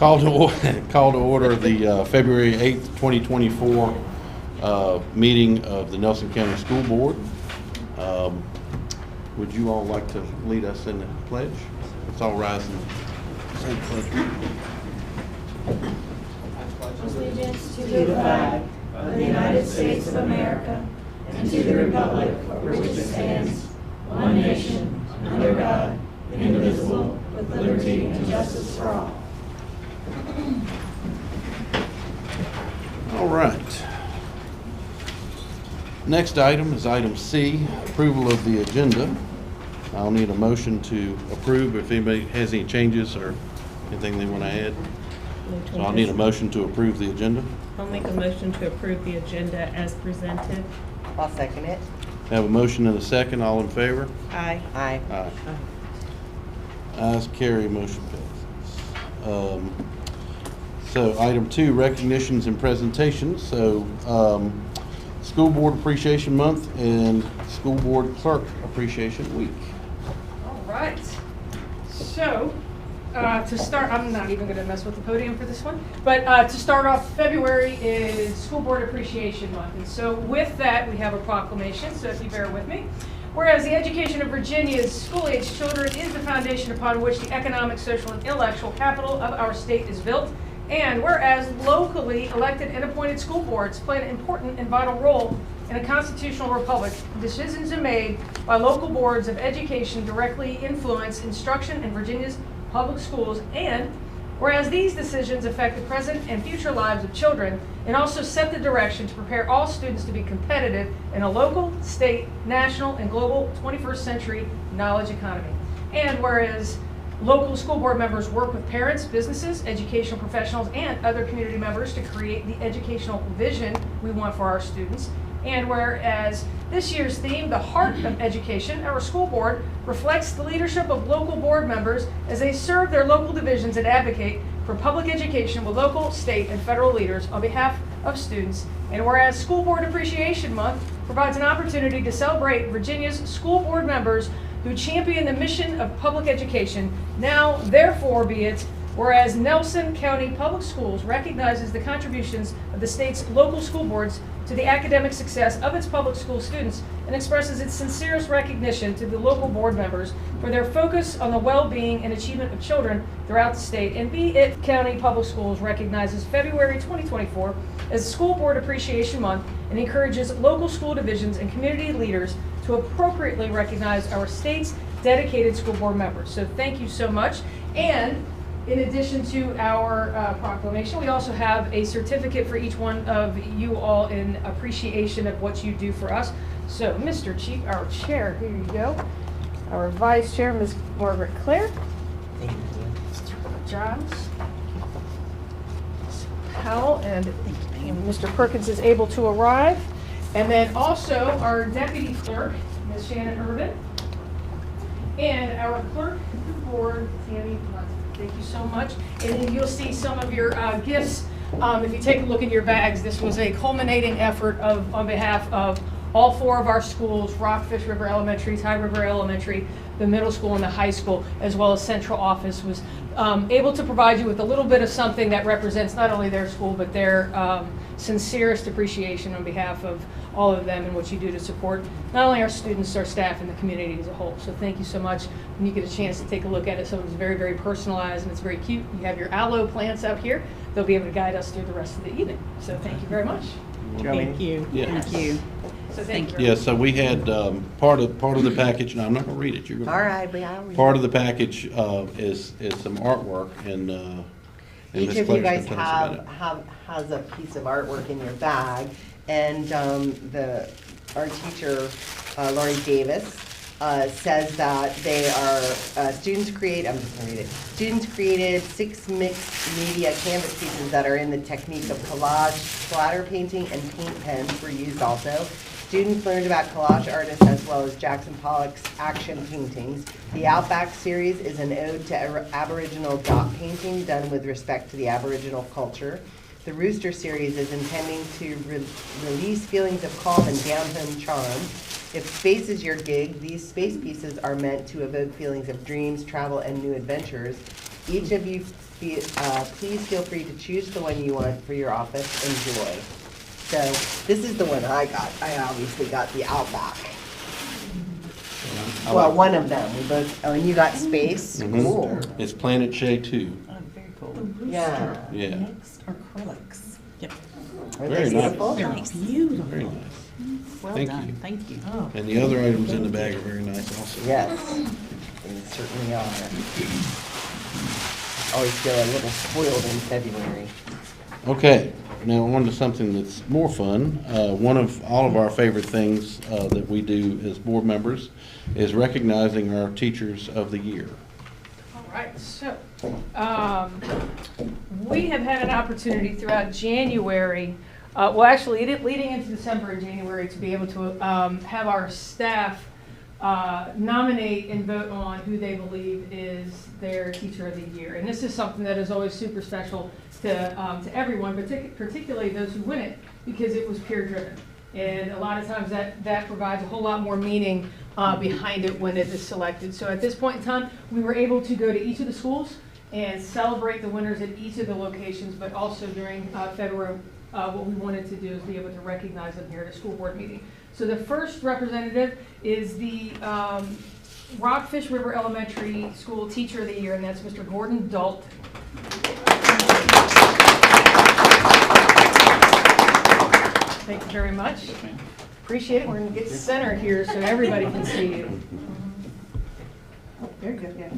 Call to order the February 8th, 2024 meeting of the Nelson County School Board. Would you all like to lead us in the pledge? Let's all rise and say the pledge. Allegiance to the flag of the United States of America and to the republic for which it stands, one nation, under God, indivisible, with liberty and justice for all. All right. Next item is item C, approval of the agenda. I'll need a motion to approve if anybody has any changes or anything they want to add. So I'll need a motion to approve the agenda. I'll make a motion to approve the agenda as presented. I'll second it. Have a motion and a second. All in favor? Aye. Aye. Aye. Ayes, carry, motion passes. So item 2, recognitions and presentations. So School Board Appreciation Month and School Board Clerk Appreciation Week. All right. So, to start, I'm not even going to mess with the podium for this one, but to start off, February is School Board Appreciation Month. And so with that, we have a proclamation, so if you bear with me. Whereas the education of Virginia's school-age children is the foundation upon which the economic, social, and intellectual capital of our state is built. And whereas locally elected and appointed school boards play an important and vital role in a constitutional republic, decisions are made by local boards of education directly influence instruction in Virginia's public schools. And whereas these decisions affect the present and future lives of children and also set the direction to prepare all students to be competitive in a local, state, national, and global 21st century knowledge economy. And whereas local school board members work with parents, businesses, educational professionals, and other community members to create the educational vision we want for our students. And whereas this year's theme, the heart of education, our school board reflects the leadership of local board members as they serve their local divisions and advocate for public education with local, state, and federal leaders on behalf of students. And whereas School Board Appreciation Month provides an opportunity to celebrate Virginia's school board members who champion the mission of public education, now therefore be it, whereas Nelson County Public Schools recognizes the contributions of the state's local school boards to the academic success of its public school students and expresses its sincerest recognition to the local board members for their focus on the well-being and achievement of children throughout the state. And be it County Public Schools recognizes February 2024 as School Board Appreciation Month and encourages local school divisions and community leaders to appropriately recognize our state's dedicated school board members. So thank you so much. And in addition to our proclamation, we also have a certificate for each one of you all in appreciation of what you do for us. So Mr. Chief, our chair, here you go. Our vice chair, Ms. Margaret Clare. Thank you. Johns. Powell and Mr. Perkins is able to arrive. And then also our deputy clerk, Ms. Shannon Urban. And our clerk of the board, Tammy Munson. Thank you so much. And then you'll see some of your gifts. If you take a look in your bags, this was a culminating effort on behalf of all 4 of our schools, Rockfish River Elementary, High River Elementary, the middle school and the high school, as well as central office, was able to provide you with a little bit of something that represents not only their school, but their sincerest appreciation on behalf of all of them and what you do to support not only our students, our staff, and the community as a whole. So thank you so much. When you get a chance to take a look at it, so it's very, very personalized and it's very cute. You have your aloe plants out here. They'll be able to guide us through the rest of the evening. So thank you very much. Thank you. Yeah. Thank you. So thank you. Yeah, so we had part of the package, and I'm not going to read it. You're going to. All right, but I'll read Part it. of the package is some artwork, and Each Ms. of you Claire's guys gonna tell us about has a piece of artwork in your bag, and our teacher, Lori Davis, says that they are students create. I'm just gonna read it. Students created 6 mixed media canvas pieces that are in the technique of collage, splatter painting, and paint pens were used also. Students learned about collage artists as well as Jackson Pollock's action paintings. The Outback series is an ode to Aboriginal dot painting done with respect to the Aboriginal culture. The Rooster series is intending to release feelings of calm and down-home charm. If space is your gig, these space pieces are meant to evoke feelings of dreams, travel, and new adventures. Each of you Please feel free to choose the one you want for your office. Enjoy. So this is the one I got. I obviously got the Outback. Well, one of them. We both. Oh, and you got Space. Mhm. Cool. It's Planet Shea 2. Oh, very cool. Yeah. Yeah. Next are acrylics. Yep. Are Very they nice. beautiful? They're beautiful. Very nice. Well Thank done. you. Thank you. And the other items in the bag are very nice also. Yes, they certainly are. Always feel a little spoiled in February. Okay, now on to something that's more fun. One of all of our favorite things that we do as board members is recognizing our Teachers of the Year. All right, so we have had an opportunity throughout January, well, actually, leading into December and January, to be able to have our staff nominate and vote on who they believe is their Teacher of the Year. And this is something that is always super special to everyone, particularly those who win it, because it was peer-driven. And a lot of times that provides a whole lot more meaning behind it when it is selected. So at this point in time, we were able to go to each of the schools and celebrate the winners at each of the locations, but also during February, what we wanted to do is be able to recognize them here at a school board meeting. So the first representative is the Rockfish River Elementary School Teacher of the Year, and that's Mr. Gordon Dalt. Thank you very much. Appreciate it. We're going to get centered here so everybody can see you. Very good, yes.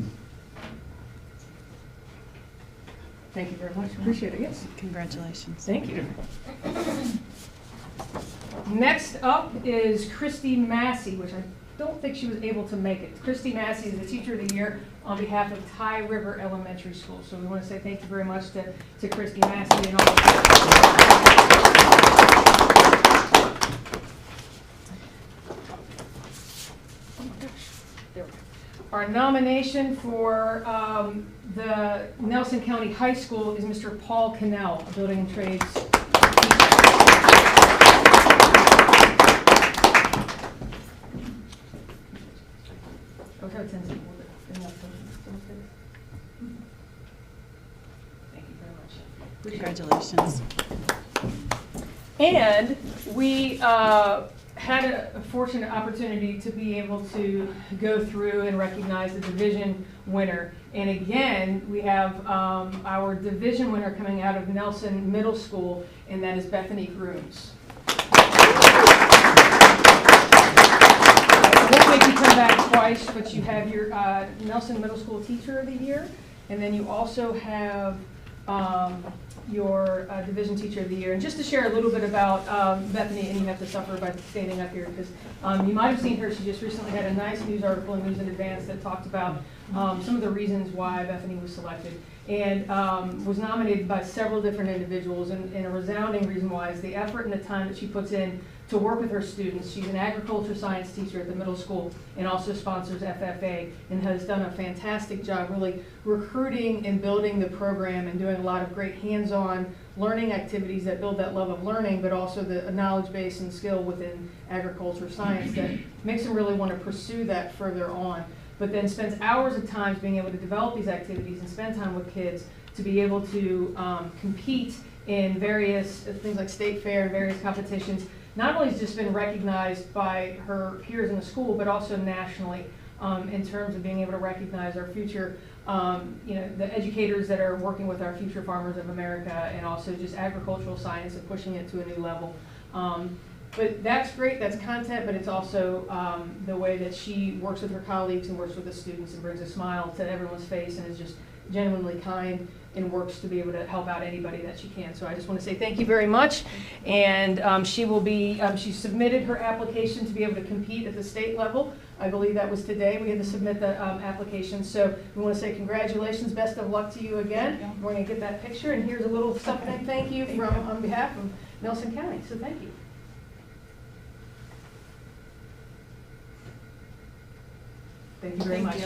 Thank you very much. Appreciate it, yes. Congratulations. Thank you. Next up is Christy Massey, which I don't think she was able to make it. Christy Massey is the Teacher of the Year on behalf of Ty River Elementary School. So we want to say thank you very much to Christy Massey and all Our nomination for the Nelson County High School is Mr. Paul Cannell, a building and trades teacher. Thank you very much. Congratulations. And we had a fortunate opportunity to be able to go through and recognize the division winner. And again, we have our division winner coming out of Nelson Middle School, and that is Bethany Grooms. I won't make you come back twice, but you have your Nelson Middle School Teacher of the Year, and then you also have your Division Teacher of the Year. And just to share a little bit about Bethany, and you have to suffer by standing up here, because you might have seen her. She just recently had a nice news article in News in Advance that talked about some of the reasons why Bethany was selected, and was nominated by several different individuals. And a resounding reason why is the effort and the time that she puts in to work with her students. She's an agriculture science teacher at the middle school and also sponsors FFA, and has done a fantastic job really recruiting and building the program and doing a lot of great hands-on learning activities that build that love of learning, but also the knowledge base and skill within agriculture science that makes them really want to pursue that further on. But then spends hours of time being able to develop these activities and spend time with kids to be able to compete in various things like state fair and various competitions. Not only has just been recognized by her peers in the school, but also nationally in terms of being able to recognize our future, the educators that are working with our future farmers of America, and also just agricultural science and pushing it to a new level. But that's great, that's content, but it's also the way that she works with her colleagues and works with the students and brings a smile to everyone's face and is just genuinely kind and works to be able to help out anybody that she can. So I just want to say thank you very much. And she will be, she submitted her application to be able to compete at the state level. I believe that was today. We had to submit the application. So we want to say congratulations, best of luck to you again. We're going to get that picture, and here's a little something thank you from on behalf of Nelson County. So thank you. Thank you very much.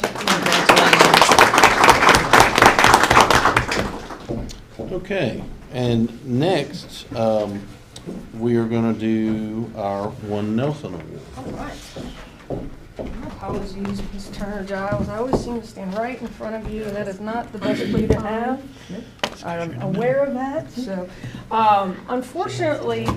Okay, and next, we are going to do our One Nelson Award. All right. Apologies, Ms. Turner Giles. I always seem to stand right in front of you, and that is not the best plea to have. I'm aware of that. So, unfortunately,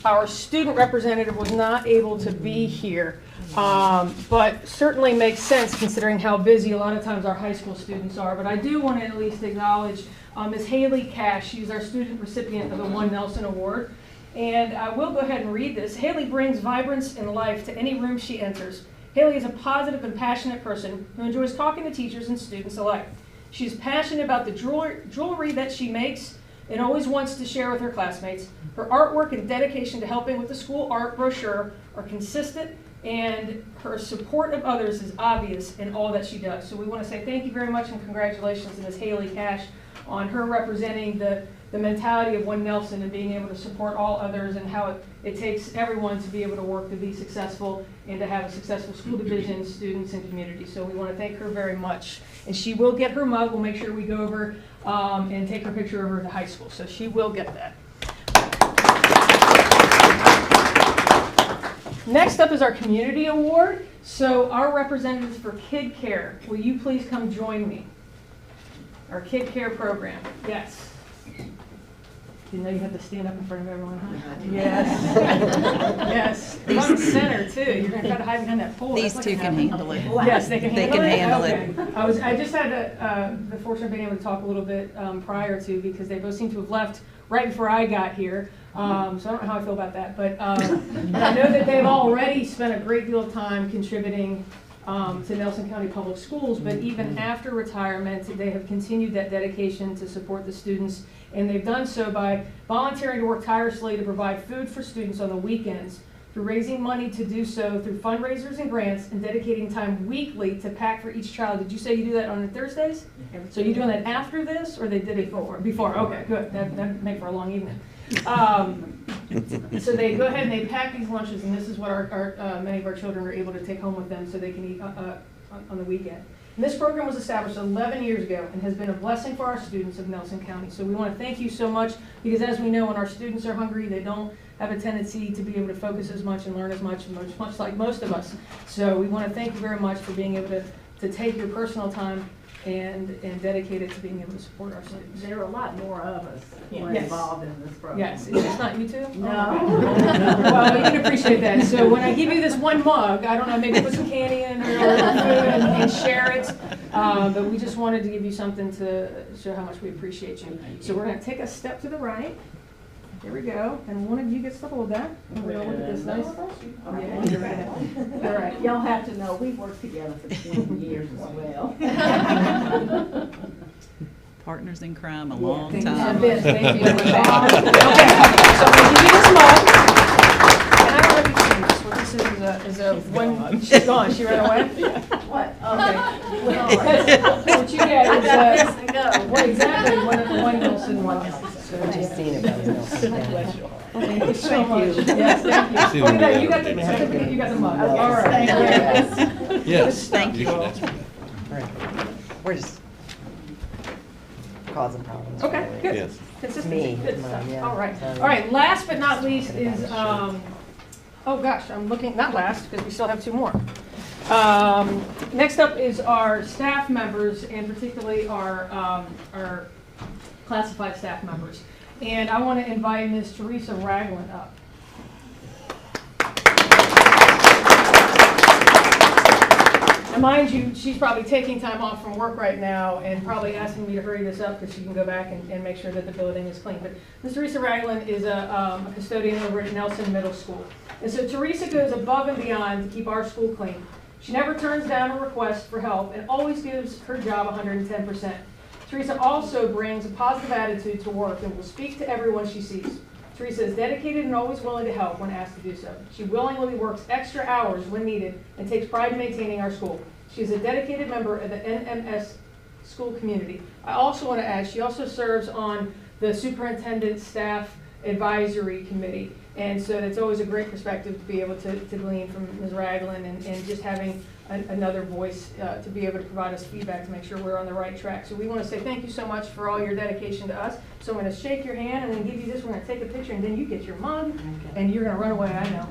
our student representative was not able to be here, but certainly makes sense considering how busy a lot of times our high school students are. But I do want to at least acknowledge Ms. Haley Cash. She's our student recipient of the One Nelson Award. And I will go ahead and read this. Haley brings vibrance and life to any room she enters. Haley is a positive and passionate person who enjoys talking to teachers and students alike. She's passionate about the jewelry that she makes and always wants to share with her classmates. Her artwork and dedication to helping with the school art brochure are consistent, and her support of others is obvious in all that she does. So we want to say thank you very much and congratulations to Ms. Haley Cash on her representing the mentality of One Nelson and being able to support all others, and how it takes everyone to be able to work to be successful and to have a successful school division, students, and community. So we want to thank her very much. And she will get her mug. We'll make sure we go over and take her picture over to high school. So she will get that. Next up is our community award. So our representatives for Kid Care, will you please come join me? Our Kid Care program. Yes. You know you have to stand up in front of everyone, huh? Yes. Yes. Front and center, too. You're going to try to hide behind that pole. These two can handle it. Yes, they can handle it? They can handle Okay. I just had the fortune of being able to talk a little bit prior to, because they both seem to have left right before I got here. So I don't know how I feel about that. But I know that they've already spent a great deal of time contributing to Nelson County Public Schools, but even after retirement, they have continued that dedication to support the students, and they've done so by volunteering to work tirelessly to provide food for students on the weekends, through raising money to do so through fundraisers and grants, and dedicating time weekly to pack for each child. Did you say you do that on Thursdays? So you're doing that after this, or they did it before? Okay, good. That make for a long evening. So they go ahead and they pack these lunches, and this is what our many of our children are able to take home with them so they can eat on the weekend. And this program was established 11 years ago and has been a blessing for our students of Nelson County. So we want to thank you so much, because as we know, when our students are hungry, they don't have a tendency to be able to focus as much and learn as much like most of us. So we want to thank you very much for being able to take your personal time and dedicate it to being able to support our students. There are a lot more of us who are Yes. involved in this program. Yes, it's just not you two? No. Well, you can appreciate that. So when I give you this one mug, I don't know, maybe put some candy in or food and share it. But we just wanted to give you something to show how much we appreciate you. So we're going to take a step to the right. Here we go. And one of you gets to hold that. And we're going to look at this nice. Yeah, you're right. All right. Y'all have to know, we've worked together for 20 years as well. Partners in crime a long Thank time. you. Thank you. Okay. So I'm going to give you this mug. And I don't know if you've seen this. What this is a one. She's gone. She ran away? What? Okay. What you get I is got this to go. well, exactly one Nelson, one Nelson. So, I've just seen it, but I don't know. thank you so much. Yes, thank you. See Oh, them you got the together. certificate, you got the mug. Yes. All right. Thank you. Yes. Yes. Thank you. should ask me that. Right. We're just causing problems. Okay, really. good. Yes. Consistency, Me. good stuff. Yeah. All right. Sorry. All right, last but not least is, oh gosh, I'm looking, not last, because we still have two more. Next up is our staff members, and particularly our classified staff members. And I want to invite Ms. Teresa Ragland up. And mind you, she's probably taking time off from work right now and probably asking me to hurry this up because she can go back and make sure that the building is clean. But Ms. Teresa Ragland is a custodian over at Nelson Middle School. And so Teresa goes above and beyond to keep our school clean. She never turns down a request for help and always gives her job 110%. Teresa also brings a positive attitude to work and will speak to everyone she sees. Teresa is dedicated and always willing to help when asked to do so. She willingly works extra hours when needed and takes pride in maintaining our school. She is a dedicated member of the NMS school community. I also want to add, she also serves on the superintendent staff advisory committee. And so it's always a great perspective to be able to glean from Ms. Ragland and just having another voice to be able to provide us feedback to make sure we're on the right track. So we want to say thank you so much for all your dedication to us. So I'm going to shake your hand and then give you this. We're going to take a picture and then you get your mug and you're going to run away, I know.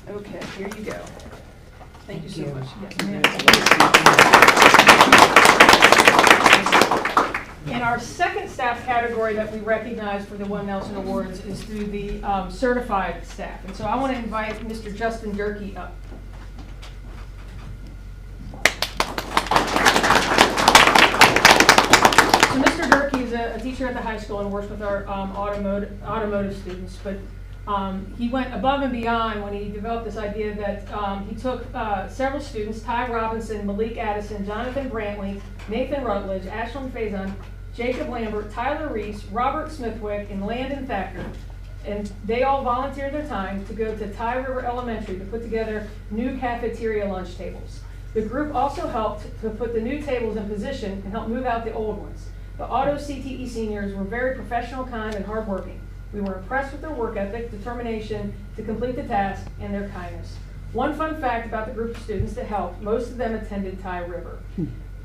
Okay, here you go. Thank you so much. Yes, ma'am. And our second staff category that we recognize for the One Nelson Awards is through the certified staff. And so I want to invite Mr. Justin Durkee up. So Mr. Durkee is a teacher at the high school and works with our automotive students. But he went above and beyond when he developed this idea that he took several students, Ty Robinson, Malik Addison, Jonathan Brantley, Nathan Rutledge, Ashlyn Faison, Jacob Lambert, Tyler Reese, Robert Smithwick, and Landon Thacker. And they all volunteered their time to go to Ty River Elementary to put together new cafeteria lunch tables. The group also helped to put the new tables in position and help move out the old ones. The auto CTE seniors were very professional, kind, and hardworking. We were impressed with their work ethic, determination to complete the task, and their kindness. One fun fact about the group of students that helped, most of them attended Ty River.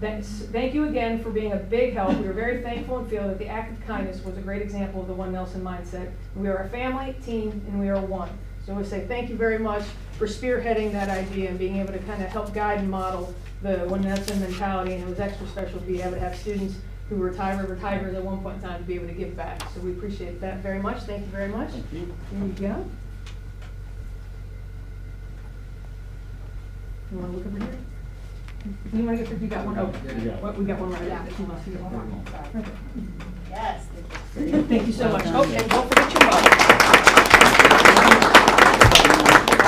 Thank you again for being a big help. We are very thankful and feel that the act of kindness was a great example of the One Nelson mindset. We are a family, team, and we are one. So I want to say thank you very much for spearheading that idea and being able to kind of help guide and model the One Nelson mentality. And it was extra special to be able to have students who were Ty River Tigers at one point in time to be able to give back. So we appreciate that very much. Thank you very much. Thank you. Here you go. You want to look over here? You want to get, you got one? Oh, we got one right there. Yes. Thank you so much. Oh, and don't forget your mug.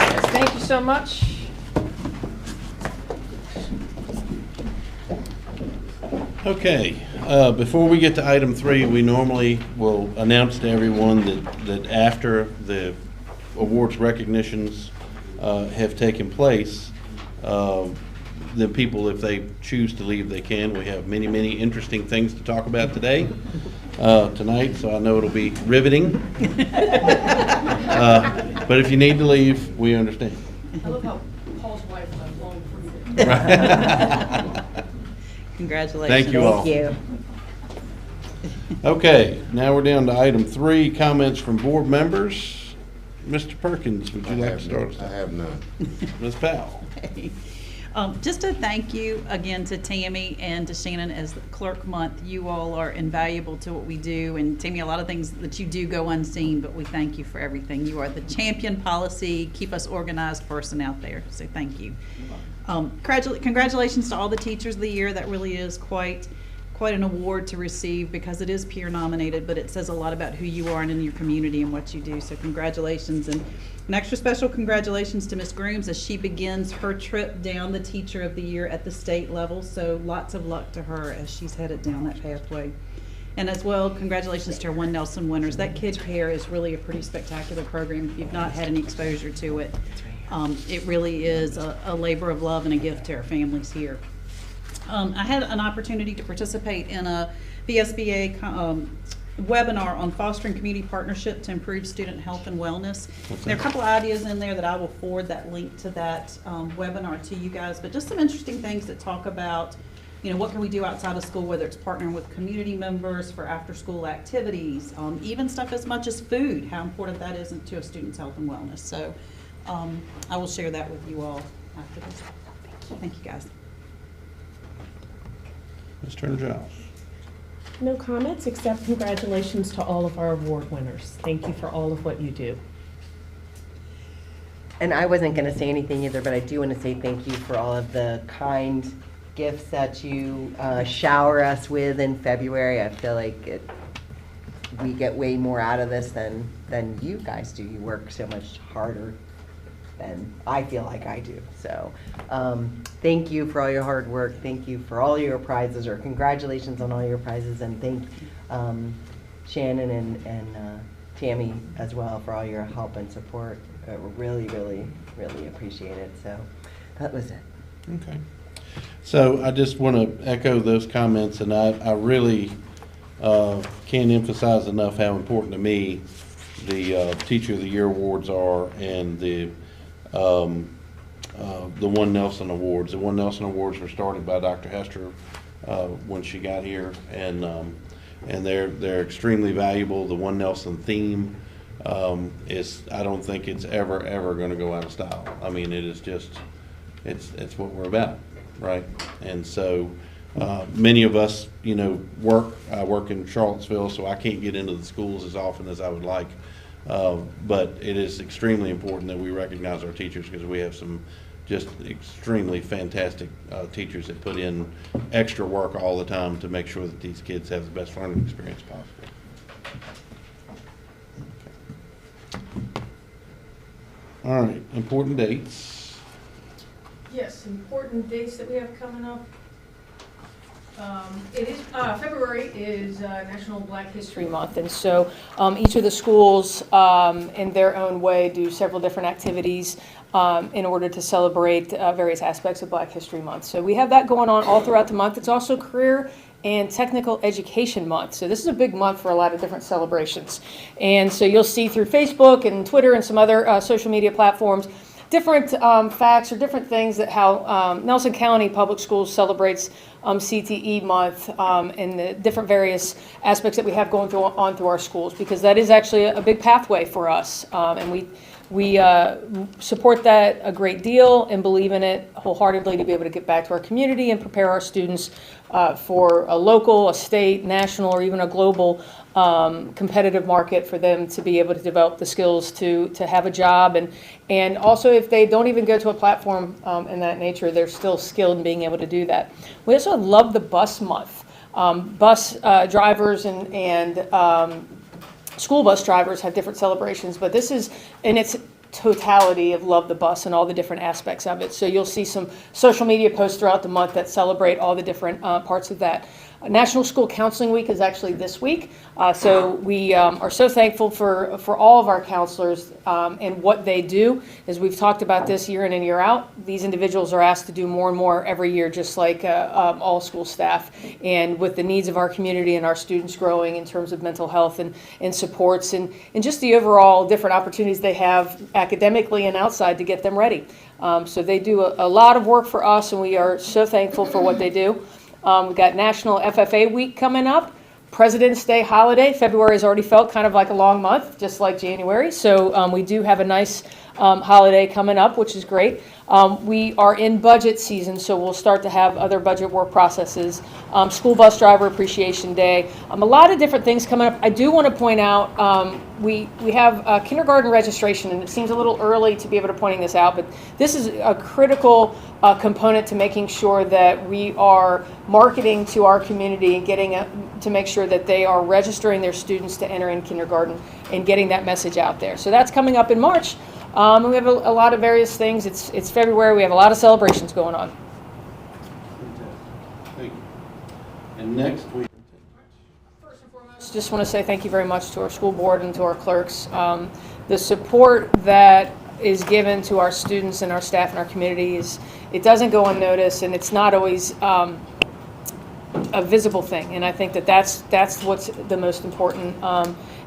Yes, thank you so much. Okay, before we get to item 3, we normally will announce to everyone that after the awards recognitions have taken place, the people, if they choose to leave, they can. We have many, many interesting things to talk about tonight, so I know it'll be riveting. But if you need to leave, we understand. I love how Paul's wife left long before you did. Congratulations. Thank you all. Thank you. Okay, now we're down to item 3, comments from board members. Mr. Perkins, would you like to start us I off? have none. Ms. Powell. Just a thank you again to Tammy and to Shannon as the clerk month. You all are invaluable to what we do. And Tammy, a lot of things that you do go unseen, but we thank you for everything. You are the champion policy, keep us organized person out there. So thank you. Congratulations to all the teachers of the year. That really is quite an award to receive because it is peer nominated, but it says a lot about who you are and in your community and what you do. So congratulations, and an extra special congratulations to Ms. Grooms as she begins her trip down the teacher of the year at the state level. So lots of luck to her as she's headed down that pathway. And as well, congratulations to our One Nelson winners. That Kid Care is really a pretty spectacular program. If you've not had any exposure to it, it really is a labor of love and a gift to our families here. I had an opportunity to participate in a VSBA webinar on fostering community partnership to improve student health and wellness. There are a couple of ideas in there that I will forward that link to that webinar to you guys, but just some interesting things that talk about, you know, what can we do outside of school, whether it's partnering with community members for after-school activities, even stuff as much as food, how important that is to a student's health and wellness. So I will share that with you all after this. Thank you, guys. Ms. Turner-Giles. No comments except congratulations to all of our award winners. Thank you for all of what you do. And I wasn't going to say anything either, but I do want to say thank you for all of the kind gifts that you shower us with in February. I feel like we get way more out of this than you guys do. You work so much harder than I feel like I do. So thank you for all your hard work. Thank you for all your prizes, or congratulations on all your prizes. And thank Shannon and Tammy as well for all your help and support. Really, really, really appreciate it. So that was it. Okay. So I just want to echo those comments, and I really can't emphasize enough how important to me the Teacher of the Year awards are, and the One Nelson Awards. The One Nelson Awards were started by Dr. Hester when she got here, and they're extremely valuable. The One Nelson theme I don't think it's ever going to go out of style. I mean, it is just, it's what we're about, right? And so many of us, I work in Charlottesville, so I can't get into the schools as often as I would like. But it is extremely important that we recognize our teachers, because we have some just extremely fantastic teachers that put in extra work all the time to make sure that these kids have the best learning experience possible. All right, important dates. Yes, important dates that we have coming up. It is February is National Black History Month, and so each of the schools, in their own way, do several different activities in order to celebrate various aspects of Black History Month. So we have that going on all throughout the month. It's also Career and Technical Education Month. So this is a big month for a lot of different celebrations. And so you'll see through Facebook and Twitter and some other social media platforms different facts or different things that how Nelson County Public Schools celebrates CTE month and the different various aspects that we have going on through our schools, because that is actually a big pathway for us, and we support that a great deal and believe in it wholeheartedly to be able to get back to our community and prepare our students for a local, a state, national, or even a global competitive market, for them to be able to develop the skills to have a job. And also, if they don't even go to a platform in that nature, they're still skilled in being able to do that. We also love the bus month. Bus drivers and school bus drivers have different celebrations, but this is in its totality of Love the Bus and all the different aspects of it. So you'll see some social media posts throughout the month that celebrate all the different parts of that. National School Counseling Week is actually this week, so we are so thankful for all of our counselors and what they do. As we've talked about this year in and year out, these individuals are asked to do more and more every year, just like all school staff. And with the needs of our community and our students growing in terms of mental health and supports and just the overall different opportunities they have academically and outside to get them ready. So they do a lot of work for us, and we are so thankful for what they do. We've got National FFA Week coming up, President's Day holiday. February has already felt kind of like a long month, just like January. So we do have a nice holiday coming up, which is great. We are in budget season, so we'll start to have other budget work processes. School Bus Driver Appreciation Day. A lot of different things coming up. I do want to point out we have kindergarten registration, and it seems a little early to be able to pointing this out, but this is a critical component to making sure that we are marketing to our community and getting to make sure that they are registering their students to enter in kindergarten and getting that message out there. So that's coming up in March. And we have a lot of various things. It's February. We have a lot of celebrations going on. Thank you. And next week. First and foremost, Just want to say thank you very much to our school board and to our clerks. The support that is given to our students and our staff and our communities, it doesn't go unnoticed, and it's not always a visible thing. And I think that's what's the most important.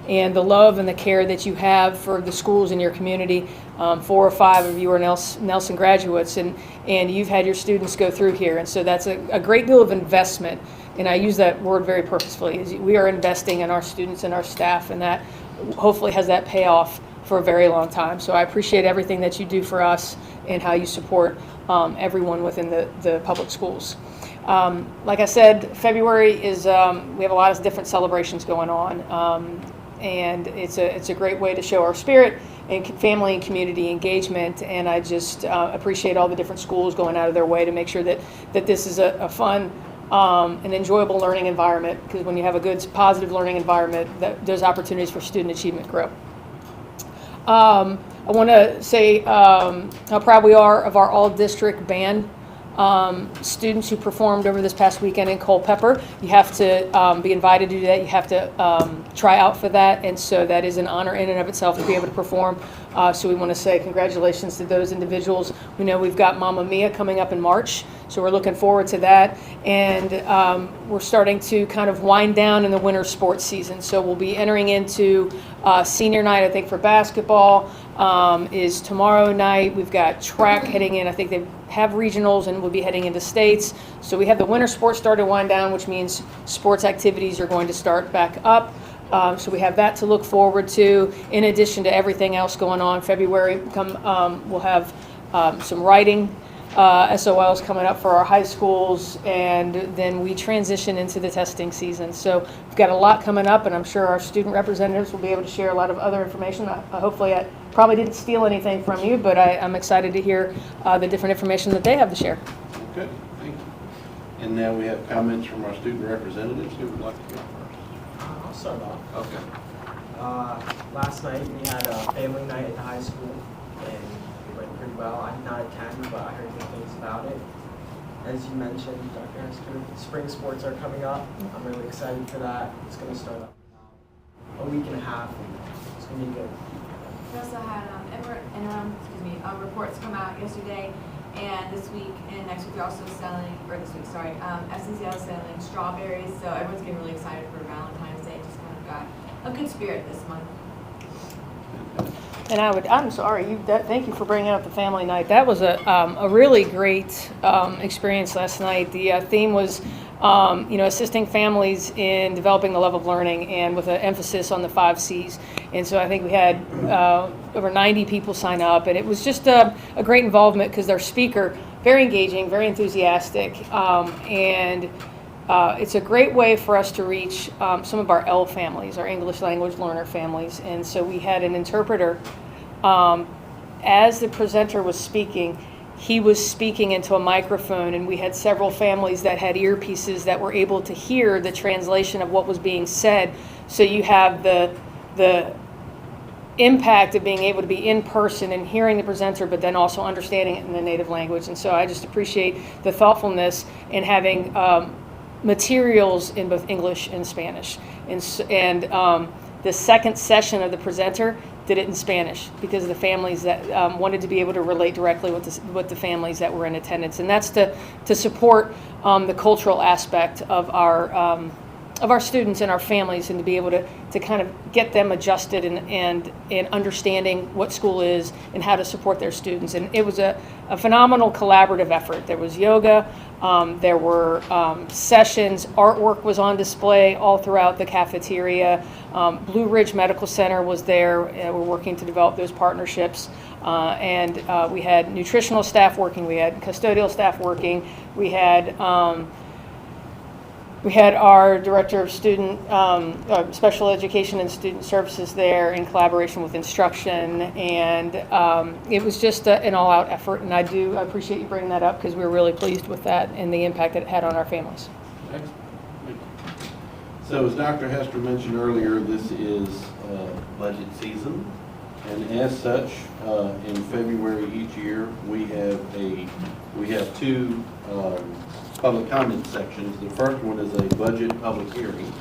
And the love and the care that you have for the schools in your community. 4 or 5 of you are Nelson graduates, and you've had your students go through here. And so that's a great deal of investment. And I use that word very purposefully. We are investing in our students and our staff, and that hopefully has that payoff for a very long time. So I appreciate everything that you do for us and how you support everyone within the public schools. Like I said, February is, we have a lot of different celebrations going on. And it's a great way to show our spirit and family and community engagement. And I just appreciate all the different schools going out of their way to make sure that this is a fun and enjoyable learning environment, because when you have a good, positive learning environment, those opportunities for student achievement grow. I want to say how proud we are of our all-district band students who performed over this past weekend in Culpeper. You have to be invited to do that. You have to try out for that, and so that is an honor in and of itself to be able to perform. So we want to say congratulations to those individuals. We know we've got Mamma Mia coming up in March, so we're looking forward to that. And we're starting to kind of wind down in the winter sports season. So we'll be entering into senior night, I think, for basketball is tomorrow night. We've got track heading in. I think they have regionals, and we'll be heading into states. So we have the winter sports starting to wind down, which means sports activities are going to start back up. So we have that to look forward to, in addition to everything else going on. February, we'll have some writing SOLs coming up for our high schools, and then we transition into the testing season. So we've got a lot coming up, and I'm sure our student representatives will be able to share a lot of other information. Hopefully I probably didn't steal anything from you, but I'm excited to hear the different information that they have to share. Okay, thank you. And now we have comments from our student representatives. Who would like to go first? I'll start off. Okay. Last night we had a family night at the high school, and it went pretty well. I did not attend, but I heard good things about it. As you mentioned, Dr. Hester, spring sports are coming up. I'm really excited for that. It's going to start up in a week and a half, and it's going to be good. We also had reports come out yesterday, and this week and next week we're also selling, SNCL is selling strawberries, so everyone's getting really excited for Valentine's Day. Just kind of got a good spirit this month. And I'm sorry, thank you for bringing up the family night. That was a really great experience last night. The theme was, assisting families in developing the love of learning, and with an emphasis on the 5 C's. And so I think we had over 90 people sign up, and it was just a great involvement because their speaker, very engaging, very enthusiastic, and it's a great way for us to reach some of our L families, our English language learner families. And so we had an interpreter. As the presenter was speaking, he was speaking into a microphone, and we had several families that had earpieces that were able to hear the translation of what was being said. So you have the impact of being able to be in person and hearing the presenter, but then also understanding it in the native language. And so I just appreciate the thoughtfulness in having materials in both English and Spanish. And the second session of the presenter did it in Spanish because of the families that wanted to be able to relate directly with the families that were in attendance. And that's to support the cultural aspect of our students and our families, and to be able to kind of get them adjusted and understanding what school is and how to support their students. And it was a phenomenal collaborative effort. There was yoga, there were sessions, artwork was on display all throughout the cafeteria. Blue Ridge Medical Center was there. We're working to develop those partnerships. And we had nutritional staff working, we had custodial staff working, we had our director of student special education and student services there in collaboration with instruction, and it was just an all-out effort. And I appreciate you bringing that up because we were really pleased with that and the impact that it had on our families. Excellent. So as Dr. Hester mentioned earlier, this is budget season, and as such, in February each year we have 2 public comment sections. The first one is a budget public hearing,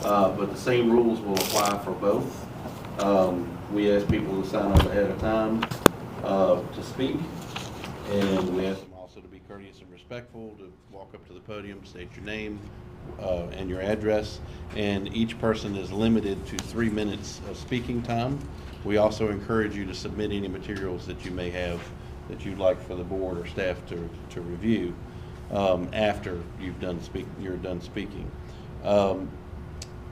but the same rules will apply for both. We ask people to sign up ahead of time to speak, and we ask them also to be courteous and respectful, to walk up to the podium, state your name and your address, and each person is limited to 3 minutes of speaking time. We also encourage you to submit any materials that you may have that you'd like for the board or staff to review after you're done speaking.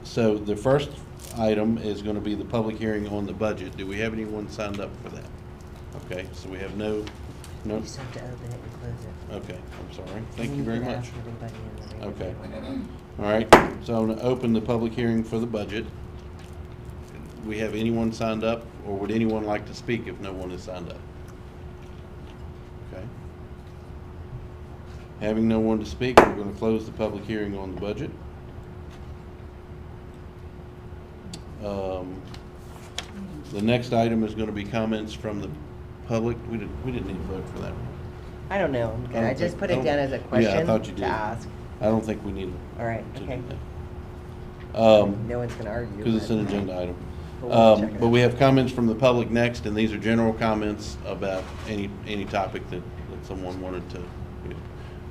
So the first item is going to be the public hearing on the budget. Do we have anyone signed up for that? Okay, so we have no. You just have to open it and close it. Okay, I'm sorry. Thank you very much. Ask everybody in the room. Okay. All right, so I'm going to open the public hearing for the budget. We have anyone signed up, or would anyone like to speak if no one is signed up? Okay. Having no one to speak, we're going to close the public hearing on the budget. The next item is going to be comments from the public. We didn't need to vote for that. I don't know. I don't I just think- put I it don't- down as a Yeah, I question thought you to did. ask. I don't think we need All right, to do okay. that. No one's gonna argue. Because it's but- an agenda item. But we'll check it But out. we have comments from the public next, and these are general comments about any topic that someone wanted to.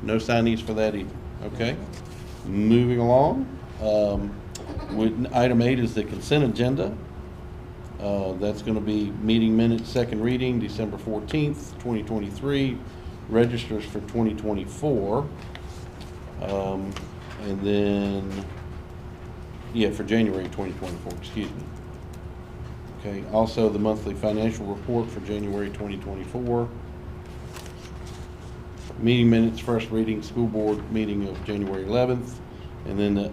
No signees for that either, okay? Moving along, item 8 is the consent agenda. That's gonna be meeting minutes, second reading, December 14th, 2023, registers for 2024. And then Yeah, for January 2024, excuse me. Okay, also the monthly financial report for January 2024. Meeting minutes, first reading, school board meeting of January 11th, and then the,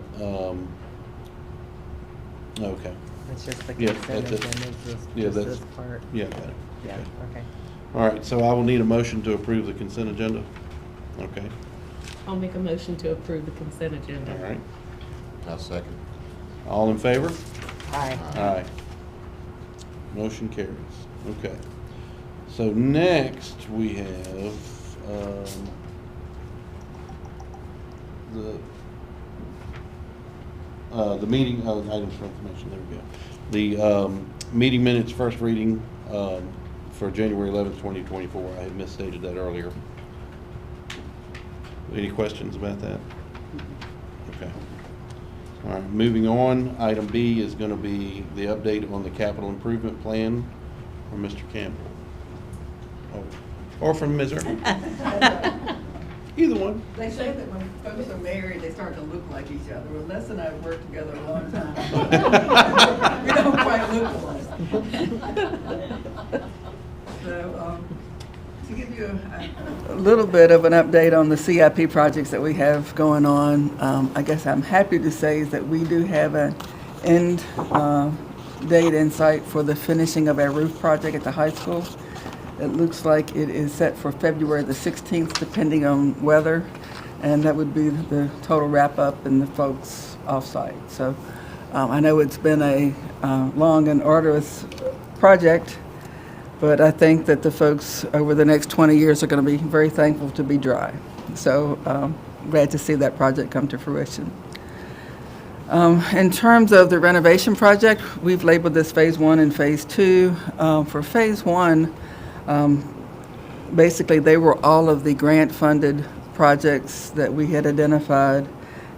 okay. It's just the Yeah, consent that's it. agenda, is this, Yeah, just that's- this part. Yeah, got it. Yeah, Okay. okay. All right, so I will need a motion to approve the consent agenda. Okay, I'll make a motion to approve the consent agenda. all right. I'll second. All in favor? Aye. Aye. Motion carries. Okay. So next we have, the meeting, items for information, there we go. The, meeting minutes, first reading, for January 11th, 2024. I had misstated that earlier. Any questions about that? Okay. All right, moving on, item B is going to be the update on the capital improvement plan from Mr. Campbell. Oh, or from Ms. Irvin. Either one. They say that when folks are married, they start to look like each other. Well, Les and I have worked together a long time. We don't quite look alike. So, to give you a little bit of an update on the CIP projects that we have going on, I guess I'm happy to say that we do have an end date in sight for the finishing of our roof project at the high school. It looks like it is set for February the 16th, depending on weather, and that would be the total wrap-up and the folks off-site. So I know it's been a long and arduous project, but I think that the folks over the next 20 years are going to be very thankful to be dry. So glad to see that project come to fruition. In terms of the renovation project, we've labeled this Phase 1 and Phase 2. For Phase 1, basically they were all of the grant-funded projects that we had identified,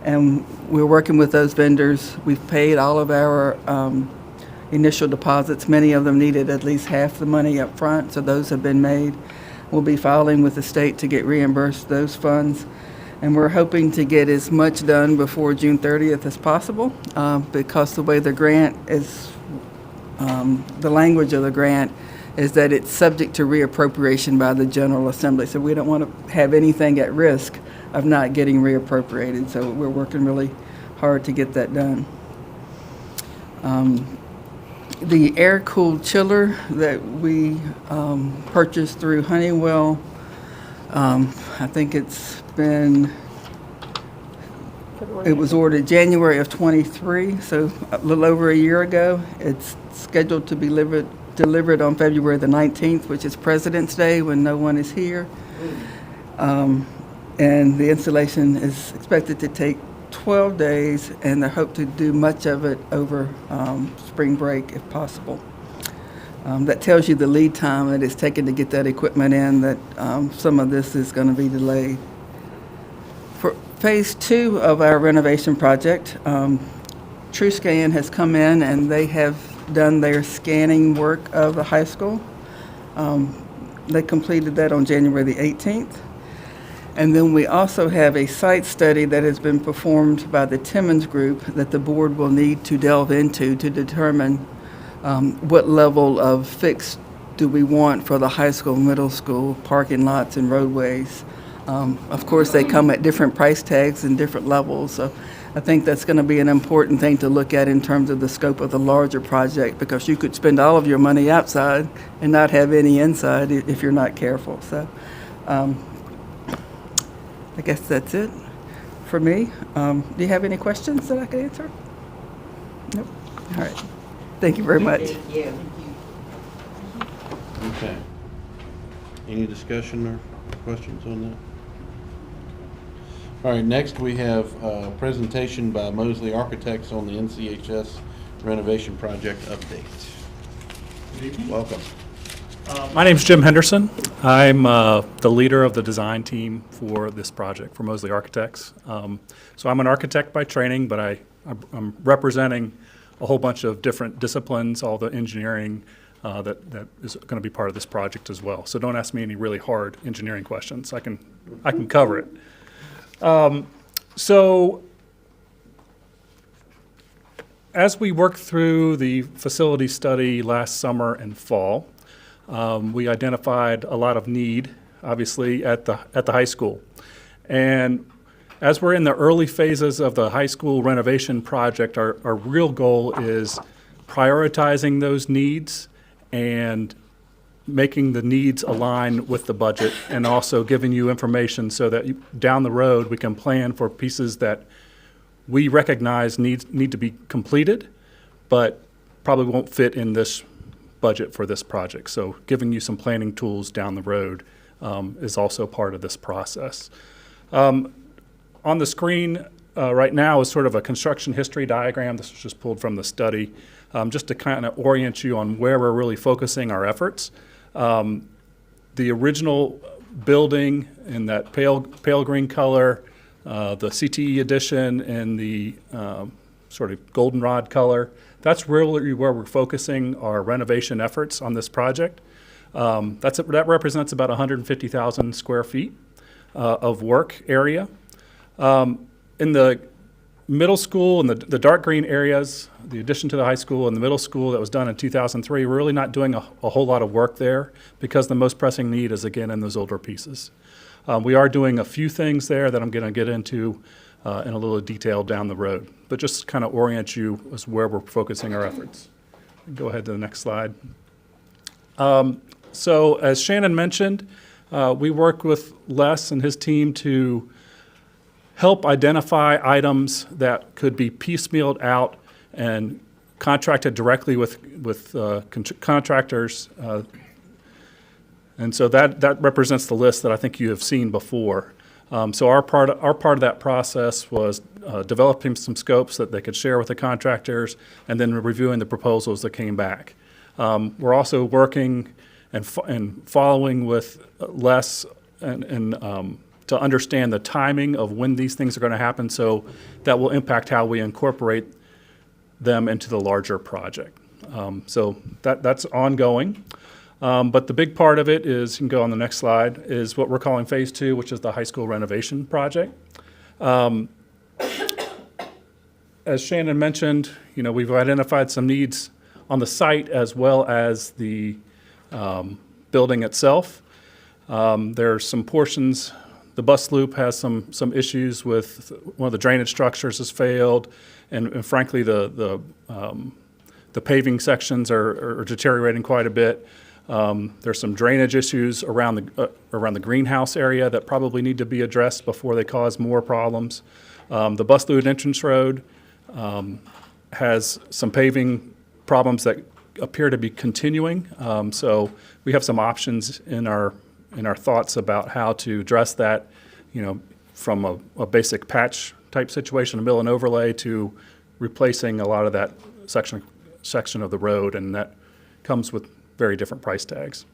and we're working with those vendors. We've paid all of our initial deposits. Many of them needed at least half the money up front, so those have been made. We'll be filing with the state to get reimbursed those funds, and we're hoping to get as much done before June 30th as possible, because the way the grant is, the language of the grant is that it's subject to reappropriation by the General Assembly. So we don't want to have anything at risk of not getting reappropriated. So we're working really hard to get that done. The air-cooled chiller that we purchased through Honeywell, I think it was ordered January of 23, so a little over a year ago. It's scheduled to be delivered on February the 19th, which is President's Day when no one is here. And the installation is expected to take 12 days, and they hope to do much of it over spring break if possible. That tells you the lead time that it's taken to get that equipment in, that some of this is going to be delayed. For Phase 2 of our renovation project, TrueScan has come in and they have done their scanning work of the high school. They completed that on January the 18th. And then we also have a site study that has been performed by the Timmons Group that the board will need to delve into to determine what level of fix do we want for the high school, middle school, parking lots and roadways. Of course, they come at different price tags and different levels. So I think that's going to be an important thing to look at in terms of the scope of the larger project, because you could spend all of your money outside and not have any inside if you're not careful. So I guess that's it for me. Do you have any questions that I could answer? Nope. All right. Thank you very much. Thank you. Okay. Any discussion or questions on that? All right, next we have a presentation by Mosley Architects on the NCHS renovation project update. Good evening. Welcome. My name's Jim Henderson. I'm the leader of the design team for this project for Mosley Architects. So I'm an architect by training, but I'm representing a whole bunch of different disciplines, all the engineering that is going to be part of this project as well. So don't ask me any really hard engineering questions. I can cover it. So as we worked through the facility study last summer and fall, we identified a lot of need, obviously, at the high school. And as we're in the early phases of the high school renovation project, our real goal is prioritizing those needs and making the needs align with the budget, and also giving you information so that down the road we can plan for pieces that we recognize need to be completed, but probably won't fit in this budget for this project. So giving you some planning tools down the road is also part of this process. On the screen right now is sort of a construction history diagram. This was just pulled from the study, just to kind of orient you on where we're really focusing our efforts. The original building in that pale green color, the CTE edition in the sort of goldenrod color, that's really where we're focusing our renovation efforts on this project. That represents about 150,000 square feet of work area. In the middle school and the dark green areas, the addition to the high school and the middle school that was done in 2003, we're really not doing a whole lot of work there because the most pressing need is, again, in those older pieces. We are doing a few things there that I'm going to get into in a little detail down the road, but just kind of orient you as where we're focusing our efforts. Go ahead to the next slide. So as Shannon mentioned, we worked with Les and his team to help identify items that could be piecemealed out and contracted directly with contractors. And so that represents the list that I think you have seen before. So our part of that process was developing some scopes that they could share with the contractors, and then reviewing the proposals that came back. We're also working and following with Les and to understand the timing of when these things are going to happen, so that will impact how we incorporate them into the larger project. So that's ongoing. But the big part of it is, you can go on the next slide, is what we're calling phase 2, which is the high school renovation project. As Shannon mentioned, we've identified some needs on the site as well as the building itself. There's some portions. The bus loop has some issues with one of the drainage structures has failed, and frankly, the paving sections are deteriorating quite a bit. There's some drainage issues around the greenhouse area that probably need to be addressed before they cause more problems. The bus loop entrance road has some paving problems that appear to be continuing. So we have some options in our thoughts about how to address that, from a basic patch type situation, a mill and overlay, to replacing a lot of that section of the road, and that comes with very different price tags.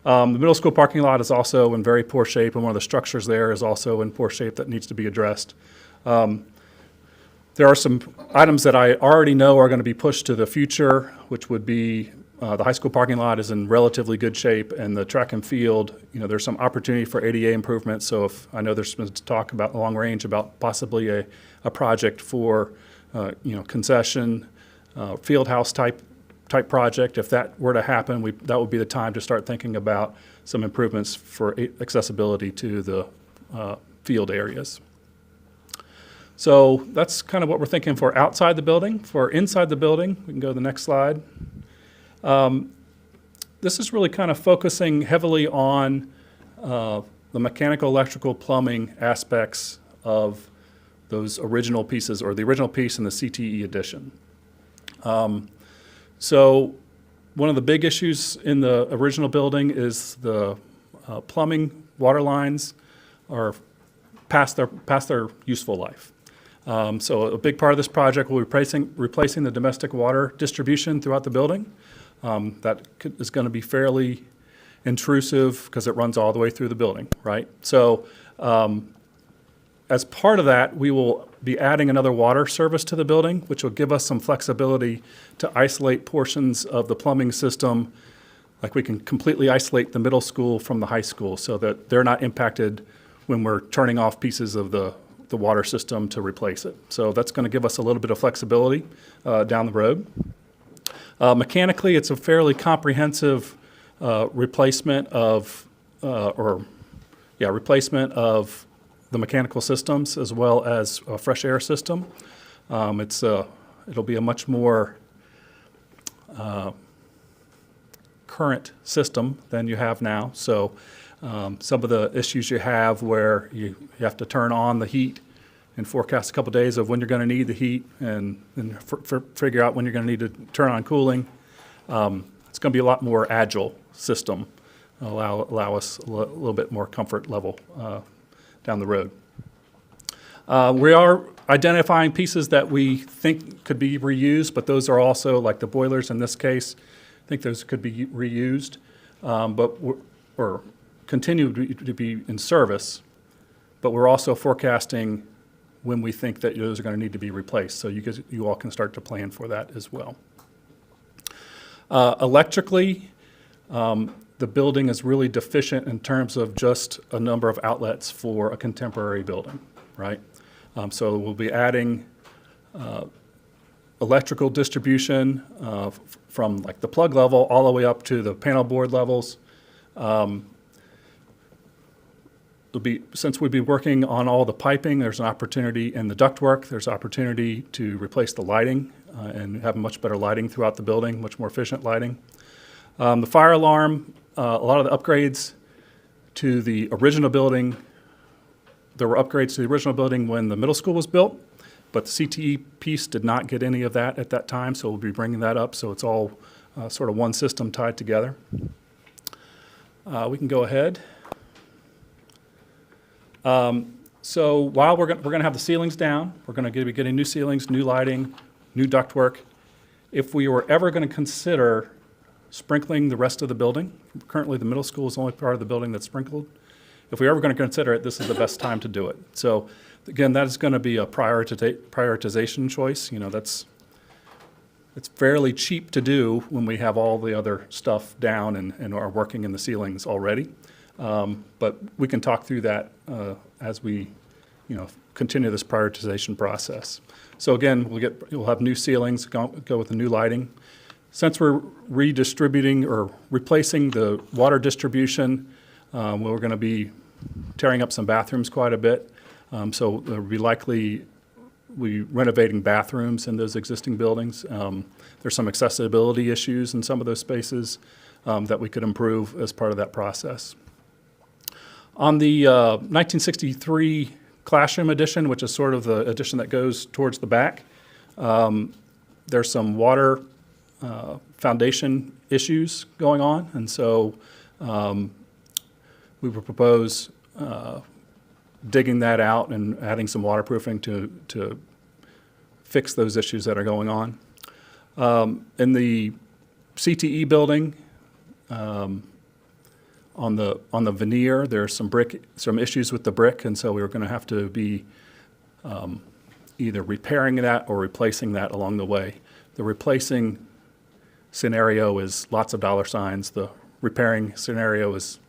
The middle school parking lot is also in very poor shape, and one of the structures there is also in poor shape that needs to be addressed. There are some items that I already know are going to be pushed to the future, which would be the high school parking lot is in relatively good shape, and the track and field, there's some opportunity for ADA improvement. So if I know there's been talk about long range about possibly a project for concession, field house type project. If that were to happen, that would be the time to start thinking about some improvements for accessibility to the field areas. So that's kind of what we're thinking for outside the building. For inside the building, we can go to the next slide. This is really kind of focusing heavily on the mechanical, electrical, plumbing aspects of those original pieces, or the original piece in the CTE edition. So one of the big issues in the original building is the plumbing water lines are past their useful life. So a big part of this project will be replacing the domestic water distribution throughout the building. That is going to be fairly intrusive because it runs all the way through the building, right? So as part of that, we will be adding another water service to the building, which will give us some flexibility to isolate portions of the plumbing system. Like, we can completely isolate the middle school from the high school so that they're not impacted when we're turning off pieces of the the water system to replace it. So that's going to give us a little bit of flexibility down the road. Mechanically, it's a fairly comprehensive replacement of replacement of the mechanical systems as well as a fresh air system. It'll be a much more current system than you have now. So some of the issues you have where you have to turn on the heat and forecast a couple days of when you're going to need the heat and figure out when you're going to need to turn on cooling. It's going to be a lot more agile system, allow us a little bit more comfort level down the road. We are identifying pieces that we think could be reused, but those are also, like the boilers in this case, I think those could be reused, or continue to be in service, but we're also forecasting when we think that those are going to need to be replaced. So you all can start to plan for that as well. Electrically, the building is really deficient in terms of just a number of outlets for a contemporary building, right? So we'll be adding electrical distribution from like the plug level all the way up to the panel board levels. Since we'll be working on all the piping, there's an opportunity in the ductwork, there's opportunity to replace the lighting and have much better lighting throughout the building, much more efficient lighting. The fire alarm, a lot of the upgrades to the original building, there were upgrades to the original building when the middle school was built, but the CTE piece did not get any of that at that time, so we'll be bringing that up, so it's all sort of one system tied together. We can go ahead. So while we're going to have the ceilings down, we're going to be getting new ceilings, new lighting, new ductwork. If we were ever going to consider sprinkling the rest of the building, currently the middle school is the only part of the building that's sprinkled. If we're ever going to consider it, this is the best time to do it. So again, that is going to be a prioritization choice. You know, it's fairly cheap to do when we have all the other stuff down and are working in the ceilings already. But we can talk through that as we, continue this prioritization process. So again, we'll have new ceilings, go with the new lighting. Since we're redistributing or replacing the water distribution, we're going to be tearing up some bathrooms quite a bit. So there'll be likely renovating bathrooms in those existing buildings. There's some accessibility issues in some of those spaces that we could improve as part of that process. On the 1963 classroom addition, which is sort of the addition that goes towards the back, there's some water foundation issues going on, and so we would propose digging that out and adding some waterproofing to fix those issues that are going on. In the CTE building, on the veneer, there's some issues with the brick, and so we're going to have to be either repairing that or replacing that along the way. The replacing scenario is lots of dollar signs. The repairing scenario is,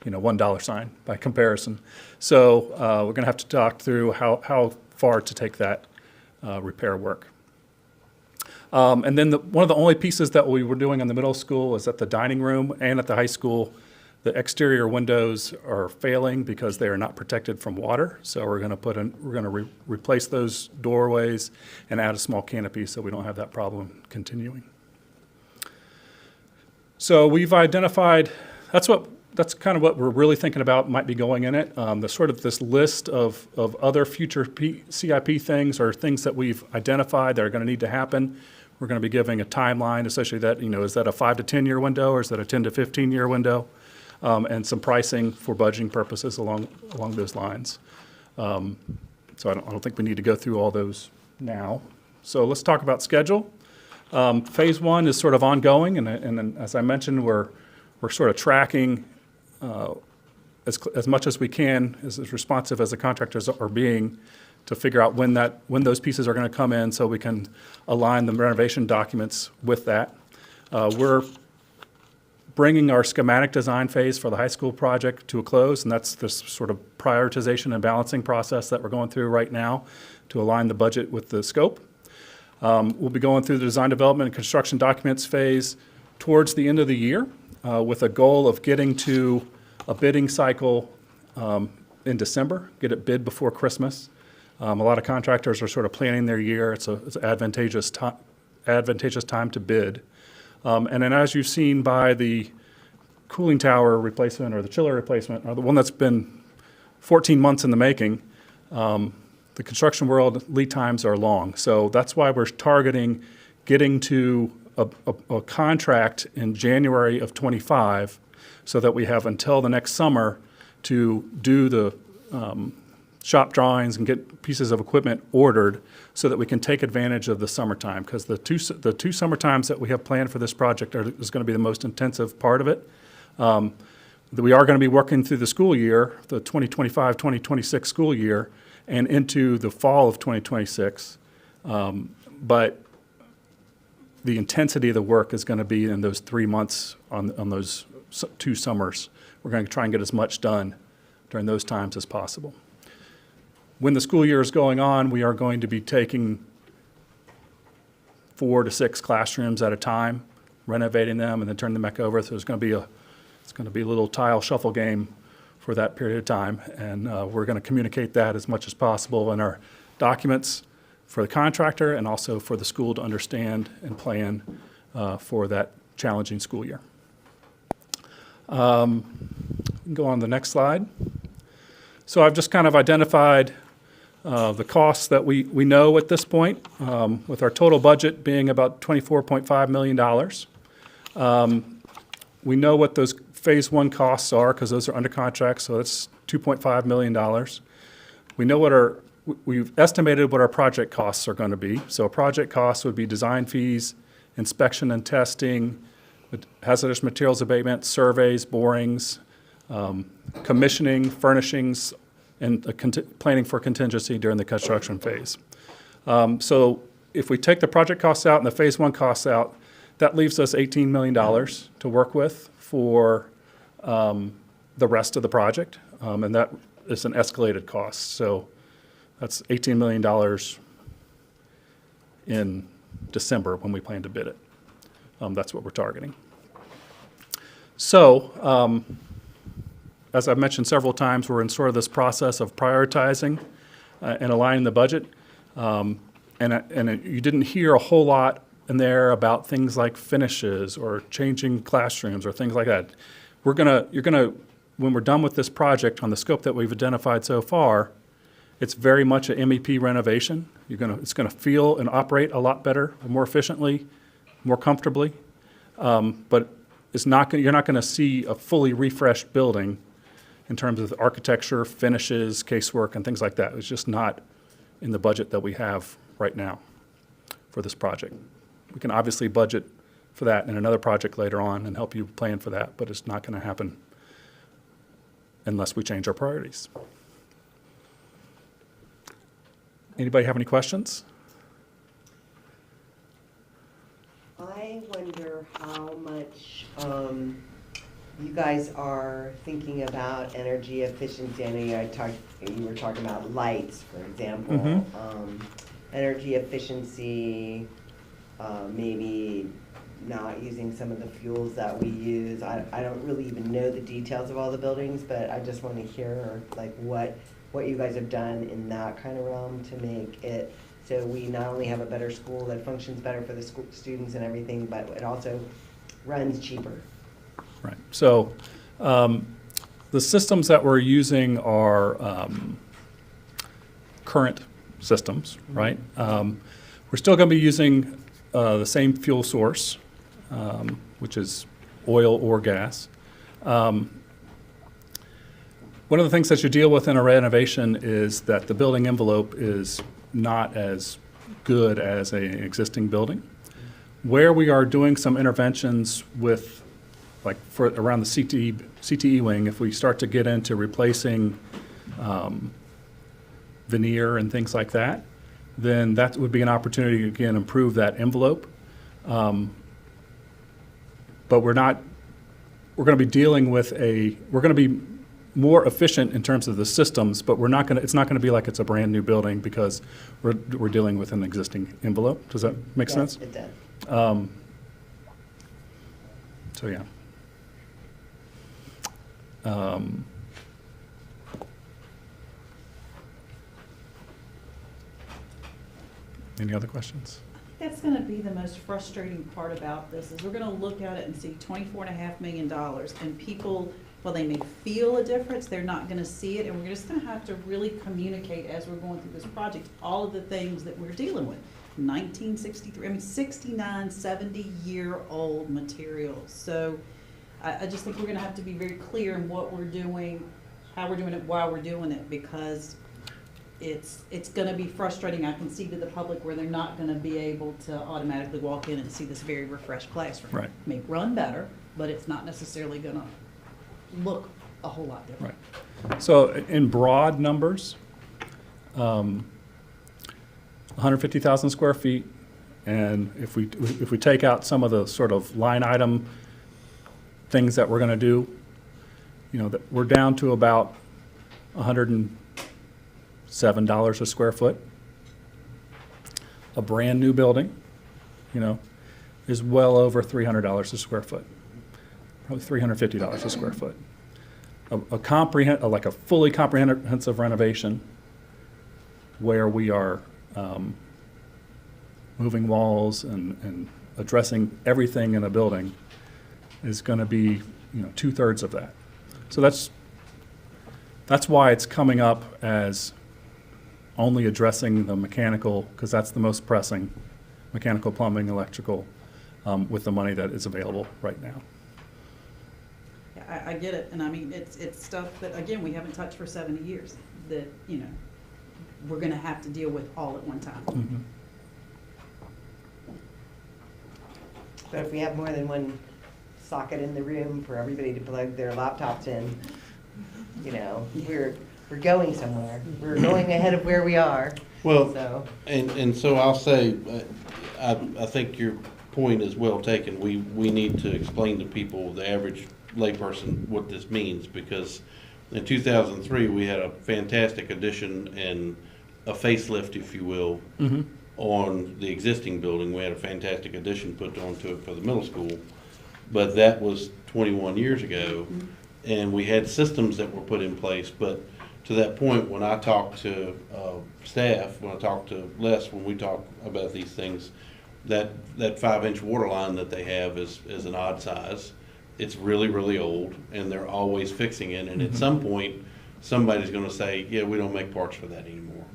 $1 sign by comparison. So we're going to have to talk through how far to take that repair work. And then one of the only pieces that we were doing in the middle school is at the dining room and at the high school. The exterior windows are failing because they are not protected from water. So we're going to replace those doorways and add a small canopy so we don't have that problem continuing. So we've identified, that's kind of what we're really thinking about might be going in it. The sort of this list of other future CIP things or things that we've identified that are going to need to happen. We're going to be giving a timeline associated with that. Is that a 5 to 10 year window or is that a 10 to 15 year window? And some pricing for budgeting purposes along those lines. So I don't think we need to go through all those now. So let's talk about schedule. Phase 1 is sort of ongoing, and as I mentioned, we're sort of tracking as much as we can, as responsive as the contractors are being, to figure out when those pieces are going to come in, so we can align the renovation documents with that. We're bringing our schematic design phase for the high school project to a close, and that's this sort of prioritization and balancing process that we're going through right now to align the budget with the scope. We'll be going through the design development and construction documents phase towards the end of the year with a goal of getting to a bidding cycle in December, get it bid before Christmas. A lot of contractors are sort of planning their year. It's an advantageous time to bid. And then as you've seen by the cooling tower replacement or the chiller replacement, or the one that's been 14 months in the making, the construction world lead times are long. So that's why we're targeting getting to a contract in January of '25 so that we have until the next summer to do the shop drawings and get pieces of equipment ordered so that we can take advantage of the summertime, because the two summer times that we have planned for this project is going to be the most intensive part of it. We are going to be working through the school year, the 2025-2026 school year, and into the fall of 2026. But the intensity of the work is going to be in those 3 months on those 2 summers. We're going to try and get as much done during those times as possible. When the school year is going on, we are going to be taking 4 to 6 classrooms at a time, renovating them, and then turning them back over. So it's going to be a little tile shuffle game for that period of time, and we're going to communicate that as much as possible in our documents for the contractor and also for the school to understand and plan for that challenging school year. Go on to the next slide. So I've just kind of identified the costs that we know at this point, with our total budget being about $24.5 million. We know what those phase 1 costs are because those are under contract, so that's $2.5 million. We know we've estimated what our project costs are going to be. So a project cost would be design fees, inspection and testing, hazardous materials abatement, surveys, borings, commissioning, furnishings, and planning for contingency during the construction phase. So if we take the project costs out and the phase 1 costs out, that leaves us $18 million to work with for the rest of the project, and that is an escalated cost. So that's $18 million in December when we plan to bid it. That's what we're targeting. So, as I've mentioned several times, we're in sort of this process of prioritizing and aligning the budget. And you didn't hear a whole lot in there about things like finishes or changing classrooms or things like that. When we're done with this project on the scope that we've identified so far, it's very much an MEP renovation. It's gonna feel and operate a lot better, more efficiently, more comfortably. But you're not gonna see a fully refreshed building in terms of architecture, finishes, casework, and things like that. It's just not in the budget that we have right now for this project. We can obviously budget for that in another project later on and help you plan for that, but it's not going to happen unless we change our priorities. Anybody have any questions? I wonder how much you guys are thinking about energy efficiency. I know you were talking about lights, for example. Mm-hmm. Energy efficiency, maybe not using some of the fuels that we use. I don't really even know the details of all the buildings, but I just want to hear like what you guys have done in that kind of realm to make it so we not only have a better school that functions better for the school students and everything, but it also runs cheaper. Right. So the systems that we're using are current systems, right? We're still going to be using the same fuel source, which is oil or gas. One of the things that you deal with in a renovation is that the building envelope is not as good as an existing building. Where we are doing some interventions with, like for around the CTE wing, if we start to get into replacing veneer and things like that, then that would be an opportunity to, again, improve that envelope. But we're not we're going to be dealing with we're going to be more efficient in terms of the systems, but it's not going to be like it's a brand new building because we're dealing with an existing envelope. Does that make sense? It does. So, yeah. Any other questions? That's gonna be the most frustrating part about this, is we're gonna look at it and see $24.5 million, and people, while they may feel a difference, they're not gonna see it, and we're just gonna have to really communicate as we're going through this project, all of the things that we're dealing with. 1963, 69, 70-year-old materials. So I just think we're gonna have to be very clear in what we're doing, how we're doing it, why we're doing it, because it's gonna be frustrating, I can see, to the public, where they're not gonna be able to automatically walk in and see this very refreshed classroom. Right. May run better, but it's not necessarily gonna look a whole lot different. Right. So in broad numbers, 150,000 square feet, and if we take out some of the sort of line item things that we're going to do, we're down to about $107 a square foot. A brand new building, is well over $300 a square foot, probably $350 a square foot. Like a fully comprehensive renovation, where we are moving walls and addressing everything in a building, is going to be 2/3 of that. So that's why it's coming up as only addressing the mechanical, because that's the most pressing, mechanical, plumbing, electrical, with the money that is available right now. Yeah, I get it, and it's stuff that, again, we haven't touched for 70 years, that, we're gonna have to deal with all at one time. Mm-hmm. But if we have more than one socket in the room for everybody to plug their laptops in, we're going somewhere. We're going ahead of where we are. Well, So, and so I'll say, I think your point is well taken. We need to explain to people, the average layperson, what this means, because in 2003, we had a fantastic addition and a facelift, if you will, Mm-hmm. on the existing building. We had a fantastic addition put onto it for the middle school, but that was 21 years ago, and we had systems that were put in place. But to that point, when I talk to staff, when I talk to Les, when we talk about these things, that 5-inch water line that they have is an odd size. It's really, really old, and they're always fixing it. And at some point, somebody's going to say, yeah, we don't make parts for that anymore.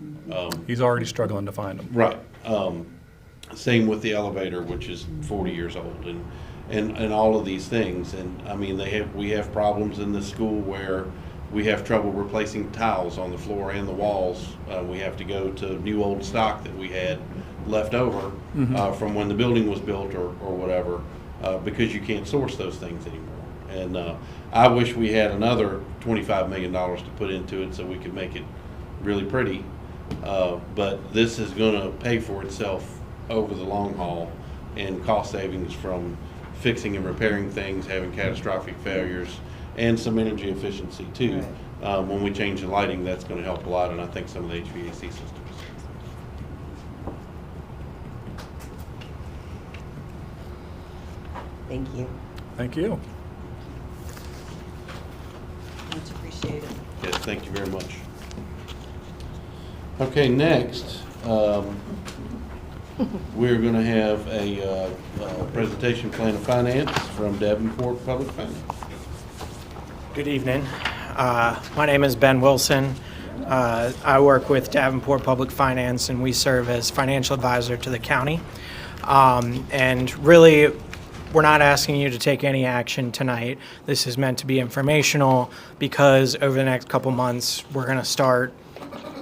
He's already struggling to find them. Right. Same with the elevator, which is 40 years old, and all of these things. And we have problems in the school where we have trouble replacing tiles on the floor and the walls. We have to go to new old stock that we had left over from when the building was built or whatever, because you can't source those things anymore. And I wish we had another $25 million to put into it so we could make it really pretty. But this is going to pay for itself over the long haul, and cost savings from fixing and repairing things, having catastrophic failures, and some energy efficiency too. Right. When we change the lighting, that's going to help a lot, and I think some of the HVAC systems. thank you. Thank you. Much appreciated. Yes, thank you very much. Okay, next, we're going to have a presentation plan of finance from Davenport Public Finance. Good evening. My name is Ben Wilson. I work with Davenport Public Finance, and we serve as financial advisor to the county. And really, we're not asking you to take any action tonight. This is meant to be informational, because over the next couple months, we're going to start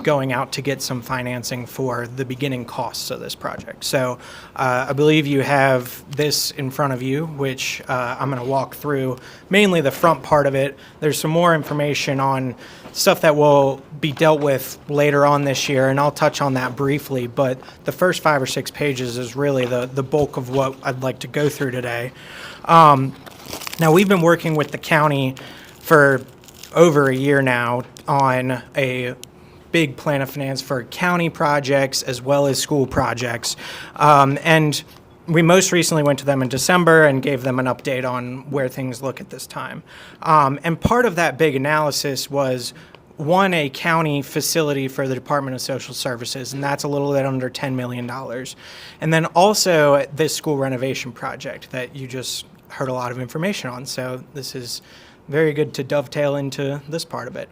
going out to get some financing for the beginning costs of this project. So I believe you have this in front of you, which I'm going to walk through mainly the front part of it. There's some more information on stuff that will be dealt with later on this year, and I'll touch on that briefly, but the first 5 or 6 pages is really the bulk of what I'd like to go through today. Now, we've been working with the county for over a year now on a big plan of finance for county projects as well as school projects. And we most recently went to them in December and gave them an update on where things look at this time. And part of that big analysis was, one, a county facility for the Department of Social Services, and that's a little bit under $10 million. And then also this school renovation project that you just heard a lot of information on. So this is very good to dovetail into this part of it.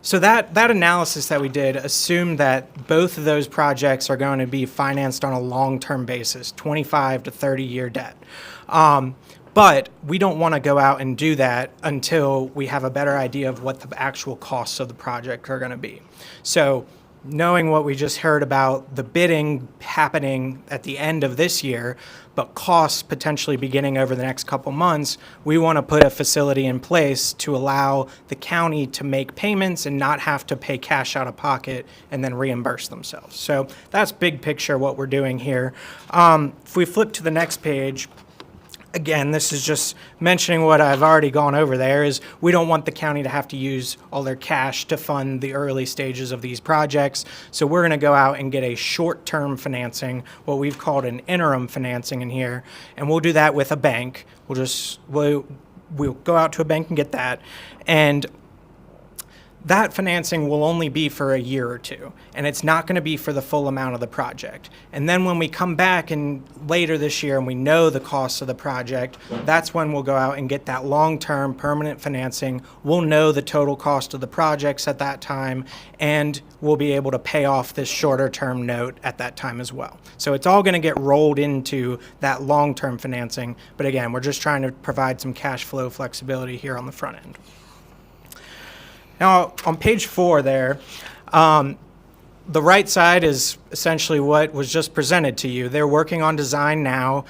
So that analysis that we did assumed that both of those projects are going to be financed on a long-term basis, 25 to 30-year debt. But we don't want to go out and do that until we have a better idea of what the actual costs of the project are going to be. So knowing what we just heard about the bidding happening at the end of this year, but costs potentially beginning over the next couple months, we want to put a facility in place to allow the county to make payments and not have to pay cash out of pocket and then reimburse themselves. So that's big picture what we're doing here. If we flip to the next page, again, this is just mentioning what I've already gone over there, is we don't want the county to have to use all their cash to fund the early stages of these projects. So we're going to go out and get a short-term financing, what we've called an interim financing in here, and we'll do that with a bank. We'll go out to a bank and get that, and that financing will only be for a year or two, and it's not going to be for the full amount of the project. And then when we come back in later this year and we know the costs of the project, that's when we'll go out and get that long-term permanent financing. We'll know the total cost of the projects at that time, and we'll be able to pay off this shorter-term note at that time as well. So it's all going to get rolled into that long-term financing, but again, we're just trying to provide some cash flow flexibility here on the front end. Now, on page 4 there, the right side is essentially what was just presented to you. They're working on design now.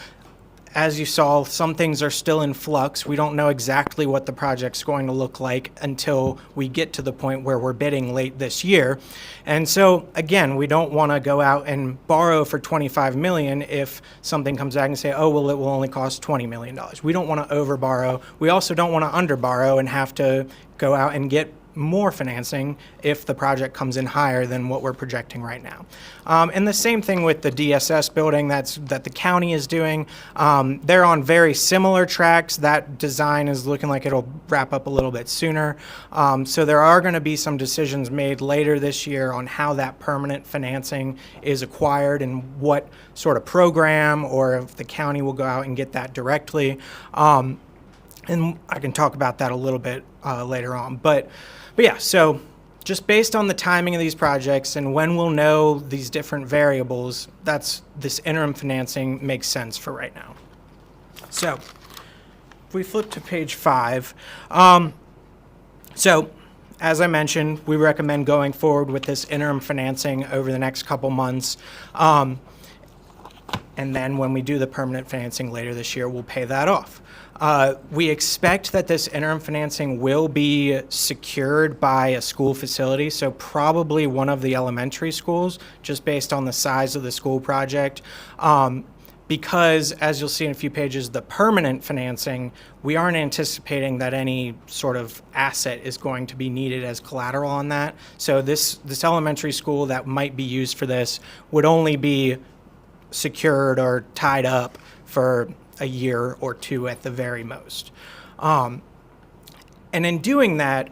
As you saw, some things are still in flux. We don't know exactly what the project's going to look like until we get to the point where we're bidding late this year. And so, again, we don't want to go out and borrow for $25 million if something comes back and say, oh, well, it will only cost $20 million. We don't want to overborrow. We also don't want to underborrow and have to go out and get more financing if the project comes in higher than what we're projecting right now. And the same thing with the DSS building that the county is doing. They're on very similar tracks. That design is looking like it'll wrap up a little bit sooner. So there are going to be some decisions made later this year on how that permanent financing is acquired and what sort of program, or if the county will go out and get that directly. And I can talk about that a little bit later on. But yeah, so just based on the timing of these projects and when we'll know these different variables, this interim financing makes sense for right now. So if we flip to page 5, so as I mentioned, we recommend going forward with this interim financing over the next couple months. And then when we do the permanent financing later this year, we'll pay that off. We expect that this interim financing will be secured by a school facility, so probably one of the elementary schools, just based on the size of the school project. Because, as you'll see in a few pages, the permanent financing, we aren't anticipating that any sort of asset is going to be needed as collateral on that. So this elementary school that might be used for this would only be secured or tied up for a year or two at the very most. And in doing that,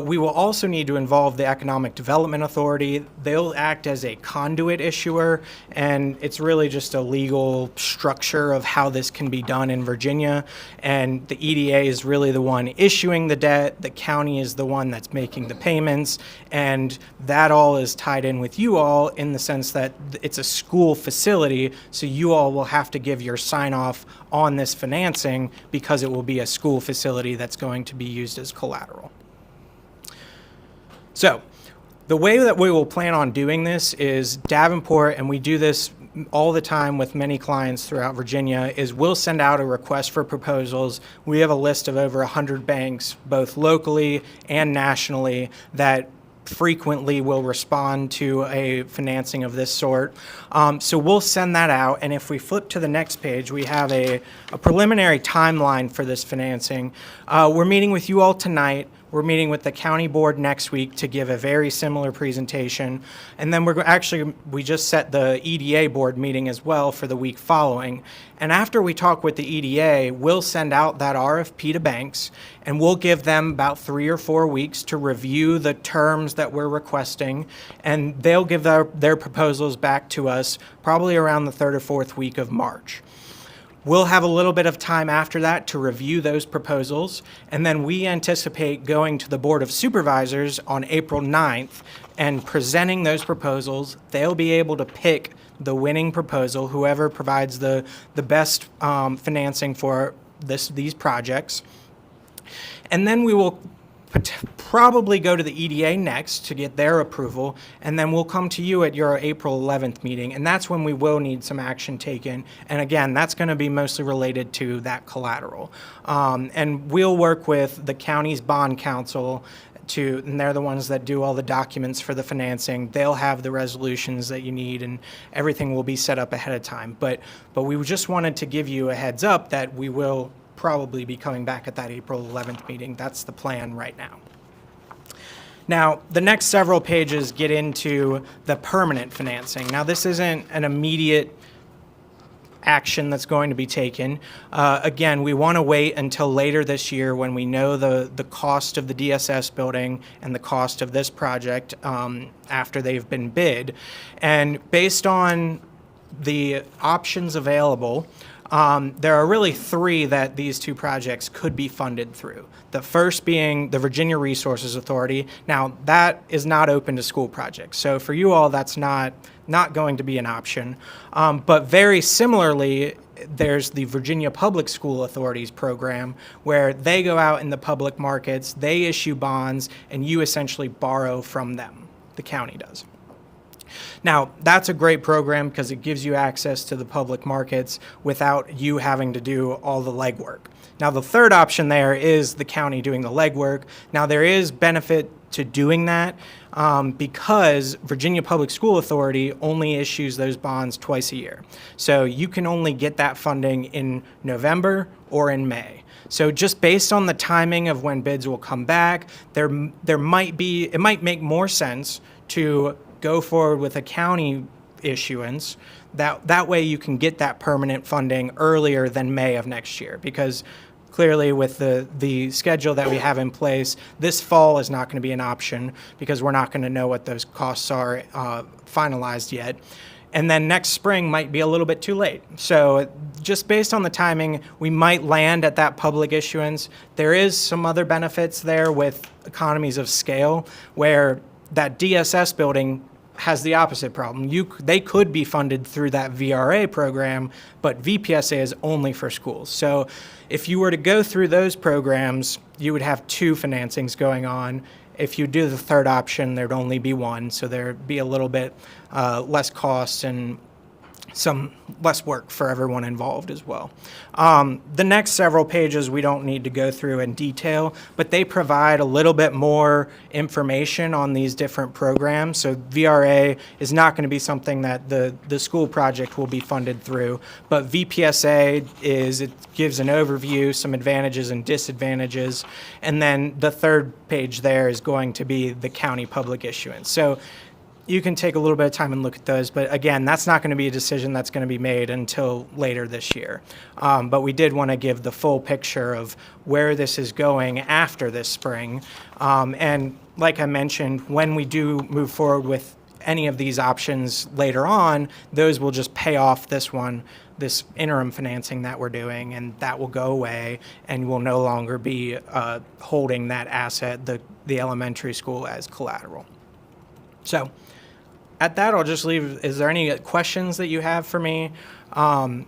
we will also need to involve the Economic Development Authority. They'll act as a conduit issuer, and it's really just a legal structure of how this can be done in Virginia. And the EDA is really the one issuing the debt. The county is the one that's making the payments. And that all is tied in with you all in the sense that it's a school facility, so you all will have to give your sign off on this financing because it will be a school facility that's going to be used as collateral. So the way that we will plan on doing this is Davenport, and we do this all the time with many clients throughout Virginia, is we'll send out a request for proposals. We have a list of over 100 banks, both locally and nationally, that frequently will respond to a financing of this sort. So we'll send that out, and if we flip to the next page, we have a preliminary timeline for this financing. We're meeting with you all tonight. We're meeting with the county board next week to give a very similar presentation. And then we just set the EDA board meeting as well for the week following. And after we talk with the EDA, we'll send out that RFP to banks, and we'll give them about 3 or 4 weeks to review the terms that we're requesting, and they'll give their proposals back to us probably around the 3rd or 4th week of March. We'll have a little bit of time after that to review those proposals, and then we anticipate going to the Board of Supervisors on April 9th and presenting those proposals. They'll be able to pick the winning proposal, whoever provides the best financing for these projects. And then we will probably go to the EDA next to get their approval, and then we'll come to you at your April 11th meeting, and that's when we will need some action taken. And again, that's going to be mostly related to that collateral. And we'll work with the county's bond counsel and they're the ones that do all the documents for the financing. They'll have the resolutions that you need, and everything will be set up ahead of time. But we just wanted to give you a heads up that we will probably be coming back at that April 11th meeting. That's the plan right now. Now, the next several pages get into the permanent financing. Now, this isn't an immediate action that's going to be taken. Again, we want to wait until later this year when we know the cost of the DSS building and the cost of this project after they've been bid. And based on the options available, there are really 3 that these 2 projects could be funded through. The first being the Virginia Resources Authority. Now, that is not open to school projects. So for you all, that's not going to be an option. But very similarly, there's the Virginia Public School Authorities program, where they go out in the public markets, they issue bonds, and you essentially borrow from them. The county does. Now, that's a great program because it gives you access to the public markets without you having to do all the legwork. Now, the third option there is the county doing the legwork. Now, there is benefit to doing that because Virginia Public School Authority only issues those bonds twice a year. So you can only get that funding in November or in May. So just based on the timing of when bids will come back, it might make more sense to go forward with a county issuance. That way you can get that permanent funding earlier than May of next year, because clearly with the schedule that we have in place, this fall is not going to be an option because we're not going to know what those costs are finalized yet. And then next spring might be a little bit too late. So just based on the timing, we might land at that public issuance. There is some other benefits there with economies of scale, where that DSS building has the opposite problem. They could be funded through that VRA program, but VPSA is only for schools. So if you were to go through those programs, you would have 2 financings going on. If you do the third option, there'd only be 1, so there'd be a little bit less cost and some less work for everyone involved as well. The next several pages we don't need to go through in detail, but they provide a little bit more information on these different programs. So VRA is not going to be something that the school project will be funded through, but VPSA it gives an overview, some advantages and disadvantages, and then the third page there is going to be the county public issuance. So you can take a little bit of time and look at those, but again, that's not going to be a decision that's going to be made until later this year. But we did want to give the full picture of where this is going after this spring. And like I mentioned, when we do move forward with any of these options later on, those will just pay off this interim financing that we're doing, and that will go away, and we'll no longer be holding that asset, the elementary school, as collateral. So at that, I'll just leave. Is there any questions that you have for me? I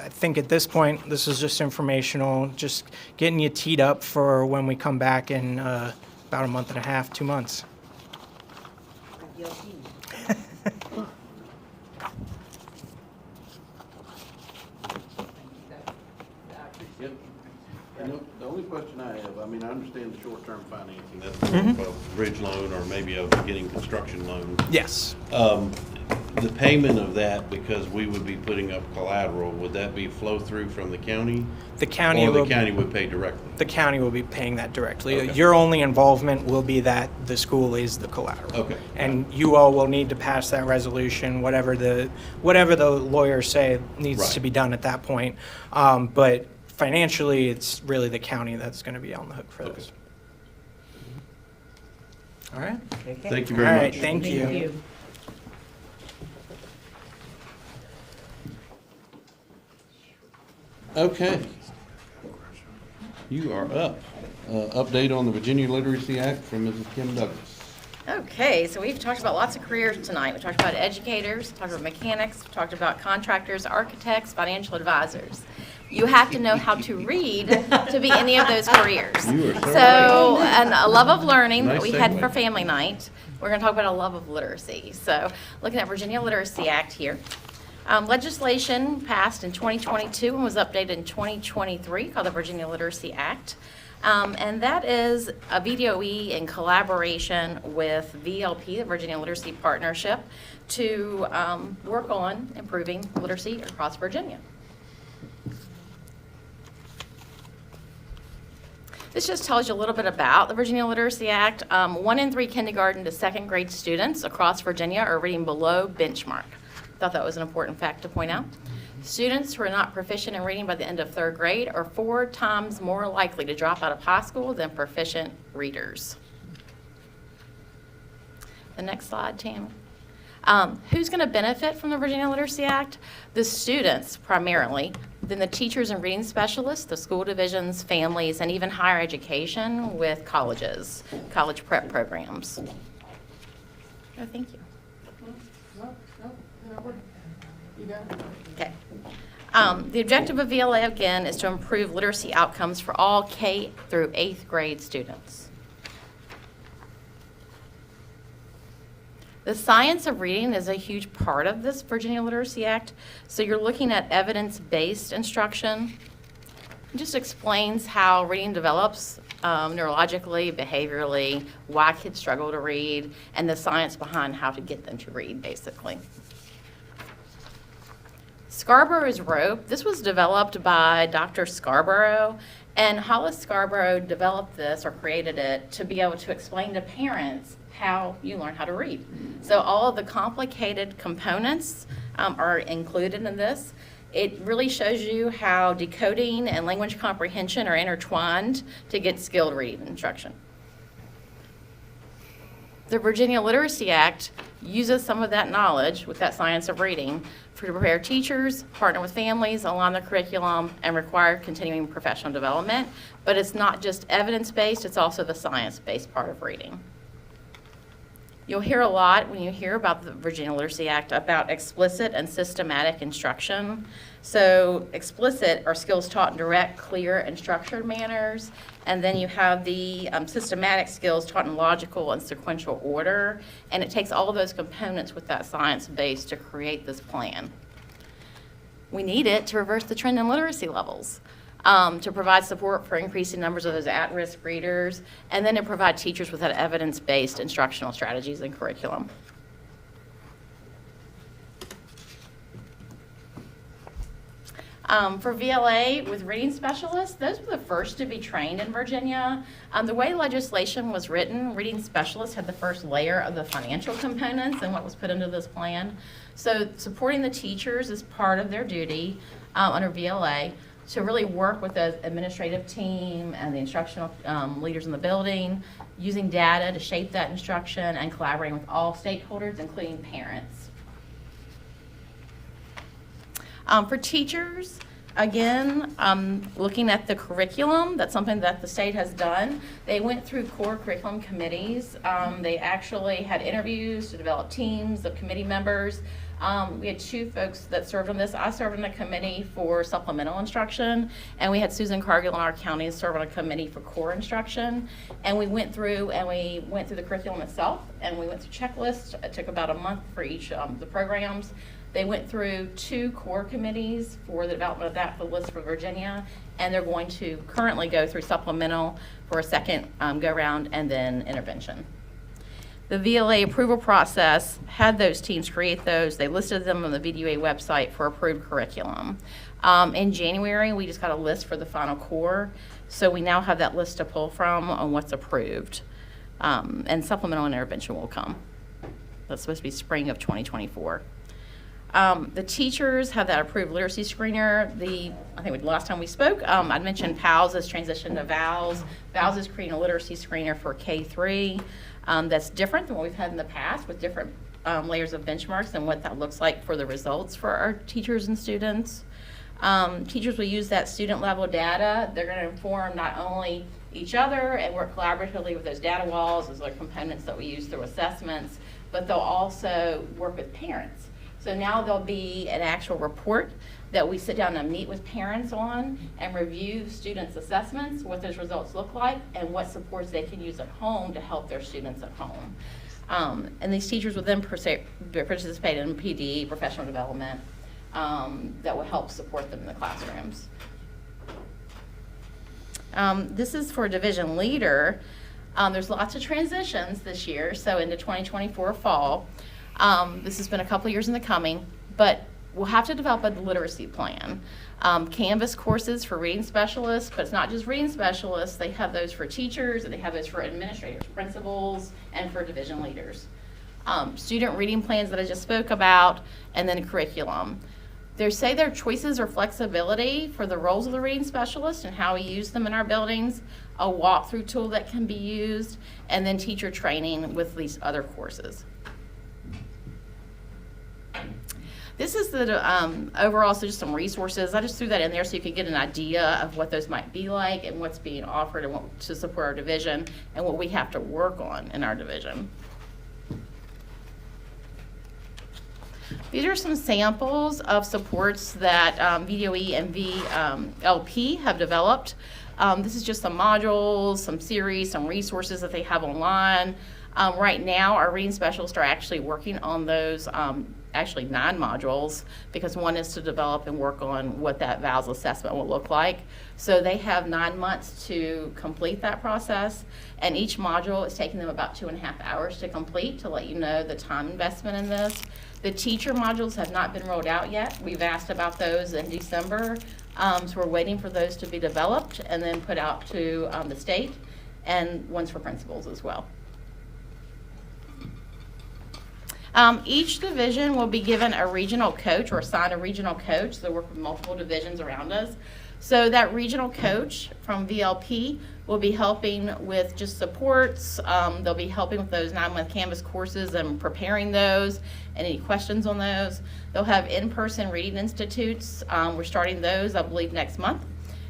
think at this point, this is just informational, just getting you teed up for when we come back in about a month and a half, 2 months. The only question I have, I mean, I understand the short-term financing, that's more of a bridge loan or maybe a beginning construction loan. Yes. The payment of that, because we would be putting up collateral, would that be flow through from the county? The county Or the will, county would pay directly? the county will be paying that directly. Okay. Your only involvement will be that the school is the collateral. Okay. And you all will need to pass that resolution, whatever the lawyers say needs Right. to be done at that point. But financially, it's really the county that's going to be on the hook for this. All right. Thank you All very right. much. Thank you. Okay. You are up. Update on the Virginia Literacy Act from Mrs. Kim Douglas. Okay, so we've talked about lots of careers tonight. We talked about educators, talked about mechanics, talked about contractors, architects, financial advisors. You have to know how to read to be any of those careers. You are so So, and a love of learning that Nice we had segue. for family night. We're going to talk about a love of literacy. So, looking at Virginia Literacy Act here. Legislation passed in 2022 and was updated in 2023 called the Virginia Literacy Act. And that is a VDOE in collaboration with VLP, the Virginia Literacy Partnership, to work on improving literacy across Virginia. This just tells you a little bit about the Virginia Literacy Act. 1 in 3 kindergarten to 2nd grade students across Virginia are reading below benchmark. Thought that was an important fact to point out. Students who are not proficient in reading by the end of 3rd grade are 4 times more likely to drop out of high school than proficient readers. The next slide, Tammy. Who's going to benefit from the Virginia Literacy Act? The students primarily, then the teachers and reading specialists, the school divisions, families, and even higher education with colleges, college prep programs. Oh, thank you. Okay. The objective of VLA, again, is to improve literacy outcomes for all K through 8th grade students. The science of reading is a huge part of this Virginia Literacy Act. So you're looking at evidence-based instruction. It just explains how reading develops neurologically, behaviorally, why kids struggle to read, and the science behind how to get them to read, basically. Scarborough's rope, this was developed by Dr. Scarborough, and Hollis Scarborough developed this or created it to be able to explain to parents how you learn how to read. So all of the complicated components are included in this. It really shows you how decoding and language comprehension are intertwined to get skilled reading instruction. The Virginia Literacy Act uses some of that knowledge with that science of reading to prepare teachers, partner with families, align the curriculum, and require continuing professional development. But it's not just evidence-based, it's also the science-based part of reading. You'll hear a lot when you hear about the Virginia Literacy Act about explicit and systematic instruction. So explicit are skills taught in direct, clear, and structured manners. And then you have the systematic skills taught in logical and sequential order. And it takes all of those components with that science base to create this plan. We need it to reverse the trend in literacy levels. To provide support for increasing numbers of those at-risk readers, and then to provide teachers with that evidence-based instructional strategies and curriculum. For VLA with reading specialists, those were the first to be trained in Virginia. The way legislation was written, reading specialists had the first layer of the financial components and what was put into this plan. So supporting the teachers is part of their duty under VLA. To really work with the administrative team and the instructional leaders in the building, using data to shape that instruction and collaborating with all stakeholders, including parents. For teachers, again, looking at the curriculum, that's something that the state has done. They went through core curriculum committees. They actually had interviews to develop teams of committee members. We had 2 folks that served on this. I served on a committee for supplemental instruction, and we had Susan Cargill in our county serve on a committee for core instruction. And we went through the curriculum itself, and we went through checklists. It took about a month for each of the programs. They went through 2 core committees for the development of that for the list for Virginia, and they're going to currently go through supplemental for a second go-round and then intervention. The VLA approval process had those teams create those. They listed them on the VDUA website for approved curriculum. In January, we just got a list for the final core, so we now have that list to pull from on what's approved. And supplemental and intervention will come. That's supposed to be spring of 2024. The teachers have that approved literacy screener. I think the last time we spoke, I'd mentioned PALS has transitioned to VALS. VALS is creating a literacy screener for K-3 that's different than what we've had in the past, with different layers of benchmarks and what that looks like for the results for our teachers and students. Teachers will use that student level data. They're going to inform not only each other and work collaboratively with those data walls, those other components that we use through assessments, but they'll also work with parents. So now there'll be an actual report that we sit down and meet with parents on and review students' assessments, what those results look like, and what supports they can use at home to help their students at home. And these teachers will then participate in PD, professional development, that will help support them in the classrooms. This is for a division leader. There's lots of transitions this year, so into 2024 fall. This has been a couple years in the coming, but we'll have to develop a literacy plan. Canvas courses for reading specialists, but it's not just reading specialists. They have those for teachers, and they have those for administrators, principals, and for division leaders. Student reading plans that I just spoke about, and then curriculum. They say their choices or flexibility for the roles of the reading specialist and how we use them in our buildings, a walkthrough tool that can be used, and then teacher training with these other courses. This is the overall, so just some resources. I just threw that in there so you could get an idea of what those might be like and what's being offered and what to support our division and what we have to work on in our division. These are some samples of supports that VDOE and VLP have developed. This is just some modules, some series, some resources that they have online. Right now, our reading specialists are actually working on those, actually 9 modules, because one is to develop and work on what that VALS assessment will look like. So they have 9 months to complete that process, and each module is taking them about 2.5 hours to complete, to let you know the time investment in this. The teacher modules have not been rolled out yet. We've asked about those in December, so we're waiting for those to be developed and then put out to the state, and ones for principals as well. Each division will be given a regional coach or assigned a regional coach. They work with multiple divisions around us. So that regional coach from VLP will be helping with just supports. They'll be helping with those 9-month Canvas courses and preparing those and any questions on those. They'll have in-person reading institutes. We're starting those, I believe, next month.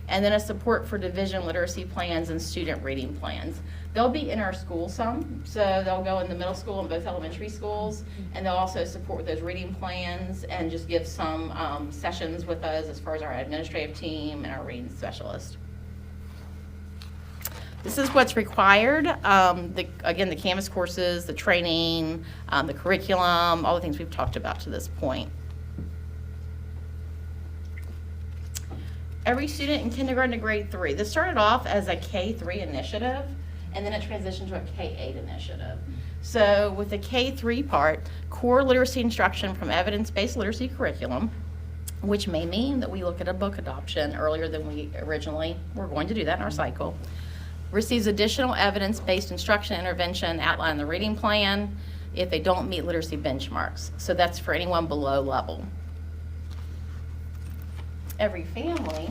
And then a support for division literacy plans and student reading plans. They'll be in our school some, so they'll go in the middle school and both elementary schools, and they'll also support with those reading plans and just give some sessions with us as far as our administrative team and our reading specialist. This is what's required. Again, the Canvas courses, the training, the curriculum, all the things we've talked about to this point. Every student in kindergarten to grade 3. This started off as a K-3 initiative, and then it transitioned to a K-8 initiative. So with the K-3 part, core literacy instruction from evidence-based literacy curriculum, which may mean that we look at a book adoption earlier than we originally were going to do that in our cycle, receives additional evidence-based instruction intervention outlined in the reading plan if they don't meet literacy benchmarks. So that's for anyone below level. Every family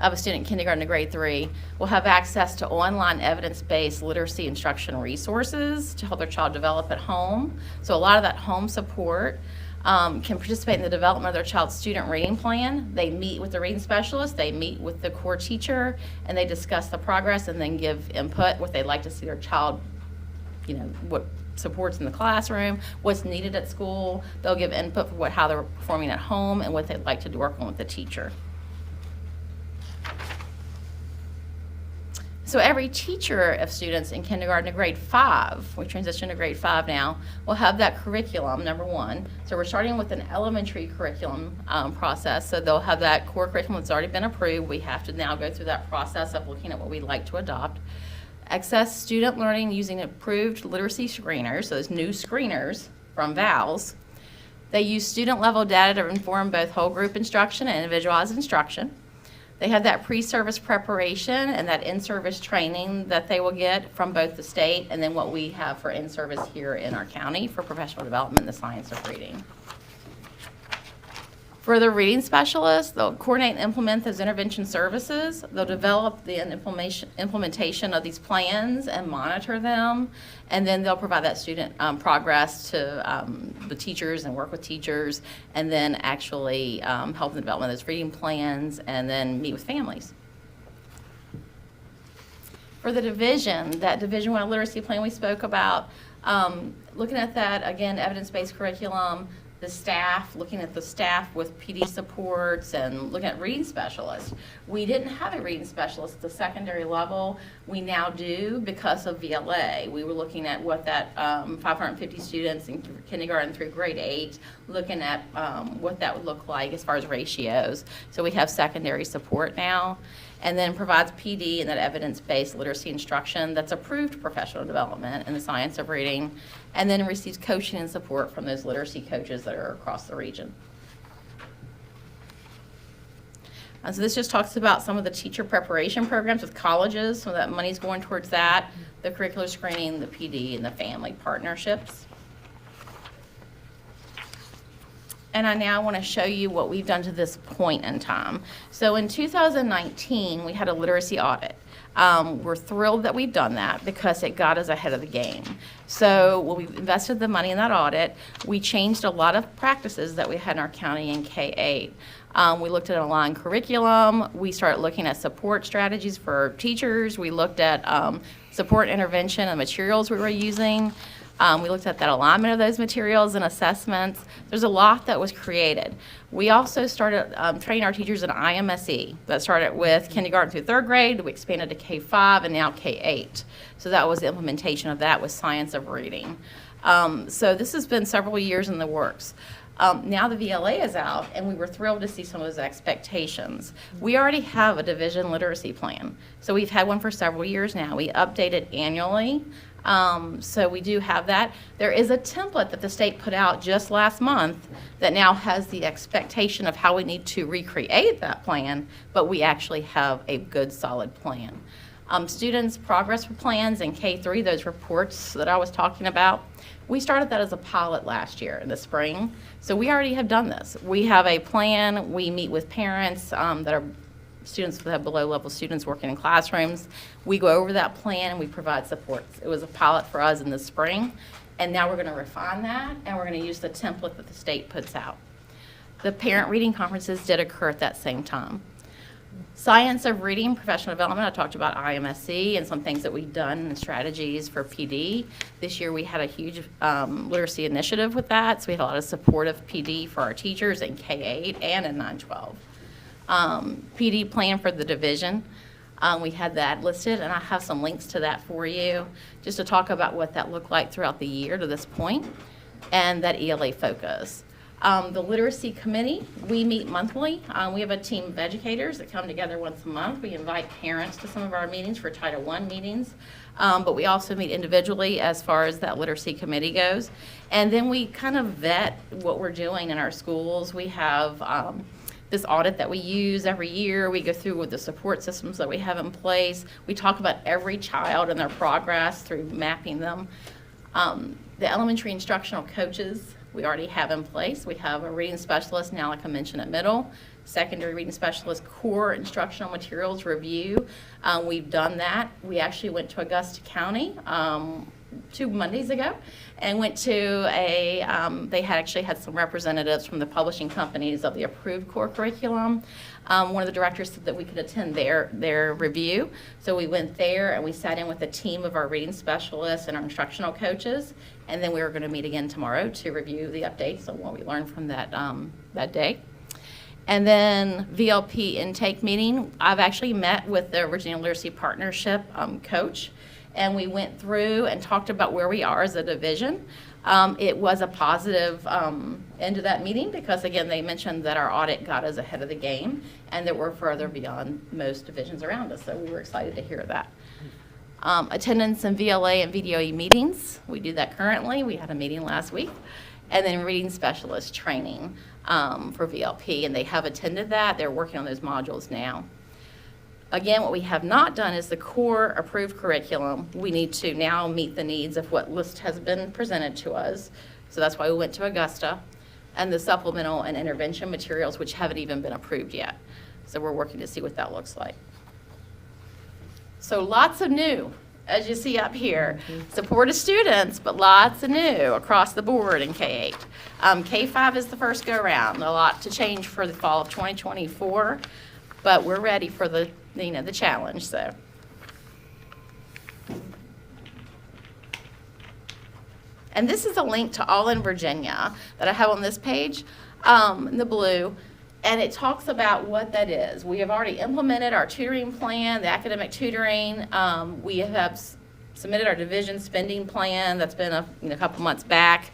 of a student in kindergarten to grade 3 will have access to online evidence-based literacy instruction resources to help their child develop at home. So a lot of that home support can participate in the development of their child's student reading plan. They meet with the reading specialist, they meet with the core teacher, and they discuss the progress and then give input, what they'd like to see their child, what supports in the classroom, what's needed at school. They'll give input for how they're performing at home and what they'd like to work on with the teacher. So every teacher of students in kindergarten to grade 5, we transition to grade 5 now, will have that curriculum, number one. So we're starting with an elementary curriculum process. So they'll have that core curriculum that's already been approved. We have to now go through that process of looking at what we'd like to adopt. Access student learning using approved literacy screeners, those new screeners from VALS. They use student level data to inform both whole group instruction and individualized instruction. They have that pre-service preparation and that in-service training that they will get from both the state and then what we have for in-service here in our county for professional development in the science of reading. For the reading specialists, they'll coordinate and implement those intervention services. They'll develop the implementation of these plans and monitor them. And then they'll provide that student progress to the teachers and work with teachers, and then actually help in the development of those reading plans, and then meet with families. For the division, that division-wide literacy plan we spoke about, looking at that, again, evidence-based curriculum, the staff, looking at the staff with PD supports and looking at reading specialists. We didn't have a reading specialist at the secondary level. We now do because of VLA. We were looking at what that 550 students in kindergarten through grade 8, looking at what that would look like as far as ratios. So we have secondary support now, and then provides PD and that evidence-based literacy instruction that's approved professional development in the science of reading, and then receives coaching and support from those literacy coaches that are across the region. So this just talks about some of the teacher preparation programs with colleges, so that money's going towards that, the curricular screening, the PD, and the family partnerships. And I now want to show you what we've done to this point in time. So in 2019, we had a literacy audit. We're thrilled that we've done that because it got us ahead of the game. So when we invested the money in that audit, we changed a lot of practices that we had in our county in K-8. We looked at an aligned curriculum. We started looking at support strategies for teachers. We looked at support intervention and materials we were using. We looked at that alignment of those materials and assessments. There's a lot that was created. We also started training our teachers in IMSE. That started with kindergarten through 3rd grade. We expanded to K-5 and now K-8. So that was the implementation of that with science of reading. So this has been several years in the works. Now the VLA is out, and we were thrilled to see some of those expectations. We already have a division literacy plan. So we've had one for several years now. We update it annually. So we do have that. There is a template that the state put out just last month that now has the expectation of how we need to recreate that plan, but we actually have a good, solid plan. Students' progress plans in K-3, those reports that I was talking about, we started that as a pilot last year in the spring. So we already have done this. We have a plan. We meet with parents that are students that have below-level students working in classrooms. We go over that plan and we provide supports. It was a pilot for us in the spring, and now we're going to refine that, and we're going to use the template that the state puts out. The parent reading conferences did occur at that same time. Science of reading, professional development, I talked about IMSE and some things that we've done and strategies for PD. This year we had a huge literacy initiative with that, so we had a lot of supportive PD for our teachers in K-8 and in 9-12. PD plan for the division. We had that listed, and I have some links to that for you, just to talk about what that looked like throughout the year to this point, and that ELA focus. The literacy committee, we meet monthly. We have a team of educators that come together once a month. We invite parents to some of our meetings for Title I meetings, but we also meet individually as far as that literacy committee goes. And then we kind of vet what we're doing in our schools. We have this audit that we use every year. We go through with the support systems that we have in place. We talk about every child and their progress through mapping them. The elementary instructional coaches we already have in place. We have a reading specialist now, like I mentioned, at middle. Secondary reading specialist, core instructional materials review. We've done that. We actually went to Augusta County 2 Mondays ago and went to they had actually had some representatives from the publishing companies of the approved core curriculum. One of the directors said that we could attend their review. So we went there and we sat in with a team of our reading specialists and our instructional coaches. And then we were going to meet again tomorrow to review the updates on what we learned from that day. And then VLP intake meeting, I've actually met with the Virginia Literacy Partnership coach, and we went through and talked about where we are as a division. It was a positive end to that meeting because, again, they mentioned that our audit got us ahead of the game and that we're further beyond most divisions around us, so we were excited to hear that. Attendance in VLA and VDOE meetings, we do that currently. We had a meeting last week. And then reading specialist training for VLP, and they have attended that. They're working on those modules now. Again, what we have not done is the core approved curriculum. We need to now meet the needs of what list has been presented to us. So that's why we went to Augusta, and the supplemental and intervention materials, which haven't even been approved yet. So we're working to see what that looks like. So lots of new, as you see up here. Supportive students, but lots of new across the board in K-8. K-5 is the first go-round. A lot to change for the fall of 2024, but we're ready for the challenge. So. And this is a link to All in Virginia that I have on this page, in the blue. And it talks about what that is. We have already implemented our tutoring plan, the academic tutoring. We have submitted our division spending plan. That's been a couple months back.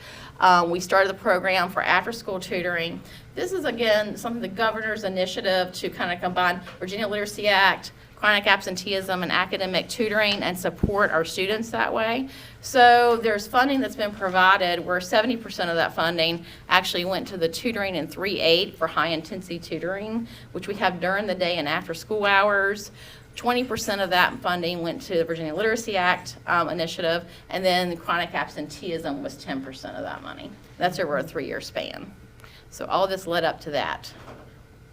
We started the program for after-school tutoring. This is, again, something the governor's initiative to kind of combine Virginia Literacy Act, chronic absenteeism, and academic tutoring and support our students that way. So there's funding that's been provided where 70% of that funding actually went to the tutoring in 3-8 for high-intensity tutoring, which we have during the day and after school hours. 20% of that funding went to the Virginia Literacy Act initiative, and then chronic absenteeism was 10% of that money. That's over a 3-year span. So all this led up to that.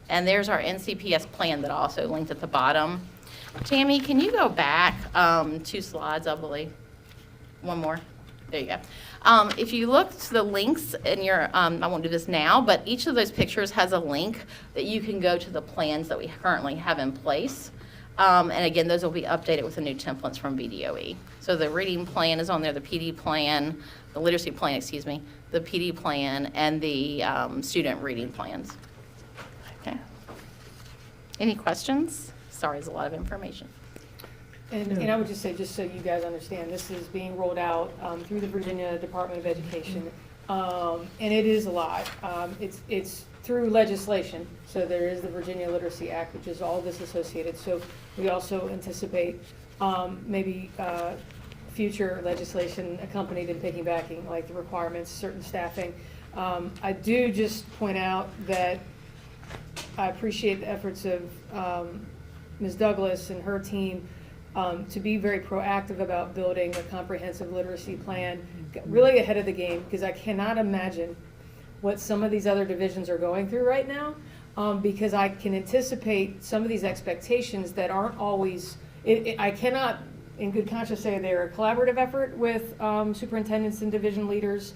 And there's our NCPS plan that also linked at the bottom. Tammy, can you go back 2 slides, I believe? One more. There you go. If you look to the links in your, I won't do this now, but each of those pictures has a link that you can go to the plans that we currently have in place. And again, those will be updated with the new templates from VDOE. So the reading plan is on there, the PD plan, the literacy plan, excuse me, the PD plan, and the student reading plans. Okay. Any questions? Sorry, it's a lot of information. And I would just say, just so you guys understand, this is being rolled out through the Virginia Department of Education, and it is a lot. It's through legislation, so there is the Virginia Literacy Act, which is all this associated. So we also anticipate maybe future legislation accompanied and piggybacking, like the requirements, certain staffing. I do just point out that I appreciate the efforts of Ms. Douglas and her team to be very proactive about building a comprehensive literacy plan, really ahead of the game, because I cannot imagine what some of these other divisions are going through right now, because I can anticipate some of these expectations that aren't always, I cannot in good conscience say they're a collaborative effort with superintendents and division leaders.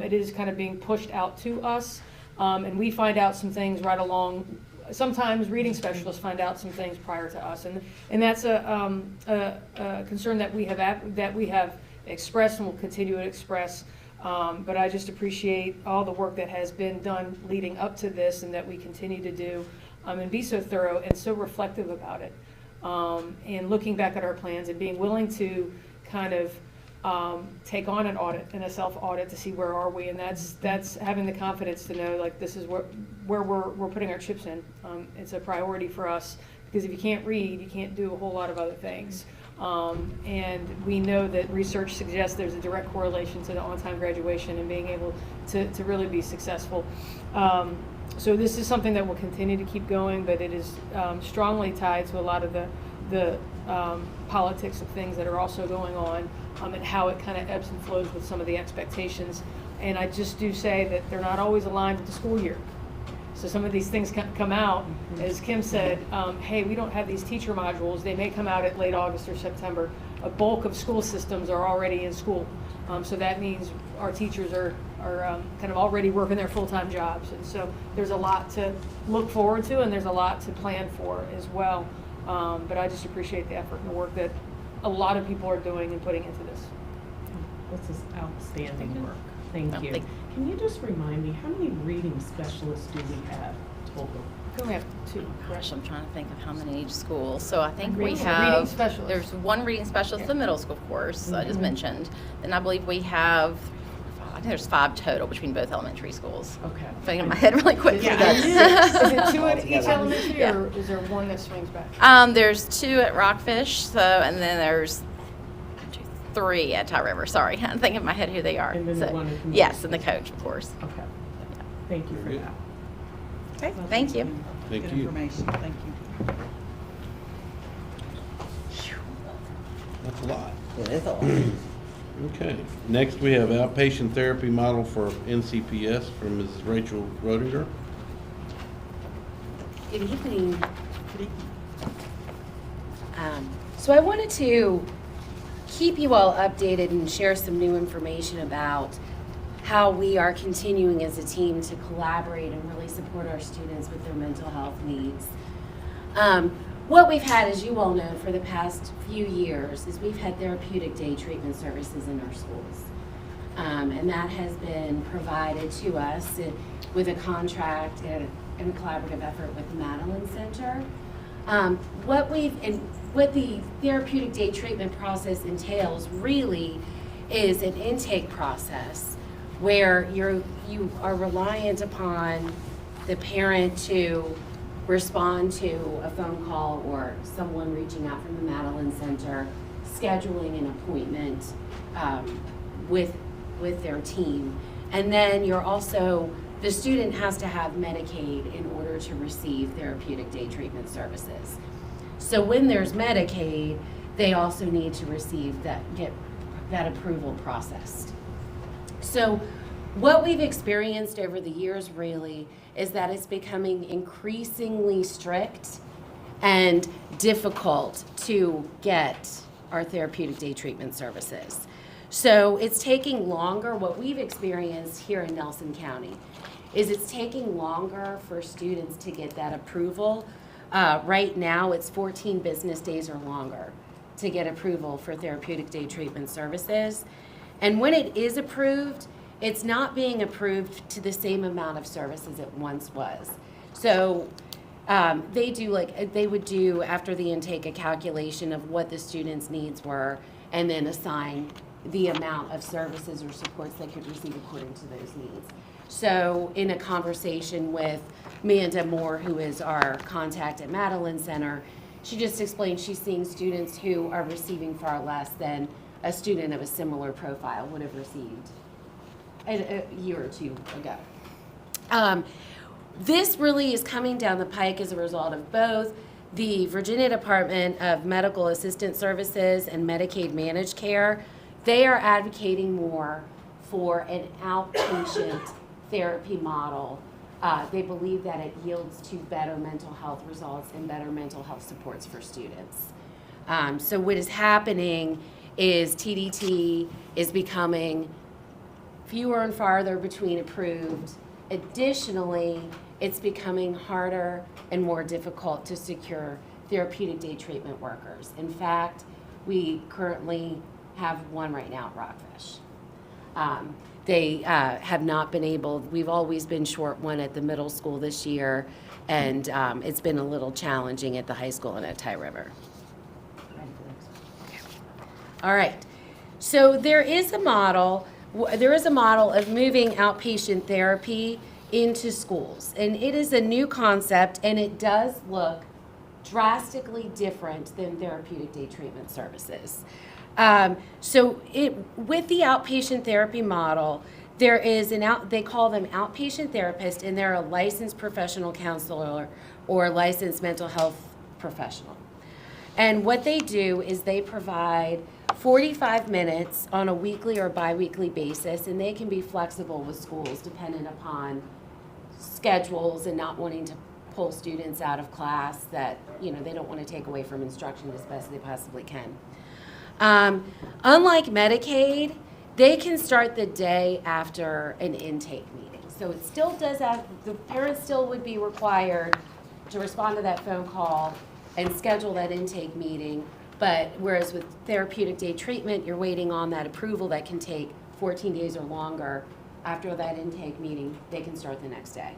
It is kind of being pushed out to us, and we find out some things right along. Sometimes reading specialists find out some things prior to us, and that's a concern that we have expressed and will continue to express. But I just appreciate all the work that has been done leading up to this, and that we continue to do, and be so thorough and so reflective about it, and looking back at our plans and being willing to kind of take on an audit and a self-audit to see where are we, and that's having the confidence to know, like, this is where we're putting our chips in. It's a priority for us, because if you can't read, you can't do a whole lot of other things. And we know that research suggests there's a direct correlation to the on-time graduation and being able to really be successful. So this is something that will continue to keep going, but it is strongly tied to a lot of the politics of things that are also going on, and how it kind of ebbs and flows with some of the expectations. And I just do say that they're not always aligned with the school year. So some of these things come out, as Kim said, hey, we don't have these teacher modules. They may come out at late August or September. A bulk of school systems are already in school. So that means our teachers are kind of already working their full-time jobs. And so there's a lot to look forward to, and there's a lot to plan for as well. But I just appreciate the effort and the work that a lot of people are doing and putting into this. This is outstanding work. Thank you. Thank Can you just remind me, how many reading specialists do we have total? We only have 2, Gosh, I'm trying to think of how many each school. So I think we Reading have, specialist. there's one reading specialist at the middle school, of course, I just mentioned. Then I believe we have, I think there's 5 total between both elementary schools. Okay. Thinking in my head really quick. Is it 2 at each elementary, Yeah. or is there one that swings back? There's 2 at Rockfish, so, and then there's 3 at Tie River. Sorry, I'm thinking in my head who they are. And then the So, one at the middle yes, and the coach, of course. Okay. Thank you for Very good. that. Okay, thank you. Thank Good you. information, thank you. That's a lot. It is a lot. Okay. Next, we have outpatient therapy model for NCPS from Mrs. Rachel Rodinger. Good evening. So I wanted to keep you all updated and share some new information about how we are continuing as a team to collaborate and really support our students with their mental health needs. What we've had, as you all know, for the past few years is we've had therapeutic day treatment services in our schools. And that has been provided to us with a contract and a collaborative effort with the Madeline Center. What the therapeutic day treatment process entails really is an intake process where you are reliant upon the parent to respond to a phone call or someone reaching out from the Madeline Center, scheduling an appointment with their team. And then the student has to have Medicaid in order to receive therapeutic day treatment services. So when there's Medicaid, they also need to receive get that approval processed. So what we've experienced over the years really is that it's becoming increasingly strict and difficult to get our therapeutic day treatment services. So it's taking longer. What we've experienced here in Nelson County is it's taking longer for students to get that approval. Right now, it's 14 business days or longer to get approval for therapeutic day treatment services. And when it is approved, it's not being approved to the same amount of services it once was. So they would do, after the intake, a calculation of what the student's needs were and then assign the amount of services or supports they could receive according to those needs. So in a conversation with Amanda Moore, who is our contact at Madeline Center, she just explained she's seeing students who are receiving far less than a student of a similar profile would have received a year or 2 ago. This really is coming down the pike as a result of both the Virginia Department of Medical Assistant Services and Medicaid Managed Care. They are advocating more for an outpatient therapy model. They believe that it yields to better mental health results and better mental health supports for students. So what is happening is TDT is becoming fewer and farther between approved. Additionally, it's becoming harder and more difficult to secure therapeutic day treatment workers. In fact, we currently have one right now at Rockfish. They have not been able, we've always been short one at the middle school this year, and it's been a little challenging at the high school and at Tie River. All right, so there is a model of moving outpatient therapy into schools, and it is a new concept, and it does look drastically different than therapeutic day treatment services. With the outpatient therapy model, there is they call them outpatient therapists, and they're a licensed professional counselor or licensed mental health professional. And what they do is they provide 45 minutes on a weekly or biweekly basis, and they can be flexible with schools dependent upon schedules and not wanting to pull students out of class that they don't want to take away from instruction as best they possibly can. Unlike Medicaid, they can start the day after an intake meeting. So it still does have, the parents still would be required to respond to that phone call and schedule that intake meeting. But whereas with therapeutic day treatment, you're waiting on that approval that can take 14 days or longer. After that intake meeting, they can start the next day.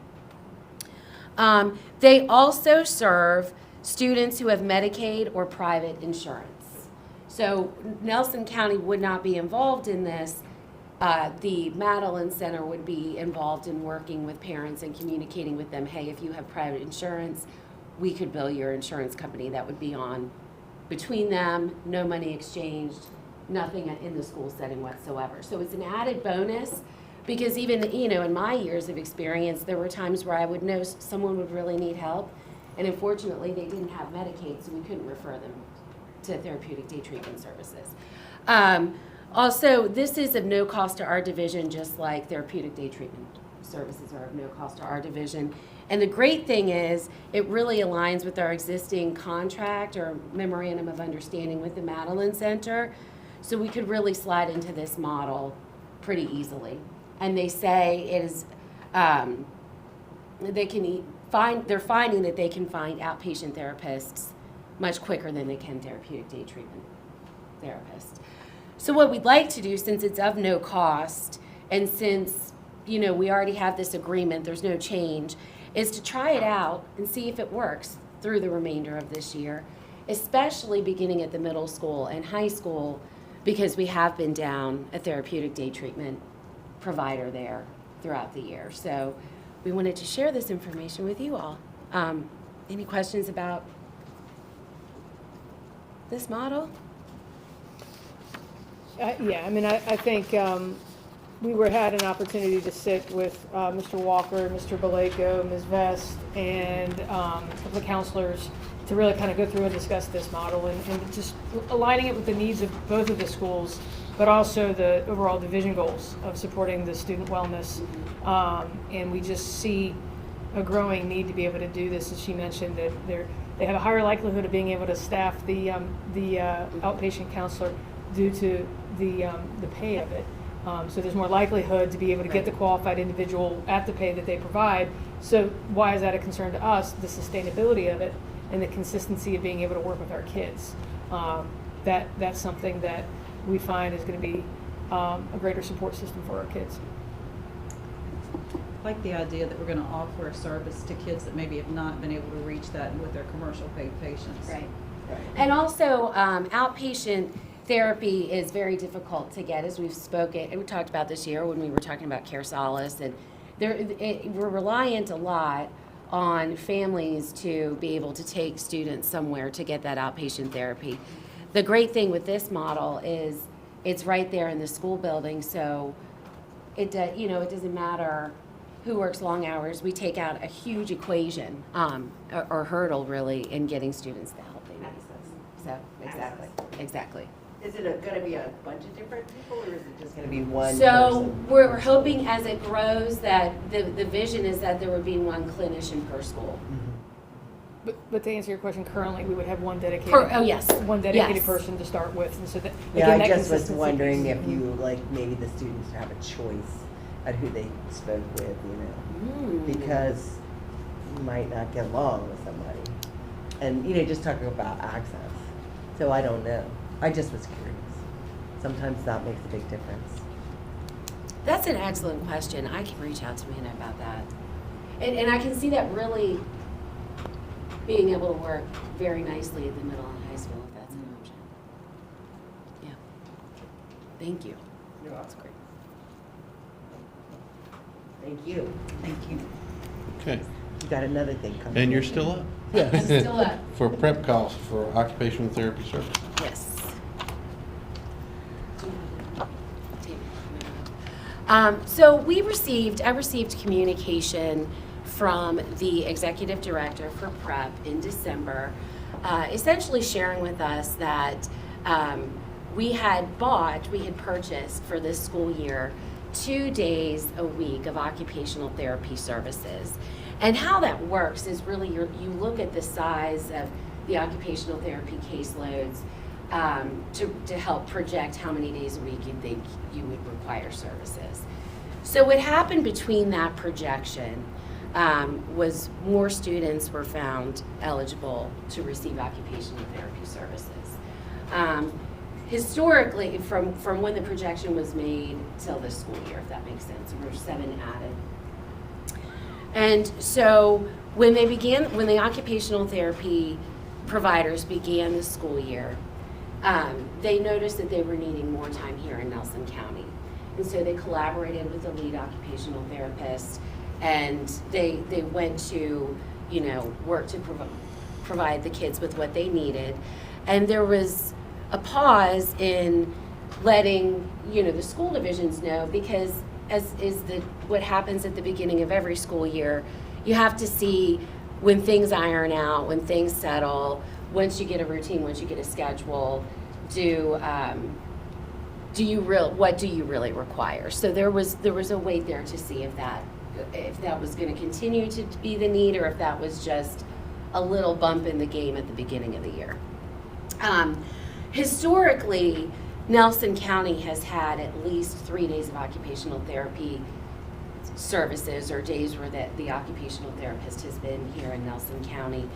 They also serve students who have Medicaid or private insurance. So Nelson County would not be involved in this. The Madeline Center would be involved in working with parents and communicating with them, hey, if you have private insurance, we could bill your insurance company. That would be on between them, no money exchanged, nothing in the school setting whatsoever. So it's an added bonus, because even, in my years of experience, there were times where I would know someone would really need help, and unfortunately, they didn't have Medicaid, so we couldn't refer them to therapeutic day treatment services. Also, this is of no cost to our division, just like therapeutic day treatment services are of no cost to our division. And the great thing is, it really aligns with our existing contract or memorandum of understanding with the Madeline Center, so we could really slide into this model pretty easily. And they say it is, they're finding that they can find outpatient therapists much quicker than they can therapeutic day treatment therapists. So what we'd like to do, since it's of no cost, and since, we already have this agreement, there's no change, is to try it out and see if it works through the remainder of this year, especially beginning at the middle school and high school, because we have been down a therapeutic day treatment provider there throughout the year. So we wanted to share this information with you all. Any questions about this model? Yeah, I think we had an opportunity to sit with Mr. Walker, Mr. Baleko, Ms. Vest, and the counselors to really kind of go through and discuss this model and just aligning it with the needs of both of the schools, but also the overall division goals of supporting the student wellness. And we just see a growing need to be able to do this. As she mentioned, that they have a higher likelihood of being able to staff the outpatient counselor due to the pay of it. So there's more likelihood to be able to get the qualified individual at the pay that they provide. So why is that a concern to us? The sustainability of it and the consistency of being able to work with our kids. That's something that we find is going to be a greater support system for our kids. I like the idea that we're going to offer a service to kids that maybe have not been able to reach that with their commercial paid patients. Right. And also, outpatient therapy is very difficult to get, as we've spoken, and we talked about this year when we were talking about Care Solace, and we're reliant a lot on families to be able to take students somewhere to get that outpatient therapy. The great thing with this model is it's right there in the school building, so it doesn't matter who works long hours. We take out a huge equation or hurdle really in getting students the help they need. So exactly. Is it going to be a bunch of different people, or is it just going to be one So person? we're hoping as it grows that the vision is that there would be one clinician per school. But to answer your question, currently we would have one dedicated. One dedicated Yes. person to start with, and so that Yeah, again, I that just was consistency wondering piece. if you, maybe the students have a choice at who they spoke with, because you might not get along with somebody. And, just talking about access. So I don't know. I just was curious. Sometimes that makes a big difference. That's an excellent question. I can reach out to Hannah about that. And I can see that really being able to work very nicely at the middle and high school, if that's an option. Yeah. Thank you. That's great. Thank you. Thank you. Okay. You got another thing coming. And you're still up? I'm still up. For prep costs for occupational therapy service. Yes. So I received communication from the executive director for prep in December, essentially sharing with us that we had purchased for this school year 2 days a week of occupational therapy services. And how that works is really you look at the size of the occupational therapy caseloads to help project how many days a week you think you would require services. So what happened between that projection was more students were found eligible to receive occupational therapy services. Historically, from when the projection was made till this school year, if that makes sense, there were 7 added. And so when the occupational therapy providers began the school year, they noticed that they were needing more time here in Nelson County. And so they collaborated with the lead occupational therapist, and they went to, work to provide the kids with what they needed. And there was a pause in letting, the school divisions know, because what happens at the beginning of every school year, you have to see when things iron out, when things settle, once you get a routine, once you get a schedule, what do you really require? So there was a wait there to see if that was going to continue to be the need, or if that was just a little bump in the game at the beginning of the year. Historically, Nelson County has had at least 3 days of occupational therapy services, or days where the occupational therapist has been here in Nelson County.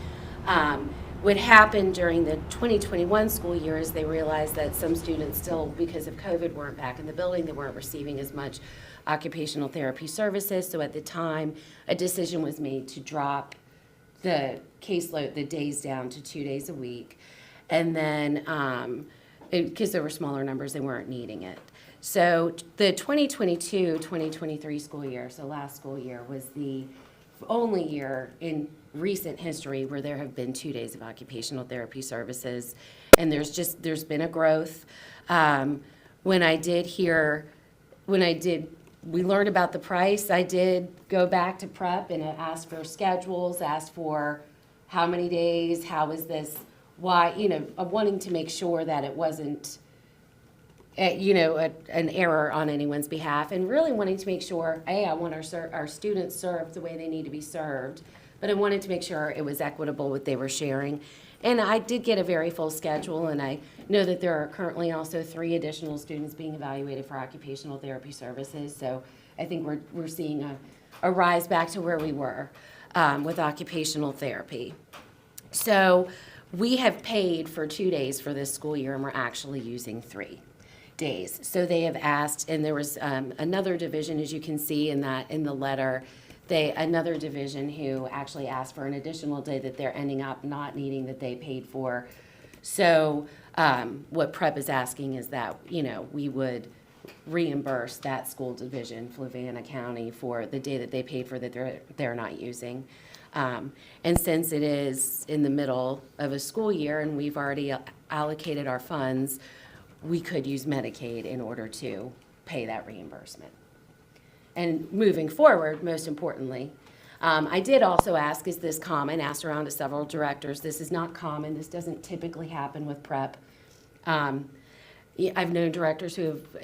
What happened during the 2021 school year is they realized that some students still, because of COVID, weren't back in the building. They weren't receiving as much occupational therapy services. So at the time, a decision was made to drop the caseload, the days, down to 2 days a week. And then, because there were smaller numbers, they weren't needing it. So the 2022-2023 school year, so last school year, was the only year in recent history where there have been 2 days of occupational therapy services. And there's been a growth. When we learned about the price, I did go back to prep and ask for schedules, asked for how many days, how is this, why, wanting to make sure that it wasn't, an error on anyone's behalf, and really wanting to make sure, I want our students served the way they need to be served, but I wanted to make sure it was equitable what they were sharing. And I did get a very full schedule, and I know that there are currently also 3 additional students being evaluated for occupational therapy services. So I think we're seeing a rise back to where we were with occupational therapy. So we have paid for 2 days for this school year, and we're actually using 3 days. So they have asked, and there was another division, as you can see in the letter, another division who actually asked for an additional day that they're ending up not needing, that they paid for. So what PrEP is asking is that, we would reimburse that school division, Fluvanna County, for the day that they paid for that they're not using. And since it is in the middle of a school year and we've already allocated our funds, we could use Medicaid in order to pay that reimbursement. And moving forward, most importantly, I did also ask, is this common? Asked around to several directors. This is not common. This doesn't typically happen with PrEP. I've known directors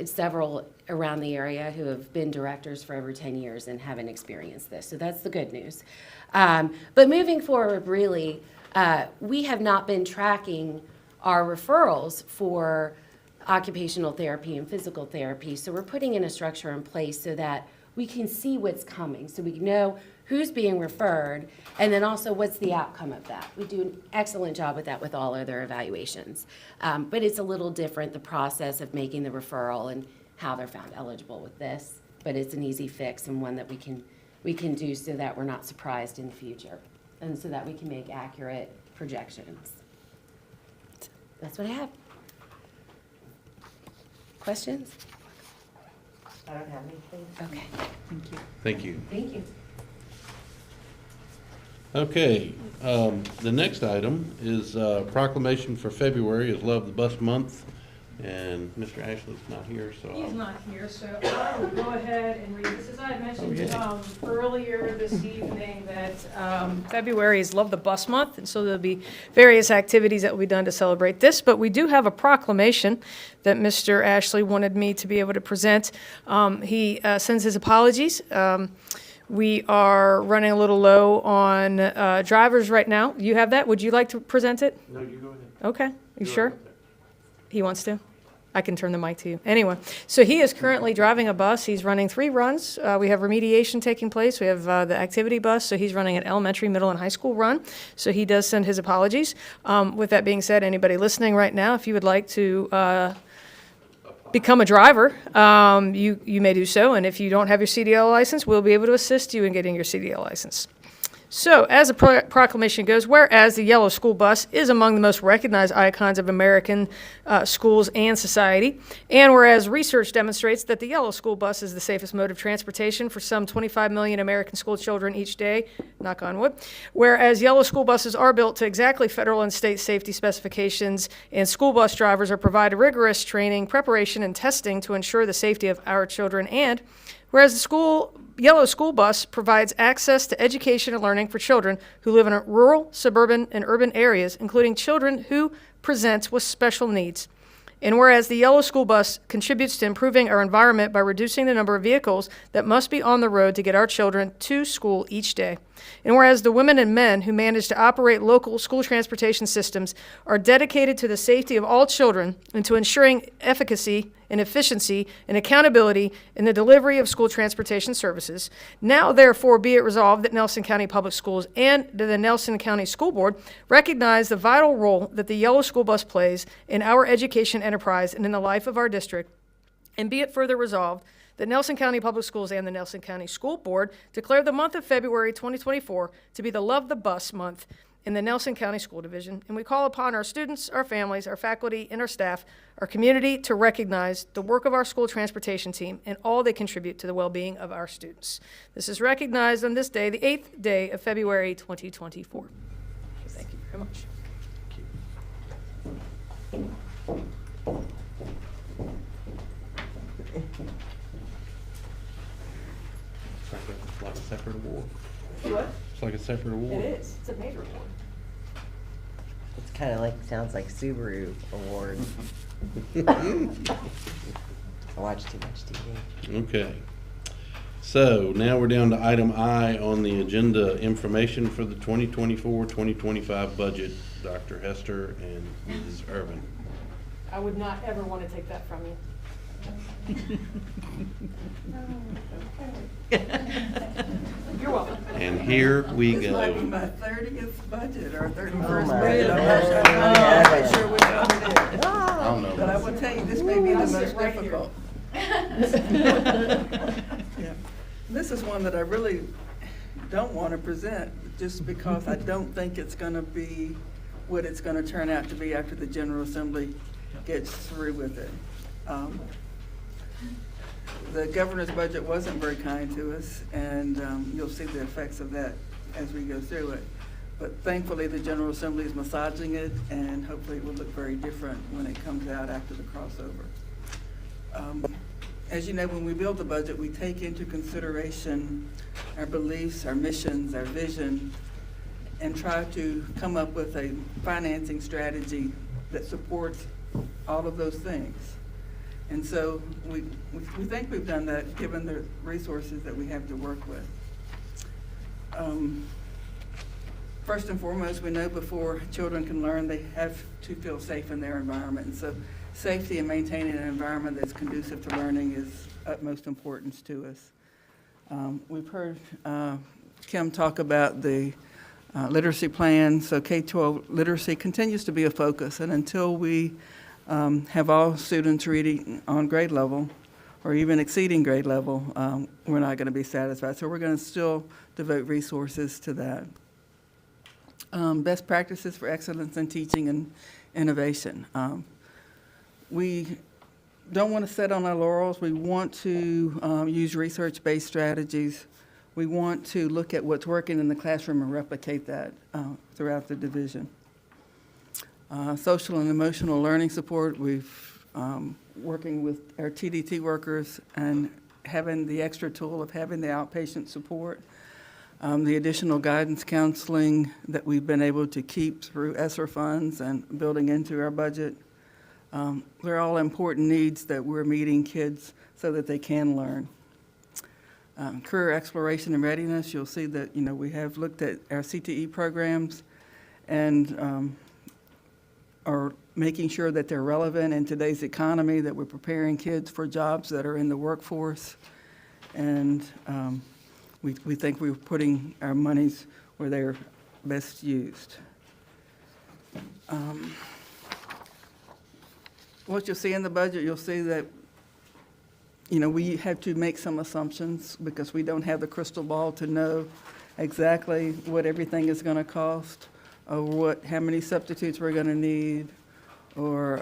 several around the area who have been directors for over 10 years and haven't experienced this. So that's the good news. But moving forward, really, we have not been tracking our referrals for occupational therapy and physical therapy. So we're putting in a structure in place so that we can see what's coming, so we know who's being referred, and then also what's the outcome of that. We do an excellent job with that with all other evaluations. But it's a little different, the process of making the referral and how they're found eligible with this. But it's an easy fix and one that we can do so that we're not surprised in the future, and so that we can make accurate projections. That's what I have. Questions? I don't have anything. Okay. Thank you. Thank you. Thank you. Okay, the next item is proclamation for February is Love the Bus Month, and Mr. Ashley's not here, so He's not here, so I will go ahead and read this. As I had mentioned earlier this evening, that February is Love the Bus Month, and so there'll be various activities that will be done to celebrate this. But we do have a proclamation that Mr. Ashley wanted me to be able to present. He sends his apologies. We are running a little low on drivers right now. You have that? Would you like to present it? No, you go ahead. Okay, you sure? He wants to? I can turn the mic to you. Anyway, so he is currently driving a bus. He's running 3 runs. We have remediation taking place. We have the activity bus, so he's running an elementary, middle, and high school run. So he does send his apologies. With that being said, anybody listening right now, if you would like to become a driver, you may do so. And if you don't have your CDL license, we'll be able to assist you in getting your CDL license. So, as the proclamation goes, whereas the yellow school bus is among the most recognized icons of American schools and society, and whereas research demonstrates that the yellow school bus is the safest mode of transportation for some 25 million American school children each day, knock on wood, whereas yellow school buses are built to exactly federal and state safety specifications, and school bus drivers are provided rigorous training, preparation, and testing to ensure the safety of our children, and whereas the yellow school bus provides access to education and learning for children who live in rural, suburban, and urban areas, including children who present with special needs. And whereas the yellow school bus contributes to improving our environment by reducing the number of vehicles that must be on the road to get our children to school each day. And whereas the women and men who manage to operate local school transportation systems are dedicated to the safety of all children and to ensuring efficacy and efficiency and accountability in the delivery of school transportation services, now therefore be it resolved that Nelson County Public Schools and the Nelson County School Board recognize the vital role that the yellow school bus plays in our education enterprise and in the life of our district, and be it further resolved that Nelson County Public Schools and the Nelson County School Board declare the month of February 2024 to be the Love the Bus month in the Nelson County School Division, and we call upon our students, our families, our faculty, and our staff, our community to recognize the work of our school transportation team and all they contribute to the well-being of our students. This is recognized on this day, the 8th day of February 2024. Thank you very much. It's like a separate award. What? It's like a separate award. It is. It's a major award. It's kind of like, sounds like Subaru award. I watch too much TV. Okay. So now we're down to item I on the agenda, information for the 2024-2025 budget. Dr. Hester and Mrs. Irvin. I would not ever want to take that from you. You're welcome. And here we This might be go. my 30th budget or 31st Oh my budget. I'm not sure which one it is. I don't know. But I will tell you, this may be the most difficult. Yeah. This is one that I really don't want to present, just because I don't think it's going to be what it's going to turn out to be after the General Assembly gets through with it. The governor's budget wasn't very kind to us, and you'll see the effects of that as we go through it. But thankfully, the General Assembly is massaging it, and hopefully it will look very different when it comes out after the crossover. As you know, when we build the budget, we take into consideration our beliefs, our missions, our vision, and try to come up with a financing strategy that supports all of those things. And so we think we've done that, given the resources that we have to work with. First and foremost, we know before children can learn, they have to feel safe in their environment. And so safety and maintaining an environment that's conducive to learning is utmost importance to us. We've heard Kim talk about the literacy plan. So K-12 literacy continues to be a focus. And until we have all students reading on grade level or even exceeding grade level, we're not going to be satisfied. So we're going to still devote resources to that. Best practices for excellence in teaching and innovation. We don't want to sit on our laurels. We want to use research-based strategies. We want to look at what's working in the classroom and replicate that throughout the division. Social and emotional learning support, we've working with our TDT workers and having the extra tool of having the outpatient support, the additional guidance counseling that we've been able to keep through ESSER funds and building into our budget. They're all important needs that we're meeting kids so that they can learn. Career exploration and readiness, you'll see that, you know, we have looked at our CTE programs and are making sure that they're relevant in today's economy, that we're preparing kids for jobs that are in the workforce. And we think we're putting our monies where they're best used. what you'll see in the budget, you'll see that, you know, we have to make some assumptions because we don't have the crystal ball to know exactly what everything is going to cost, or how many substitutes we're going to need, or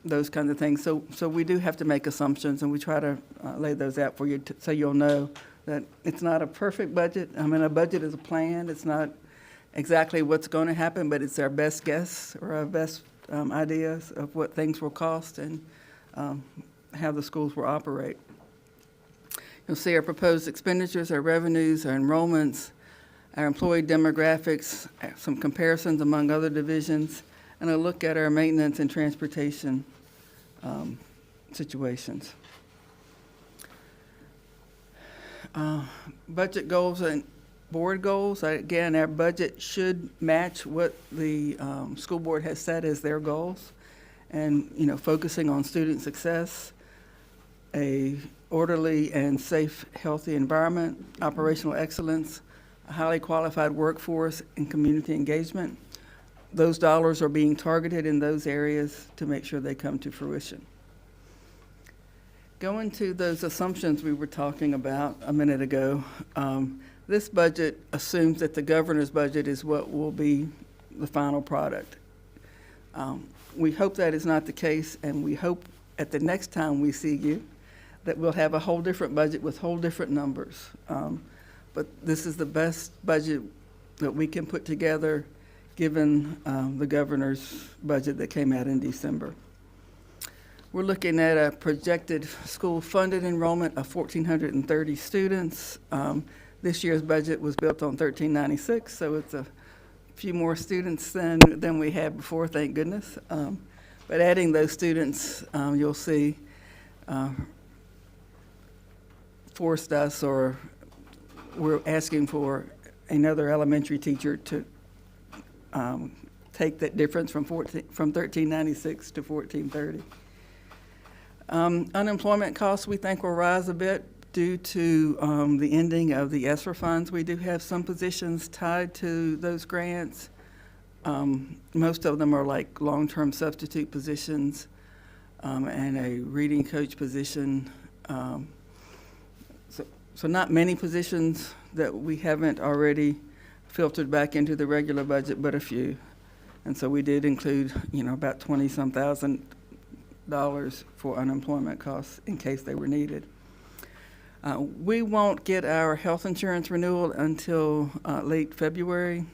those kinds of things. So we do have to make assumptions, and we try to lay those out for you so you'll know that it's not a perfect budget. I mean, a budget is a plan. It's not exactly what's going to happen, but it's our best guess or our best ideas of what things will cost and how the schools will operate. You'll see our proposed expenditures, our revenues, our enrollments, our employee demographics, some comparisons among other divisions, and a look at our maintenance and transportation situations. Budget goals and board goals. Again, our budget should match what the school board has set as their goals, and, you know, focusing on student success, a orderly and safe, healthy environment, operational excellence, a highly qualified workforce, and community engagement. Those dollars are being targeted in those areas to make sure they come to fruition. Going to those assumptions we were talking about a minute ago, this budget assumes that the governor's budget is what will be the final product. We hope that is not the case, and we hope at the next time we see you that we'll have a whole different budget with whole different numbers. But this is the best budget that we can put together given the governor's budget that came out in December. We're looking at a projected school-funded enrollment of 1,430 students. This year's budget was built on 1,396, so it's a few more students than we had before, thank goodness. But adding those students, you'll see, forced us, or we're asking for another elementary teacher to take that difference from 1,396 to 1,430. Unemployment costs, we think, will rise a bit due to the ending of the ESSER funds. We do have some positions tied to those grants. Most of them are like long-term substitute positions and a reading coach position. So not many positions that we haven't already filtered back into the regular budget, but a few. And so we did include, you know, about $20-some thousand for unemployment costs in case they were needed. We won't get our health insurance renewal until late February.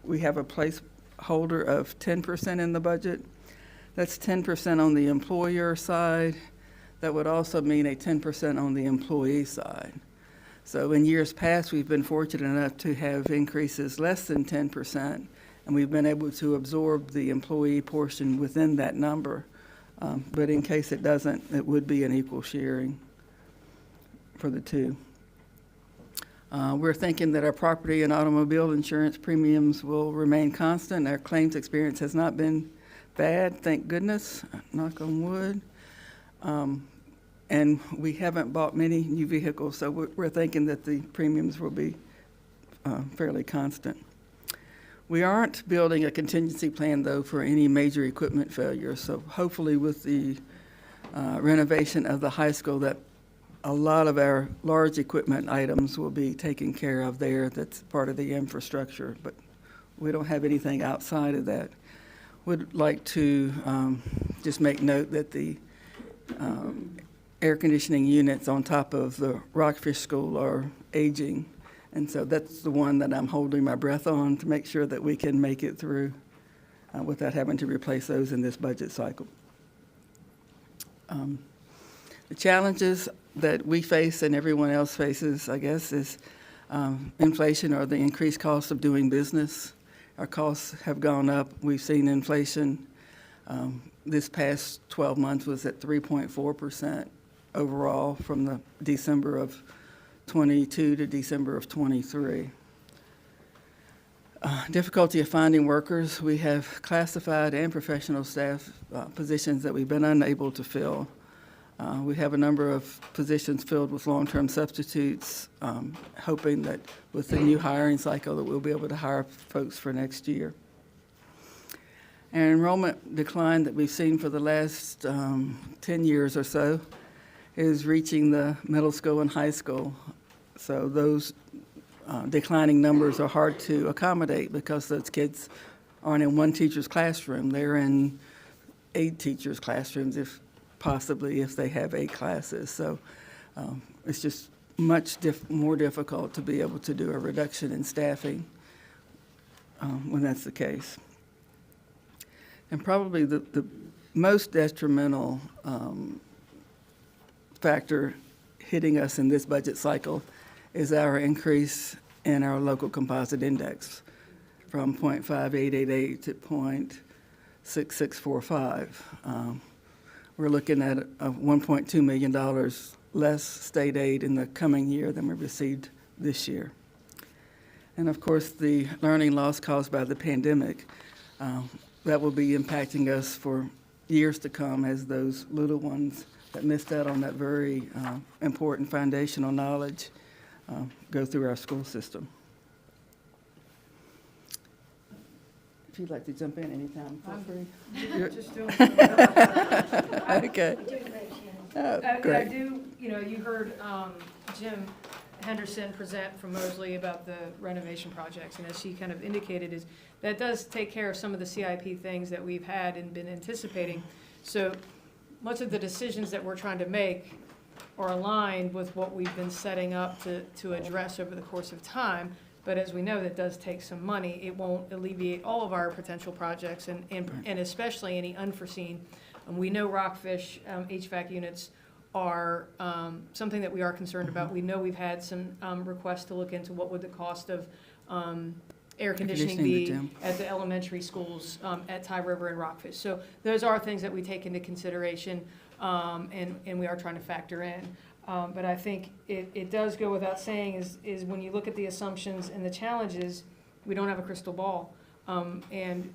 We have a placeholder of 10% in the budget. That's 10% on the employer side. That would also mean a 10% on the employee side. So in years past, we've been fortunate enough to have increases less than 10%, and we've been able to absorb the employee portion within that number. But in case it doesn't, it would be an equal sharing for the two. We're thinking that our property and automobile insurance premiums will remain constant. Our claims experience has not been bad, thank goodness, knock on wood. And we haven't bought many new vehicles, so we're thinking that the premiums will be fairly constant. We aren't building a contingency plan, though, for any major equipment failures. So hopefully with the renovation of the high school, that a lot of our large equipment items will be taken care of there. That's part of the infrastructure, but we don't have anything outside of that. Would like to just make note that the air conditioning units on top of the Rockfish School are aging. And so that's the one that I'm holding my breath on to make sure that we can make it through without having to replace those in this budget cycle. The challenges that we face and everyone else faces, I guess, is inflation or the increased cost of doing business. Our costs have gone up. We've seen inflation. This past 12 months was at 3.4% overall from the December of 22 to December of 23. Difficulty of finding workers. We have classified and professional staff positions that we've been unable to fill. We have a number of positions filled with long-term substitutes, hoping that with the new hiring cycle that we'll be able to hire folks for next year. Our enrollment decline that we've seen for the last 10 years or so is reaching the middle school and high school. So those declining numbers are hard to accommodate because those kids aren't in one teacher's classroom. They're in 8 teachers' classrooms, if they have 8 classes. So it's just much more difficult to be able to do a reduction in staffing when that's the case. And probably the most detrimental factor hitting us in this budget cycle is our increase in our local composite index from 0.5888 to 0.6645. We're looking at $1.2 million less state aid in the coming year than we received this year. And of course, the learning loss caused by the pandemic, that will be impacting us for years to come as those little ones that missed out on that very important foundational knowledge go through our school system. If you'd like to jump in anytime, feel free. Just doing Okay. Oh, I great. do, you heard Jim Henderson present from Mosley about the renovation projects, and as she kind of indicated, is that does take care of some of the CIP things that we've had and been anticipating. So much of the decisions that we're trying to make are aligned with what we've been setting up to address over the course of time. But as we know, that does take some money. It won't alleviate all of our potential projects and especially any unforeseen. We know Rockfish HVAC units are something that we are concerned about. We know we've had some requests to look into what would the cost of air conditioning be at the elementary schools at Ty River and Rockfish. So those are things that we take into consideration and we are trying to factor in. But I think it does go without saying is when you look at the assumptions and the challenges, we don't have a crystal ball. And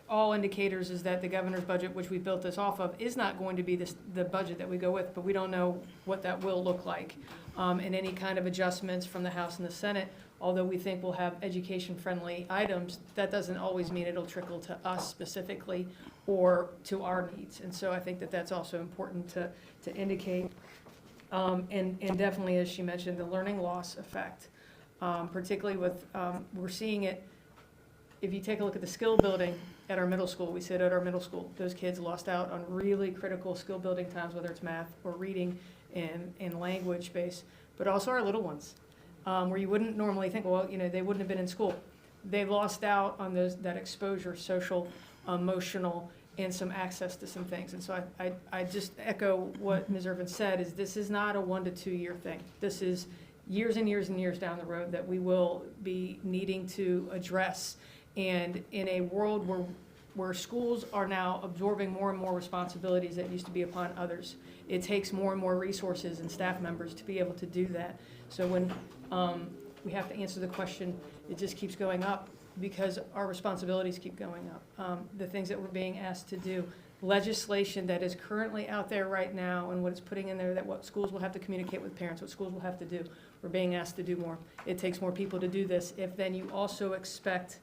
all indicators is that the governor's budget, which we built this off of, is not going to be the budget that we go with, but we don't know what that will look like. And any kind of adjustments from the House and the Senate, although we think we'll have education-friendly items, that doesn't always mean it'll trickle to us specifically or to our needs. And so I think that that's also important to indicate. And definitely, as she mentioned, the learning loss effect, particularly with, we're seeing it, if you take a look at the skill building at our middle school, we sit at our middle school, those kids lost out on really critical skill building times, whether it's math or reading and language based, but also our little ones, where you wouldn't normally think, well, they wouldn't have been in school. They lost out on that exposure, social, emotional, and some access to some things. And so I just echo what Ms. Irvin said, is this is not a 1 to 2 year thing. This is years and years and years down the road that we will be needing to address. And in a world where schools are now absorbing more and more responsibilities that used to be upon others, it takes more and more resources and staff members to be able to do that. So when we have to answer the question, it just keeps going up because our responsibilities keep going up. The things that we're being asked to do, legislation that is currently out there right now and what it's putting in there, that what schools will have to communicate with parents, what schools will have to do, we're being asked to do more. It takes more people to do this if then you also expect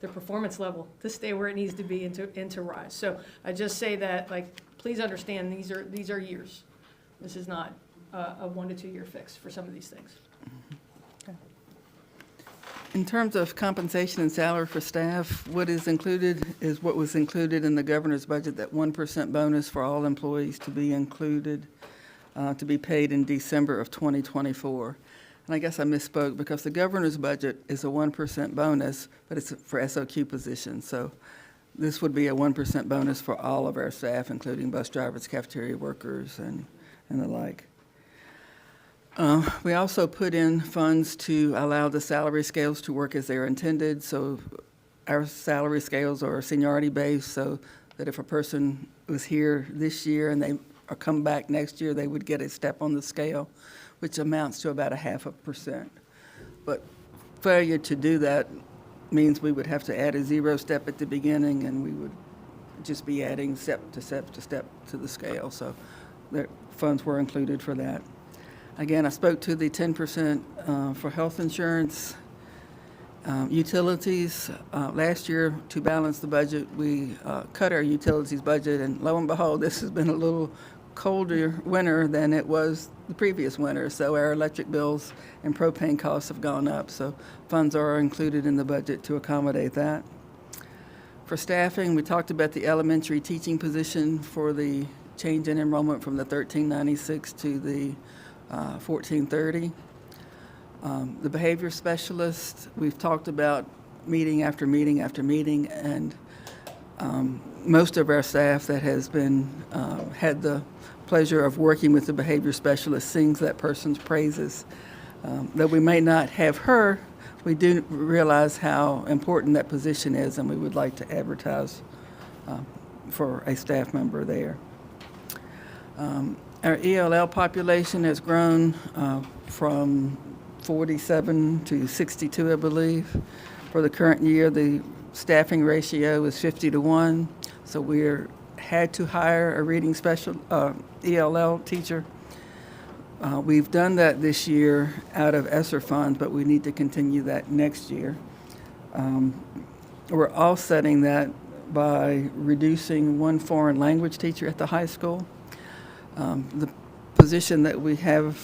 the performance level to stay where it needs to be and to rise. So I just say that, please understand these are years. This is not a 1 to 2 year fix for some of these things. In terms of compensation and salary for staff, what is included is what was included in the governor's budget, that 1% bonus for all employees to be included, to be paid in December of 2024. And I guess I misspoke because the governor's budget is a 1% bonus, but it's for SOQ positions. So this would be a 1% bonus for all of our staff, including bus drivers, cafeteria workers, and the like. We also put in funds to allow the salary scales to work as they're intended. So our salary scales are seniority based, so that if a person was here this year and they come back next year, they would get a step on the scale, which amounts to about 0.5%. But failure to do that means we would have to add a 0 step at the beginning, and we would just be adding step to step to step to the scale. So the funds were included for that. Again, I spoke to the 10% for health insurance, Utilities, last year, to balance the budget, we cut our utilities budget, and lo and behold, this has been a little colder winter than it was the previous winter, so our electric bills and propane costs have gone up, so funds are included in the budget to accommodate that. For staffing, we talked about the elementary teaching position for the change in enrollment from the 1396 to the 1430. The behavior specialist, we've talked about meeting after meeting after meeting, and most of our staff that has been had the pleasure of working with the behavior specialist sings that person's praises. Though we may not have her, we do realize how important that position is, and we would like to advertise for a staff member there. Our ELL population has grown from 47 to 62, I believe. For the current year, the staffing ratio is 50-1, so we're had to hire a reading special ELL teacher. We've done that this year out of ESSER funds, but we need to continue that next year. We're offsetting that by reducing one foreign language teacher at the high school. The position that we have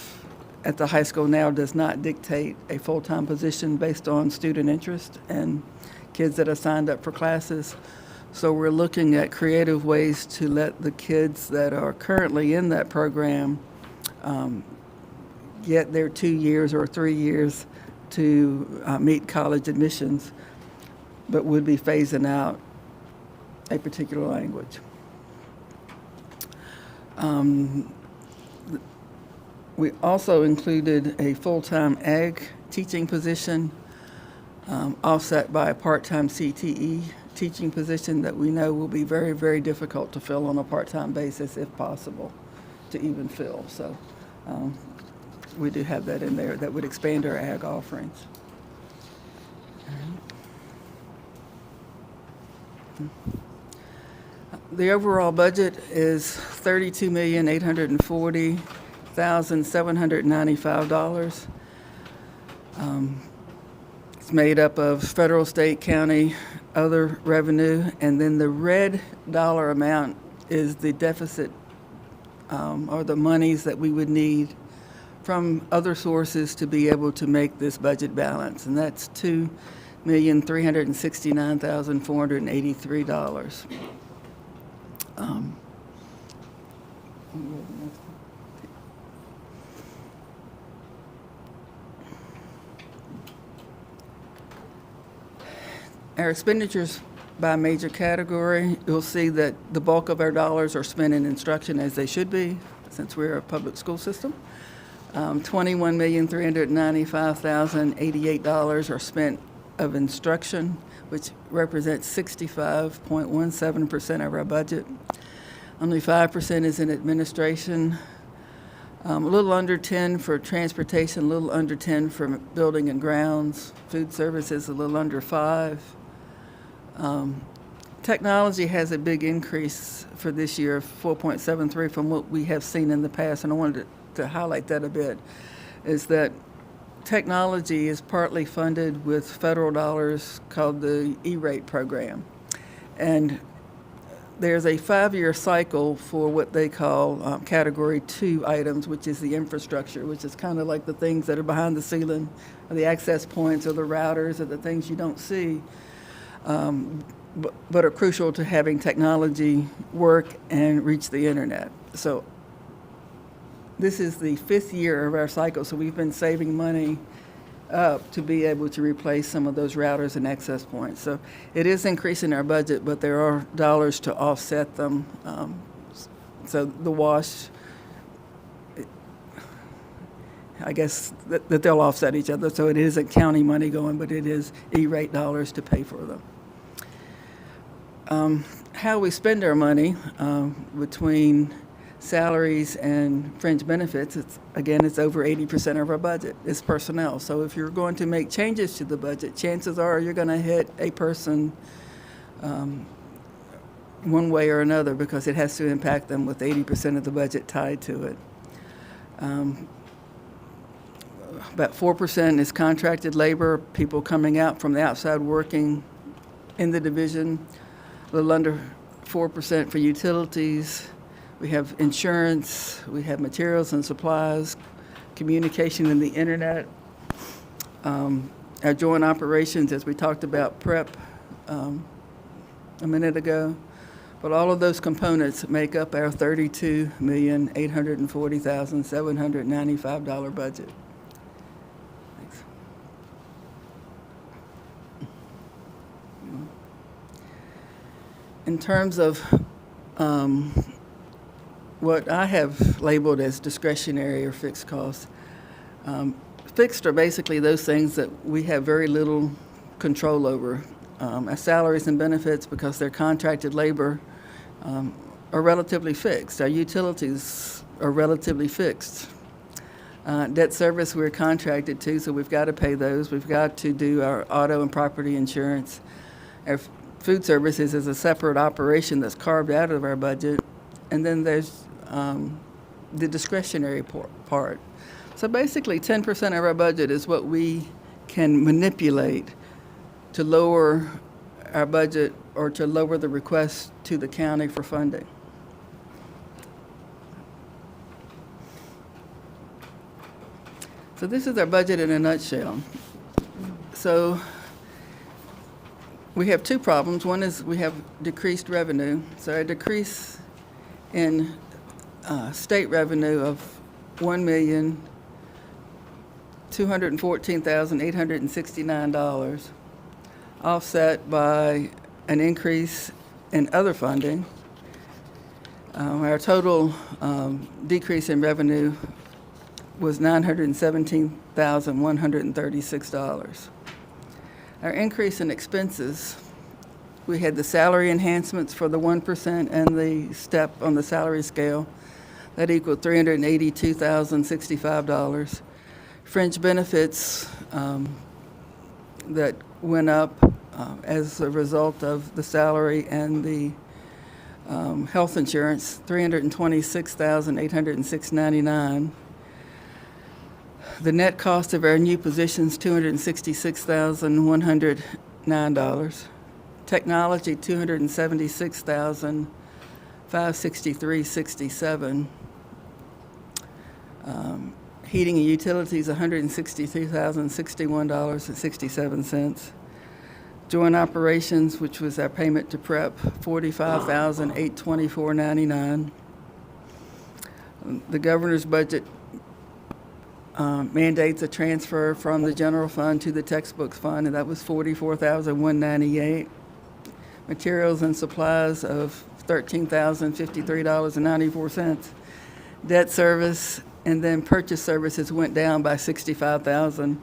at the high school now does not dictate a full-time position based on student interest and kids that are signed up for classes. So we're looking at creative ways to let the kids that are currently in that program get their 2 years or 3 years to meet college admissions, but would be phasing out a particular language. We also included a full-time ag teaching position, offset by a part-time CTE teaching position that we know will be very, very difficult to fill on a part-time basis, if possible, to even fill. So we do have that in there that would expand our ag offerings. The overall budget is $32,840,795. It's made up of federal, state, county, other revenue, and then the red dollar amount is the deficit or the monies that we would need from other sources to be able to make this budget balance, and that's $2,369,483. Our expenditures by major category, you'll see that the bulk of our dollars are spent in instruction, as they should be, since we're a public school system. $21,395,088 are spent of instruction, which represents 65.17% of our budget. Only 5% is in administration, a little under 10 for transportation, a little under 10 for building and grounds, food services, a little under 5. Technology has a big increase for this year of 4.73 from what we have seen in the past, and I wanted to highlight that a bit, is that technology is partly funded with federal dollars called the E-rate program. And there's a 5-year cycle for what they call Category 2 items, which is the infrastructure, which is kind of like the things that are behind the ceiling, or the access points, or the routers, or the things you don't see, but are crucial to having technology work and reach the internet. So this is the 5th year of our cycle, so we've been saving money up to be able to replace some of those routers and access points. So it is increasing our budget, but there are dollars to offset them. So the wash, I guess that they'll offset each other. So it isn't county money going, but it is E-rate dollars to pay for them. How we spend our money between salaries and fringe benefits, it's over 80% of our budget is personnel. So if you're going to make changes to the budget, chances are you're going to hit a person one way or another, because it has to impact them with 80% of the budget tied to it. About 4% is contracted labor, people coming out from the outside working in the division. A little under 4% for utilities. We have insurance, we have materials and supplies, communication and the internet. Our joint operations, as we talked about prep a minute ago. But all of those components make up our $32,840,795 budget. Thanks. In terms of what I have labeled as discretionary or fixed costs, fixed are basically those things that we have very little control over. Our salaries and benefits, because they're contracted labor, are relatively fixed. Our utilities are relatively fixed. Debt service we're contracted to, so we've got to pay those. We've got to do our auto and property insurance. Our food services is a separate operation that's carved out of our budget. And then there's the discretionary part. So basically 10% of our budget is what we can manipulate to lower our budget or to lower the request to the county for funding. So this is our budget in a nutshell. So we have two problems. One is we have decreased revenue. So our decrease in state revenue of $1,214,869, offset by an increase in other funding. Our total decrease in revenue was $917,136. Our increase in expenses, we had the salary enhancements for the 1% and the step on the salary scale. That equaled $382,065. Fringe benefits that went up as a result of the salary and the health insurance, $326,806.99. The net cost of our new positions, $266,109. Technology, $276,563.67. Heating and utilities, $163,061.67. Joint operations, which was our payment to prep, $45,824.99. The governor's budget mandates a transfer from the general fund to the textbooks fund, and that was $44,198. Materials and supplies of $13,053.94. Debt service and then purchase services went down by $65,000,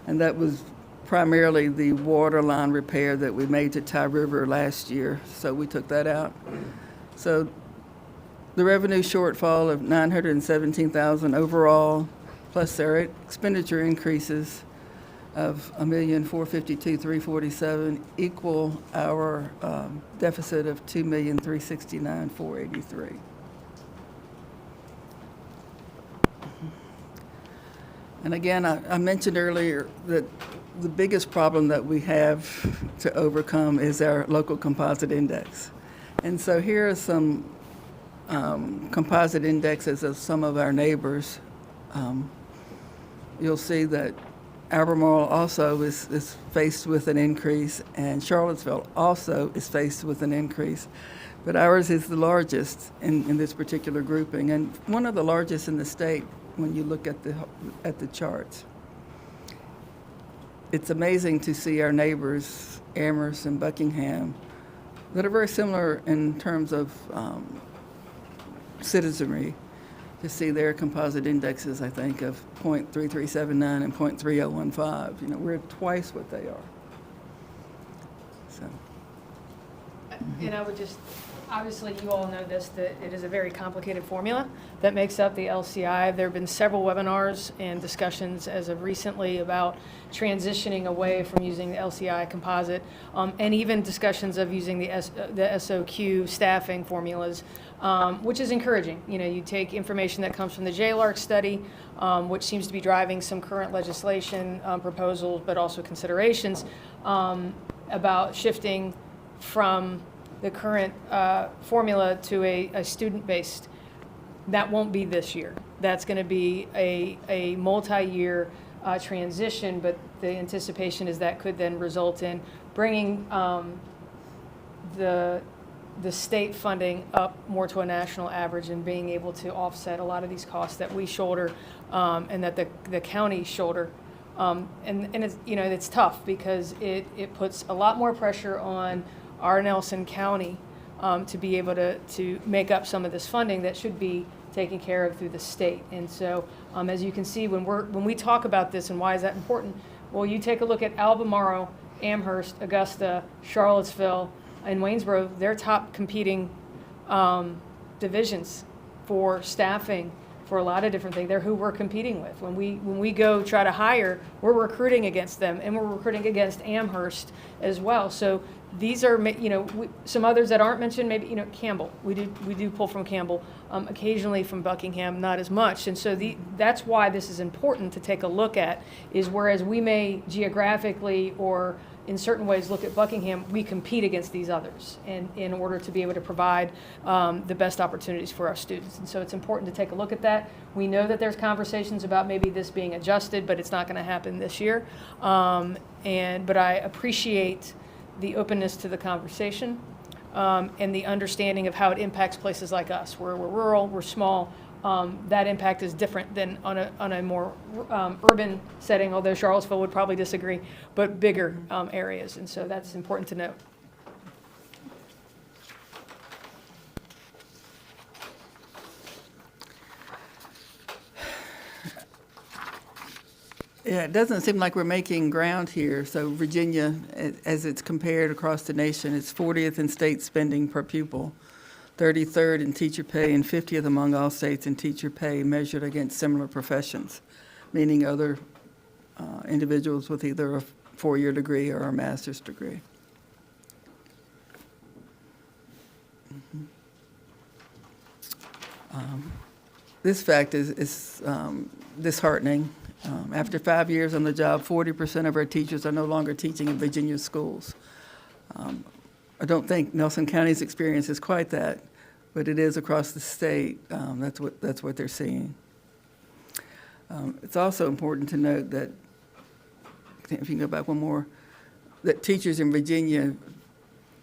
and that was primarily the water line repair that we made to Ty River last year, so we took that out. So the revenue shortfall of $917,000 overall, plus our expenditure increases of $1,452,347 equal our deficit of $2,369,483. And again, I mentioned earlier that the biggest problem that we have to overcome is our local composite index. And so here are some composite indexes of some of our neighbors. You'll see that Albemarle also is faced with an increase, and Charlottesville also is faced with an increase. But ours is the largest in this particular grouping, and one of the largest in the state when you look at the charts. It's amazing to see our neighbors, Amherst and Buckingham, that are very similar in terms of citizenry, to see their composite indexes, I think, of 0.3379 and 0.3015. You know, we're twice what they are. So. And I would just obviously, you all know this, that it is a very complicated formula that makes up the LCI. There have been several webinars and discussions as of recently about transitioning away from using the LCI composite, and even discussions of using the SOQ staffing formulas, which is encouraging. You know, you take information that comes from the JLARC study, which seems to be driving some current legislation proposals, but also considerations about shifting from the current formula to a student-based. That won't be this year. That's going to be a multi-year transition, but the anticipation is that could then result in bringing the state funding up more to a national average and being able to offset a lot of these costs that we shoulder and that the county shoulder. And it's, you know, it's tough because it puts a lot more pressure on our Nelson County to be able to make up some of this funding that should be taken care of through the state. And so, as you can see, when we talk about this and why is that important, well, you take a look at Albemarle, Amherst, Augusta, Charlottesville, and Waynesboro, they're top competing divisions for staffing for a lot of different things. They're who we're competing with. When we go try to hire, we're recruiting against them, and we're recruiting against Amherst as well. So these are, you know, some others that aren't mentioned, maybe, you know, Campbell. We do pull from Campbell, occasionally from Buckingham, not as much. And so that's why this is important to take a look at, is whereas we may geographically or in certain ways look at Buckingham, we compete against these others in order to be able to provide the best opportunities for our students. And so it's important to take a look at that. We know that there's conversations about maybe this being adjusted, but it's not going to happen this year. But I appreciate the openness to the conversation and the understanding of how it impacts places like us, where we're rural, we're small. That impact is different than on a more urban setting, although Charlottesville would probably disagree, but bigger areas. And so that's important to note. Yeah, it doesn't seem like we're making ground here. So Virginia, as it's compared across the nation, it's 40th in state spending per pupil, 33rd in teacher pay, and 50th among all states in teacher pay measured against similar professions, meaning other individuals with either a four-year degree or a master's degree. This fact is disheartening. After 5 years on the job, 40% of our teachers are no longer teaching in Virginia schools. I don't think Nelson County's experience is quite that, but it is across the state. That's what they're seeing. It's also important to note that, if you can go back one more, that teachers in Virginia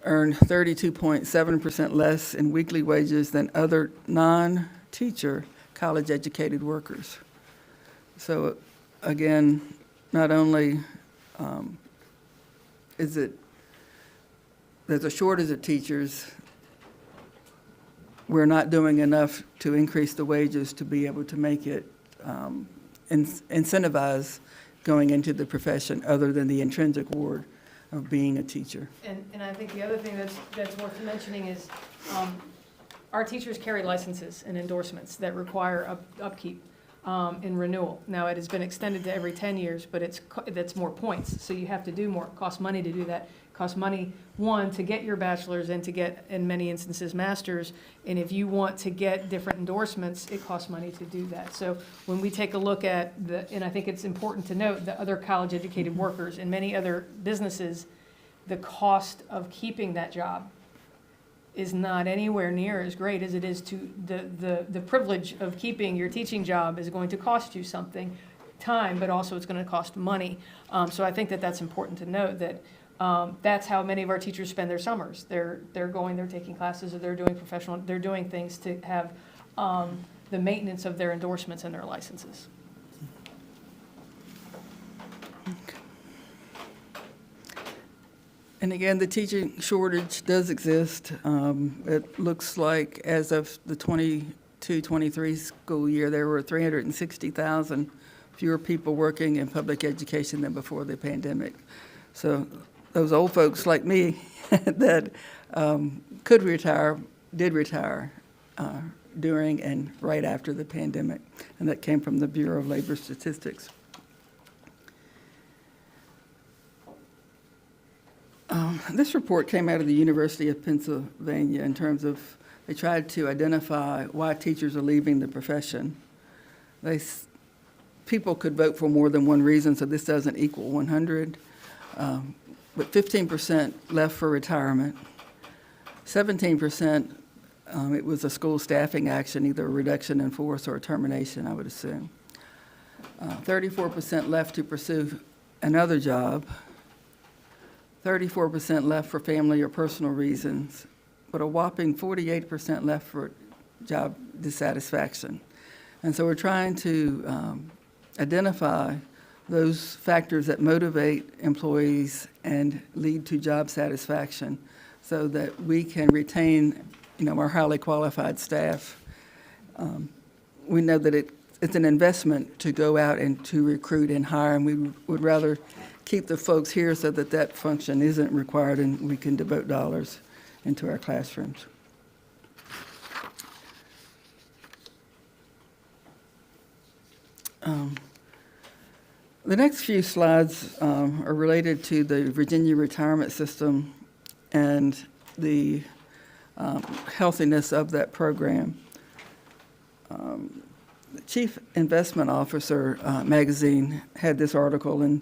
earn 32.7% less in weekly wages than other non-teacher college-educated workers. So again, not only there's a shortage of teachers, we're not doing enough to increase the wages to be able to make it incentivize going into the profession other than the intrinsic reward of being a teacher. And I think the other thing that's worth mentioning is our teachers carry licenses and endorsements that require upkeep and renewal. Now, it has been extended to every 10 years, but that's more points, so you have to do more. It costs money to do that. It costs money, one, to get your bachelor's and to get, in many instances, master's, and if you want to get different endorsements, it costs money to do that. So when we take a look at and I think it's important to note, the other college-educated workers in many other businesses, the cost of keeping that job is not anywhere near as great as it is to the privilege of keeping your teaching job is going to cost you something, time, but also it's going to cost money. So I think that's important to note that that's how many of our teachers spend their summers. They're taking classes, or they're doing things to have the maintenance of their endorsements and their licenses. And again, the teaching shortage does exist. It looks like as of the 22-23 school year, there were 360,000 fewer people working in public education than before the pandemic. So those old folks like me that could retire did retire during and right after the pandemic, and that came from the Bureau of Labor Statistics. This report came out of the University of Pennsylvania in terms of, they tried to identify why teachers are leaving the profession. People could vote for more than one reason, so this doesn't equal 100. But 15% left for retirement. 17%, it was a school staffing action, either a reduction in force or a termination, I would assume. 34% left to pursue another job. 34% left for family or personal reasons, but a whopping 48% left for job dissatisfaction. And so we're trying to identify those factors that motivate employees and lead to job satisfaction so that we can retain, our highly qualified staff. We know that it's an investment to go out and to recruit and hire, and we would rather keep the folks here so that that function isn't required and we can devote dollars into our classrooms. The next few slides are related to the Virginia retirement system and the healthiness of that program. The Chief Investment Officer magazine had this article, and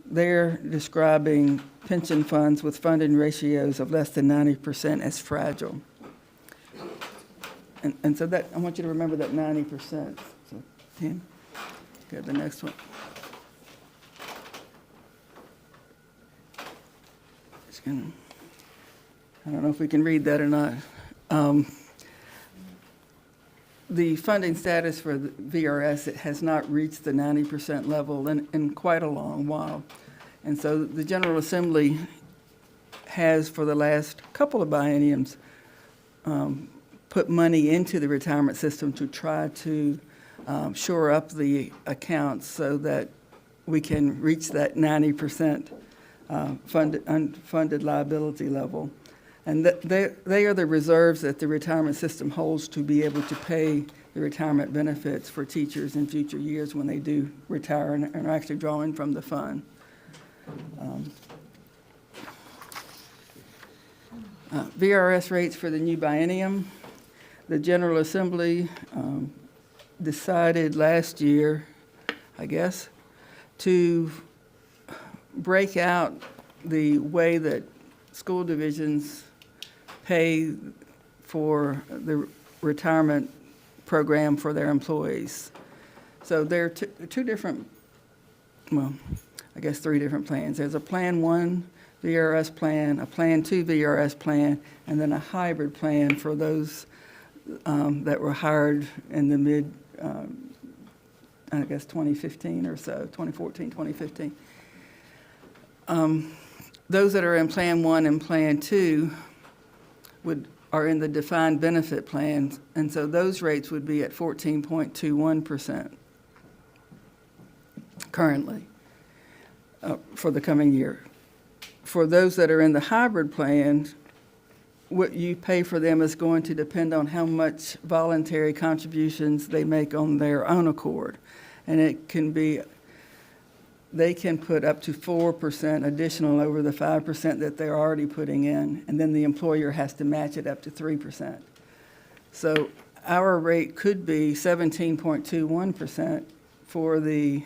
they're describing pension funds with funding ratios of less than 90% as fragile. And so that, I want you to remember that 90%. So, Tim, go to the next one. I don't know if we can read that or not. The funding status for the VRS, it has not reached the 90% level in quite a long while. And so the General Assembly has, for the last couple of bienniums, put money into the retirement system to try to shore up the accounts so that we can reach that 90% unfunded liability level. And they are the reserves that the retirement system holds to be able to pay the retirement benefits for teachers in future years when they do retire and are actually drawing from the fund. VRS rates for the new biennium. The General Assembly decided last year, I guess, to break out the way that school divisions pay for the retirement program for their employees. So there are two different, well, I guess 3 different plans. There's a Plan 1 VRS plan, a Plan 2 VRS plan, and then a hybrid plan for those that were hired in the mid, I guess 2015 or so, 2014, 2015. Those that are in Plan 1 and Plan 2 are in the defined benefit plans, and so those rates would be at 14.21% currently for the coming year. For those that are in the hybrid plan, what you pay for them is going to depend on how much voluntary contributions they make on their own accord, and it can be, they can put up to 4% additional over the 5% that they're already putting in, and then the employer has to match it up to 3%. So our rate could be 17.21% for the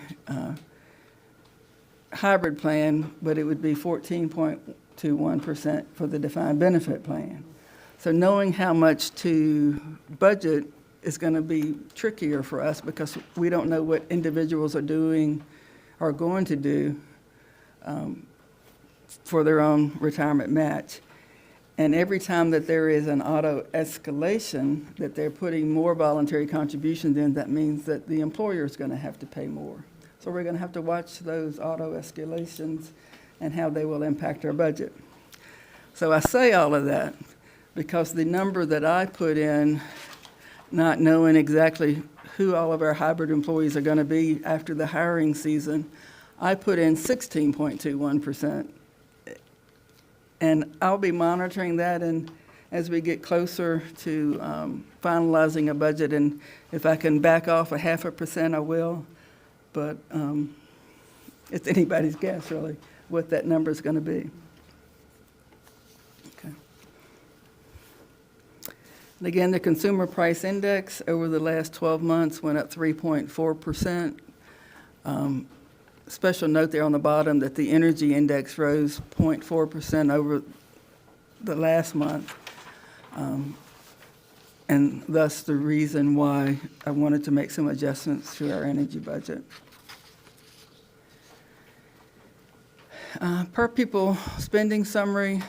hybrid plan, but it would be 14.21% for the defined benefit plan. So knowing how much to budget is going to be trickier for us because we don't know what individuals are doing are going to do for their own retirement match. And every time that there is an auto escalation, that they're putting more voluntary contributions in, that means that the employer is going to have to pay more. So we're going to have to watch those auto escalations and how they will impact our budget. So I say all of that because the number that I put in, not knowing exactly who all of our hybrid employees are going to be after the hiring season, I put in 16.21%. And I'll be monitoring that, and as we get closer to finalizing a budget, and if I can back off 0.5%, I will. But it's anybody's guess, really, what that number is going to be. Okay. And again, the Consumer Price Index over the last 12 months went up 3.4%. Special note there on the bottom that the Energy Index rose 0.4% over the last month. And thus the reason why I wanted to make some adjustments to our energy budget. Per pupil spending summary,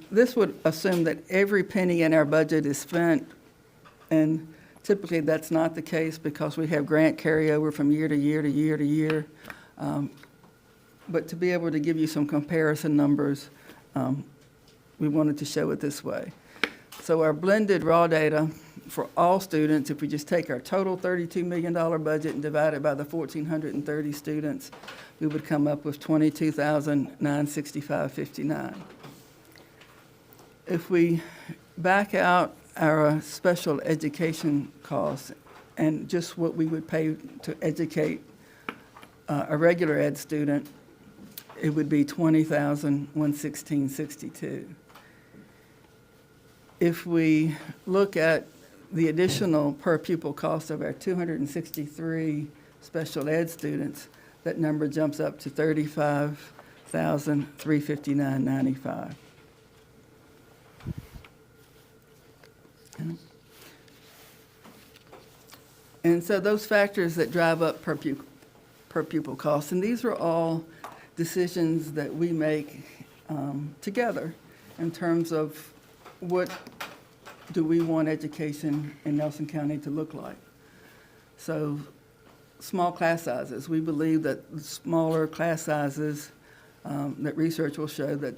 this would assume that every penny in our budget is spent, and typically that's not the case because we have grant carryover from year to year to year to year. But to be able to give you some comparison numbers, we wanted to show it this way. So our blended raw data for all students, if we just take our total $32 million budget and divide it by the 1,430 students, we would come up with $22,965.59. If we back out our special education costs and just what we would pay to educate a regular ed student, it would be $20,116.62. If we look at the additional per pupil cost of our 263 special ed students, that number jumps up to $35,359.95. And so those factors that drive up per pupil costs, and these are all decisions that we make together in terms of what do we want education in Nelson County to look like. So small class sizes, we believe that smaller class sizes, that research will show that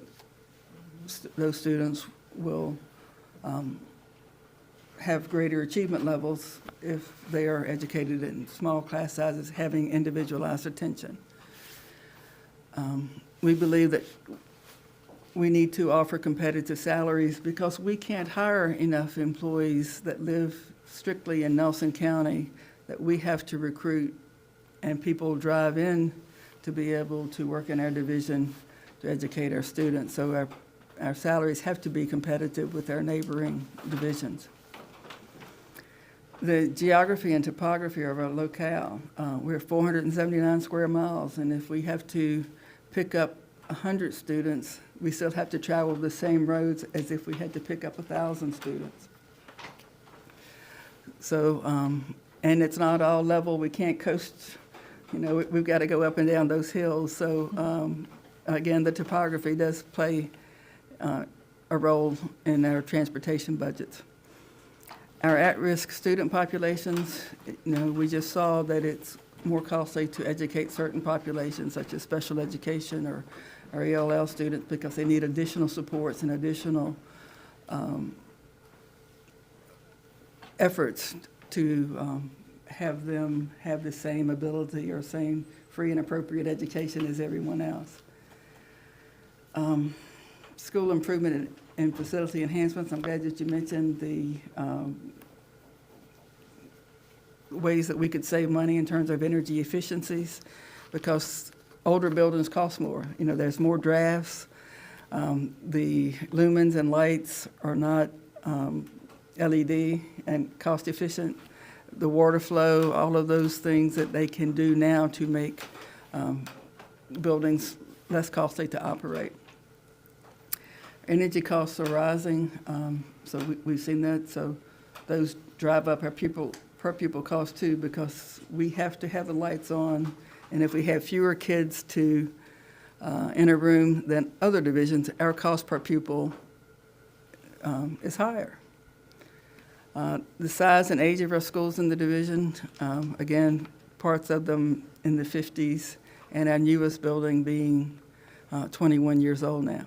those students will have greater achievement levels if they are educated in small class sizes, having individualized attention. We believe that we need to offer competitive salaries because we can't hire enough employees that live strictly in Nelson County, that we have to recruit and people drive in to be able to work in our division to educate our students. So our salaries have to be competitive with our neighboring divisions. The geography and topography of our locale, we're 479 square miles, and if we have to pick up 100 students, we still have to travel the same roads as if we had to pick up 1,000 students. So, and it's not all level. We can't coast, we've got to go up and down those hills. So, again, the topography does play a role in our transportation budgets. Our at-risk student populations, we just saw that it's more costly to educate certain populations, such as special education or ELL students, because they need additional supports and additional efforts to have them have the same ability or same free and appropriate education as everyone else. School improvement and facility enhancements, I'm glad that you mentioned the ways that we could save money in terms of energy efficiencies, because older buildings cost more. There's more drafts. The lumens and lights are not LED and cost efficient. The water flow, all of those things that they can do now to make buildings less costly to operate. Energy costs are rising, so we've seen that. So those drive up our per pupil cost too, because we have to have the lights on, and if we have fewer kids in a room than other divisions, our cost per pupil is higher. The size and age of our schools in the division, again, parts of them in the 50s, and our newest building being 21 years old now.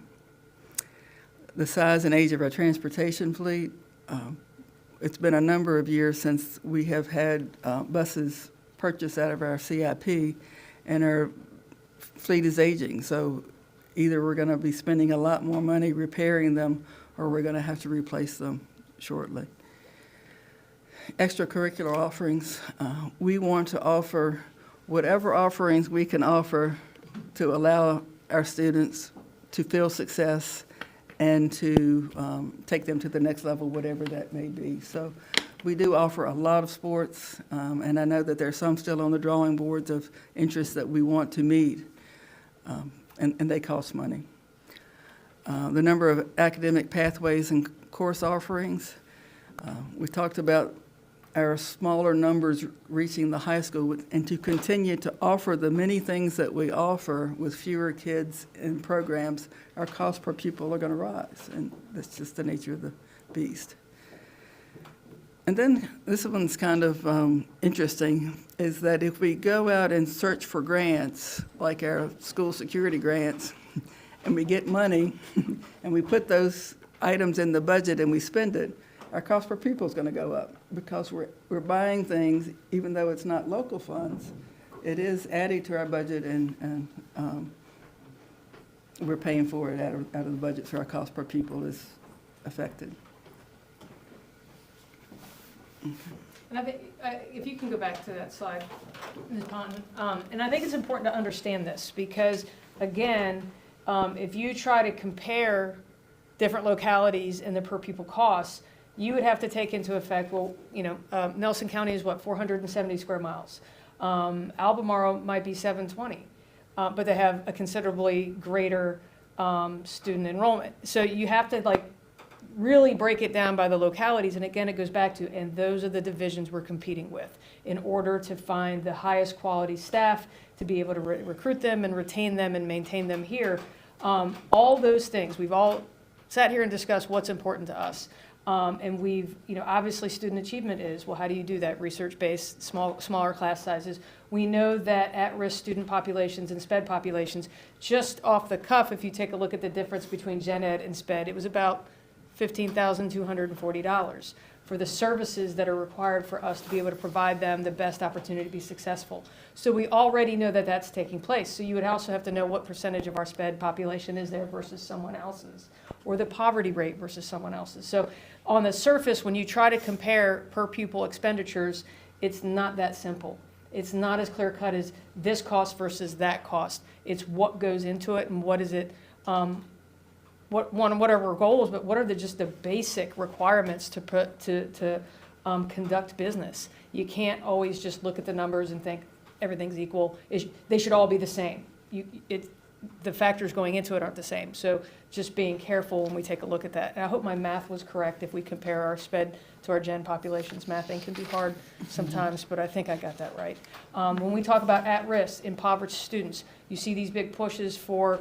The size and age of our transportation fleet, it's been a number of years since we have had buses purchased out of our CIP, and our fleet is aging. So either we're going to be spending a lot more money repairing them, or we're going to have to replace them shortly. Extracurricular offerings. We want to offer whatever offerings we can offer to allow our students to feel success and to take them to the next level, whatever that may be. So we do offer a lot of sports, and I know that there's some still on the drawing boards of interests that we want to meet, and they cost money. The number of academic pathways and course offerings. We talked about our smaller numbers reaching the high school, and to continue to offer the many things that we offer with fewer kids in programs, our cost per pupil are going to rise, and that's just the nature of the beast. And then this one's kind of interesting, is that if we go out and search for grants, like our school security grants, and we get money, and we put those items in the budget and we spend it, our cost per pupil is going to go up because we're buying things, even though it's not local funds, it is adding to our budget, and we're paying for it out of the budget, so our cost per pupil is affected. And I think, if you can go back to that slide, Ms. Ponton, and I think it's important to understand this because, again, if you try to compare different localities and the per pupil costs, you would have to take into effect, well, Nelson County is what, 470 square miles. Albemarle might be 720, but they have a considerably greater student enrollment. So you have to really break it down by the localities, and again, it goes back to, and those are the divisions we're competing with in order to find the highest quality staff, to be able to recruit them and retain them and maintain them here. All those things, we've all sat here and discussed what's important to us. And we've, obviously student achievement is, well, how do you do that? Research-based, smaller class sizes. We know that at-risk student populations and SPED populations, just off the cuff, if you take a look at the difference between Gen Ed and SPED, it was about $15,240 for the services that are required for us to be able to provide them the best opportunity to be successful. So we already know that that's taking place. So you would also have to know what percentage of our SPED population is there versus someone else's, or the poverty rate versus someone else's. So on the surface, when you try to compare per pupil expenditures, it's not that simple. It's not as clear cut as this cost versus that cost. It's what goes into it and what is it, what are our goals, but what are just the basic requirements to conduct business. You can't always just look at the numbers and think everything's equal. They should all be the same. The factors going into it aren't the same. So just being careful when we take a look at that. And I hope my math was correct if we compare our SPED to our Gen populations. Mathing can be hard sometimes, but I think I got that right. When we talk about at-risk, impoverished students, you see these big pushes for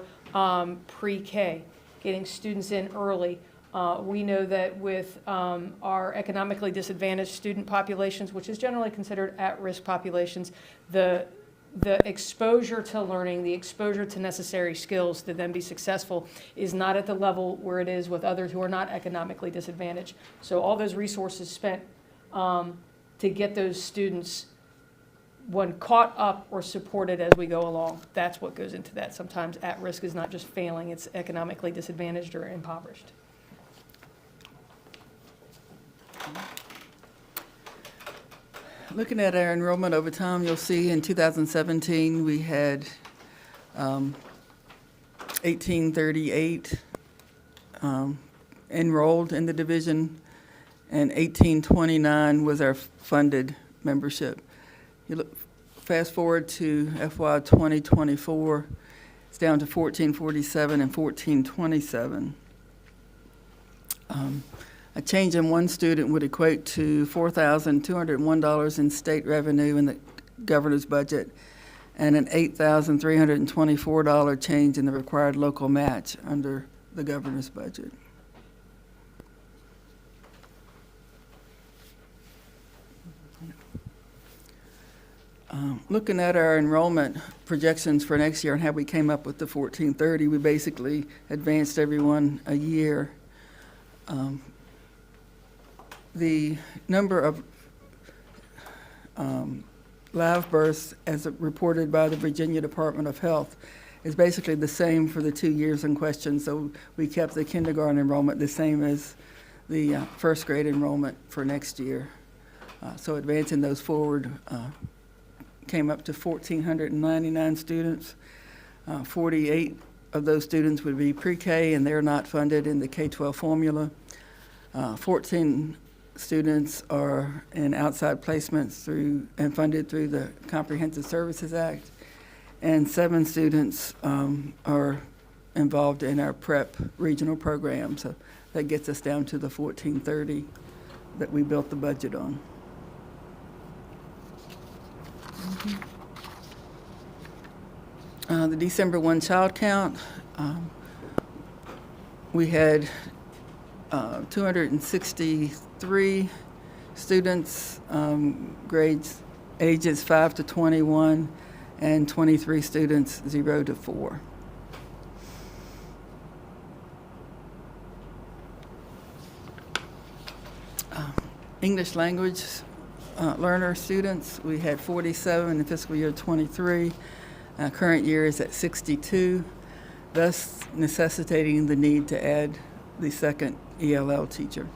pre-K, getting students in early. We know that with our economically disadvantaged student populations, which is generally considered at-risk populations, the exposure to learning, the exposure to necessary skills to then be successful is not at the level where it is with others who are not economically disadvantaged. So all those resources spent to get those students, when caught up or supported as we go along, that's what goes into that. Sometimes at-risk is not just failing, it's economically disadvantaged or impoverished. Looking at our enrollment over time, you'll see in 2017 we had 1838 enrolled in the division, and 1829 was our funded membership. You look fast forward to FY 2024, it's down to 1447 and 1427. A change in one student would equate to $4,201 in state revenue in the governor's budget and an $8,324 change in the required local match under the governor's budget. Looking at our enrollment projections for next year and how we came up with the 1430, we basically advanced everyone a year. The number of live births, as reported by the Virginia Department of Health, is basically the same for the 2 years in question. So we kept the kindergarten enrollment the same as the first grade enrollment for next year. So advancing those forward came up to 1,499 students. 48 of those students would be pre-K, and they're not funded in the K-12 formula. 14 students are in outside placements and funded through the Comprehensive Services Act, and 7 students are involved in our prep regional program. So that gets us down to the 1,430 that we built the budget on. The December 1 child count, we had 263 students, grades ages 5 to 21, and 23 students 0 to 4. English language learner students, we had 47 in fiscal year 23. Current year is at 62, thus necessitating the need to add the second ELL teacher.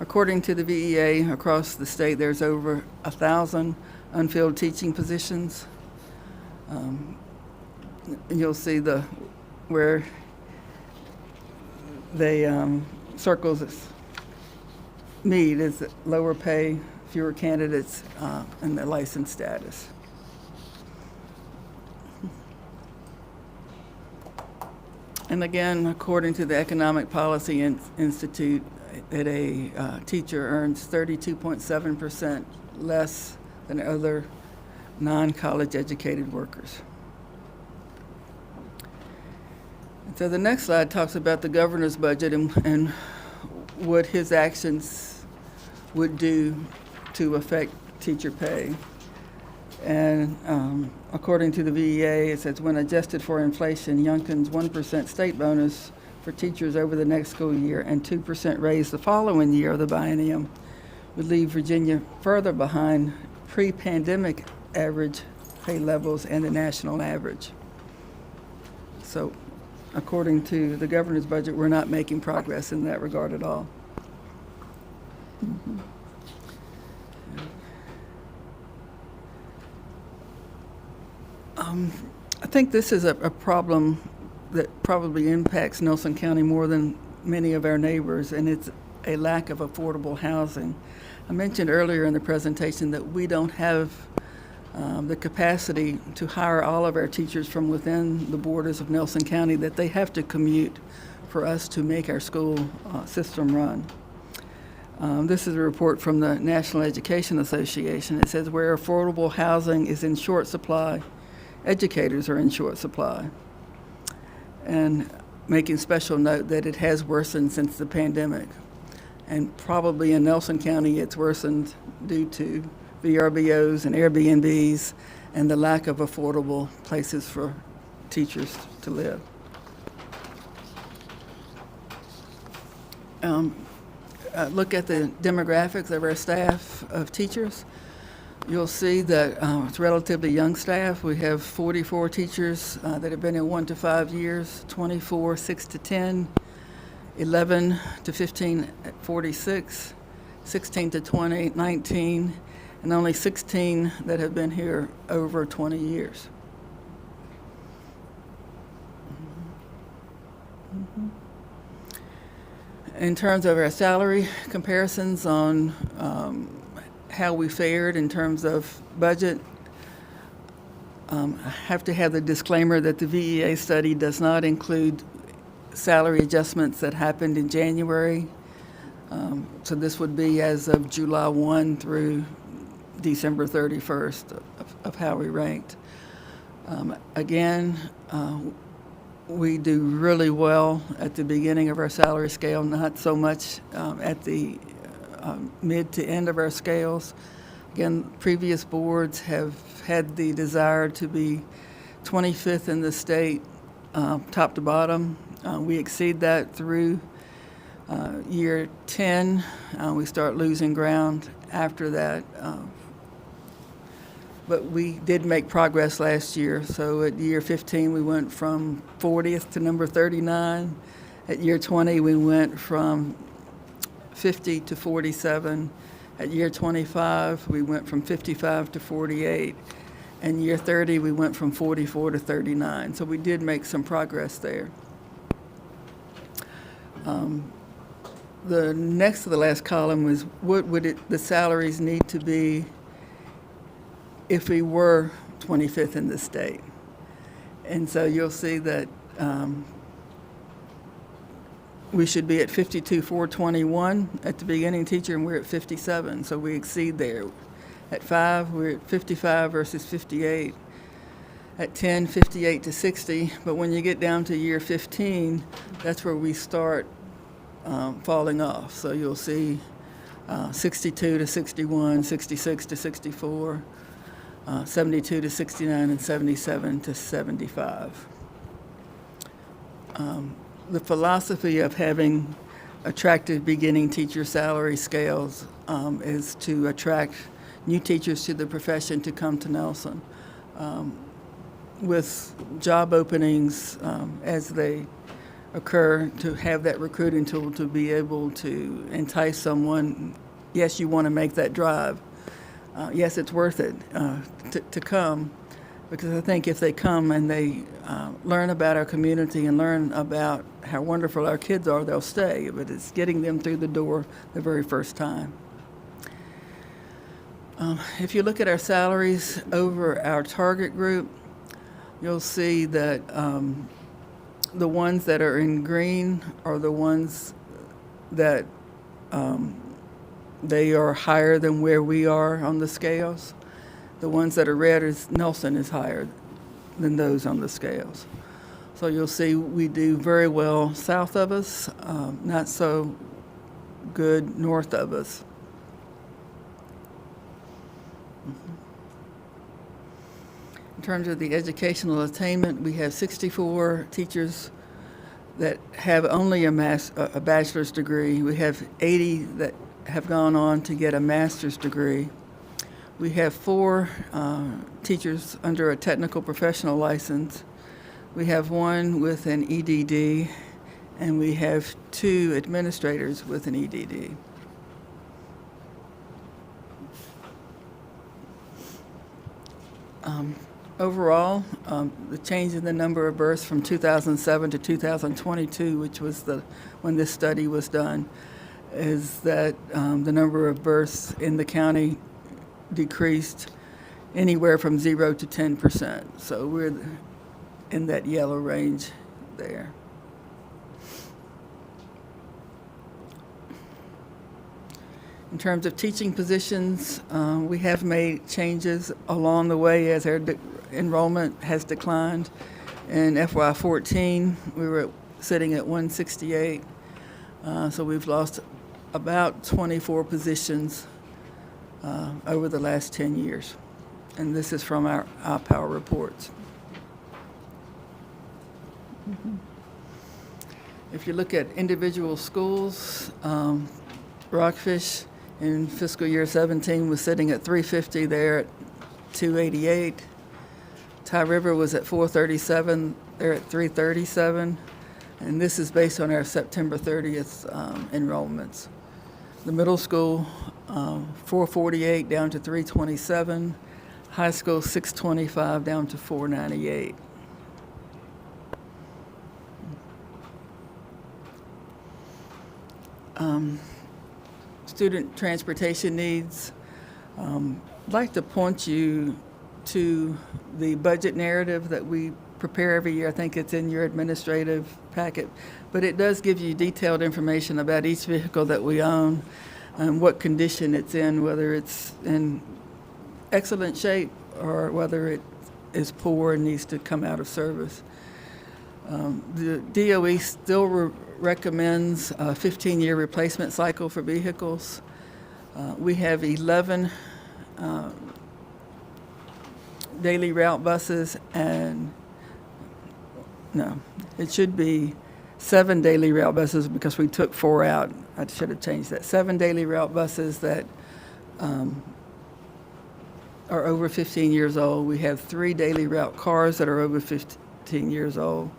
According to the VEA, across the state, there's over 1,000 unfilled teaching positions. You'll see where they circles meet is lower pay, fewer candidates, and the license status. And again, according to the Economic Policy Institute, that a teacher earns 32.7% less than other non-college educated workers. So the next slide talks about the governor's budget and what his actions would do to affect teacher pay. And according to the VEA, it says when adjusted for inflation, Youngkin's 1% state bonus for teachers over the next school year and 2% raise the following year of the biennium would leave Virginia further behind pre-pandemic average pay levels and the national average. So according to the governor's budget, we're not making progress in that regard at all. Mm-hmm. I think this is a problem that probably impacts Nelson County more than many of our neighbors, and it's a lack of affordable housing. I mentioned earlier in the presentation that we don't have the capacity to hire all of our teachers from within the borders of Nelson County, that they have to commute for us to make our school system run. This is a report from the National Education Association. It says where affordable housing is in short supply, educators are in short supply. And making special note that it has worsened since the pandemic. And probably in Nelson County, it's worsened due to VRBOs and Airbnbs and the lack of affordable places for teachers to live. Look at the demographics of our staff of teachers. You'll see that it's relatively young staff. We have 44 teachers that have been in 1 to 5 years, 24 6 to 10, 11 to 15 at 46, 16 to 20, 19, and only 16 that have been here over 20 years. Mm-hmm. In terms of our salary comparisons on how we fared in terms of budget, I have to have the disclaimer that the VEA study does not include salary adjustments that happened in January. So this would be as of July 1 through December 31st of how we ranked. Again, we do really well at the beginning of our salary scale, not so much at the mid to end of our scales. Again, previous boards have had the desire to be 25th in the state, top to bottom. We exceed that through Year 10, we start losing ground after that. But we did make progress last year. So at year 15, we went from 40th to number 39. At year 20, we went from 50 to 47. At year 25, we went from 55 to 48. And year 30, we went from 44 to 39. So we did make some progress there. The next to the last column was what would the salaries need to be if we were 25th in the state. And so you'll see that we should be at 52,421 at the beginning teacher, and we're at 57, so we exceed there. At 5, we're at 55 versus 58. At 10, 58 to 60, but when you get down to year 15, that's where we start falling off. So you'll see 62 to 61, 66 to 64, 72 to 69, and 77 to 75. The philosophy of having attractive beginning teacher salary scales is to attract new teachers to the profession to come to Nelson. With job openings as they occur, to have that recruiting tool to be able to entice someone, yes, you want to make that drive. Yes, it's worth it to come, because I think if they come and they learn about our community and learn about how wonderful our kids are, they'll stay. But it's getting them through the door the very first time. If you look at our salaries over our target group, you'll see that the ones that are in green are the ones that they are higher than where we are on the scales. The ones that are red is Nelson is higher than those on the scales. So you'll see we do very well south of us, not so good north of us. In terms of the educational attainment, we have 64 teachers that have only a bachelor's degree. We have 80 that have gone on to get a master's degree. We have 4 teachers under a technical professional license. We have 1 with an EDD, and we have 2 administrators with an EDD. Overall, the change in the number of births from 2007 to 2022, which was when this study was done, is that the number of births in the county decreased anywhere from 0 to 10%. So we're in that yellow range there. In terms of teaching positions, we have made changes along the way as our enrollment has declined. In FY14, we were sitting at 168, so we've lost about 24 positions over the last 10 years. And this is from our power reports. If you look at individual schools, Rockfish in fiscal year 17 was sitting at 350, there at 288. Tie River was at 437, they're at 337. And this is based on our September 30th enrollments. The middle school, 448 down to 327. High school, 625 down to 498. Student transportation needs. I'd like to point you to the budget narrative that we prepare every year. I think it's in your administrative packet, but it does give you detailed information about each vehicle that we own and what condition it's in, whether it's in excellent shape or whether it is poor and needs to come out of service. The DOE still recommends a 15-year replacement cycle for vehicles. We have 11 daily route buses, and no, it should be 7 daily route buses because we took 4 out. I should have changed that. 7 daily route buses that are over 15 years old. We have 3 daily route cars that are over 15 years old.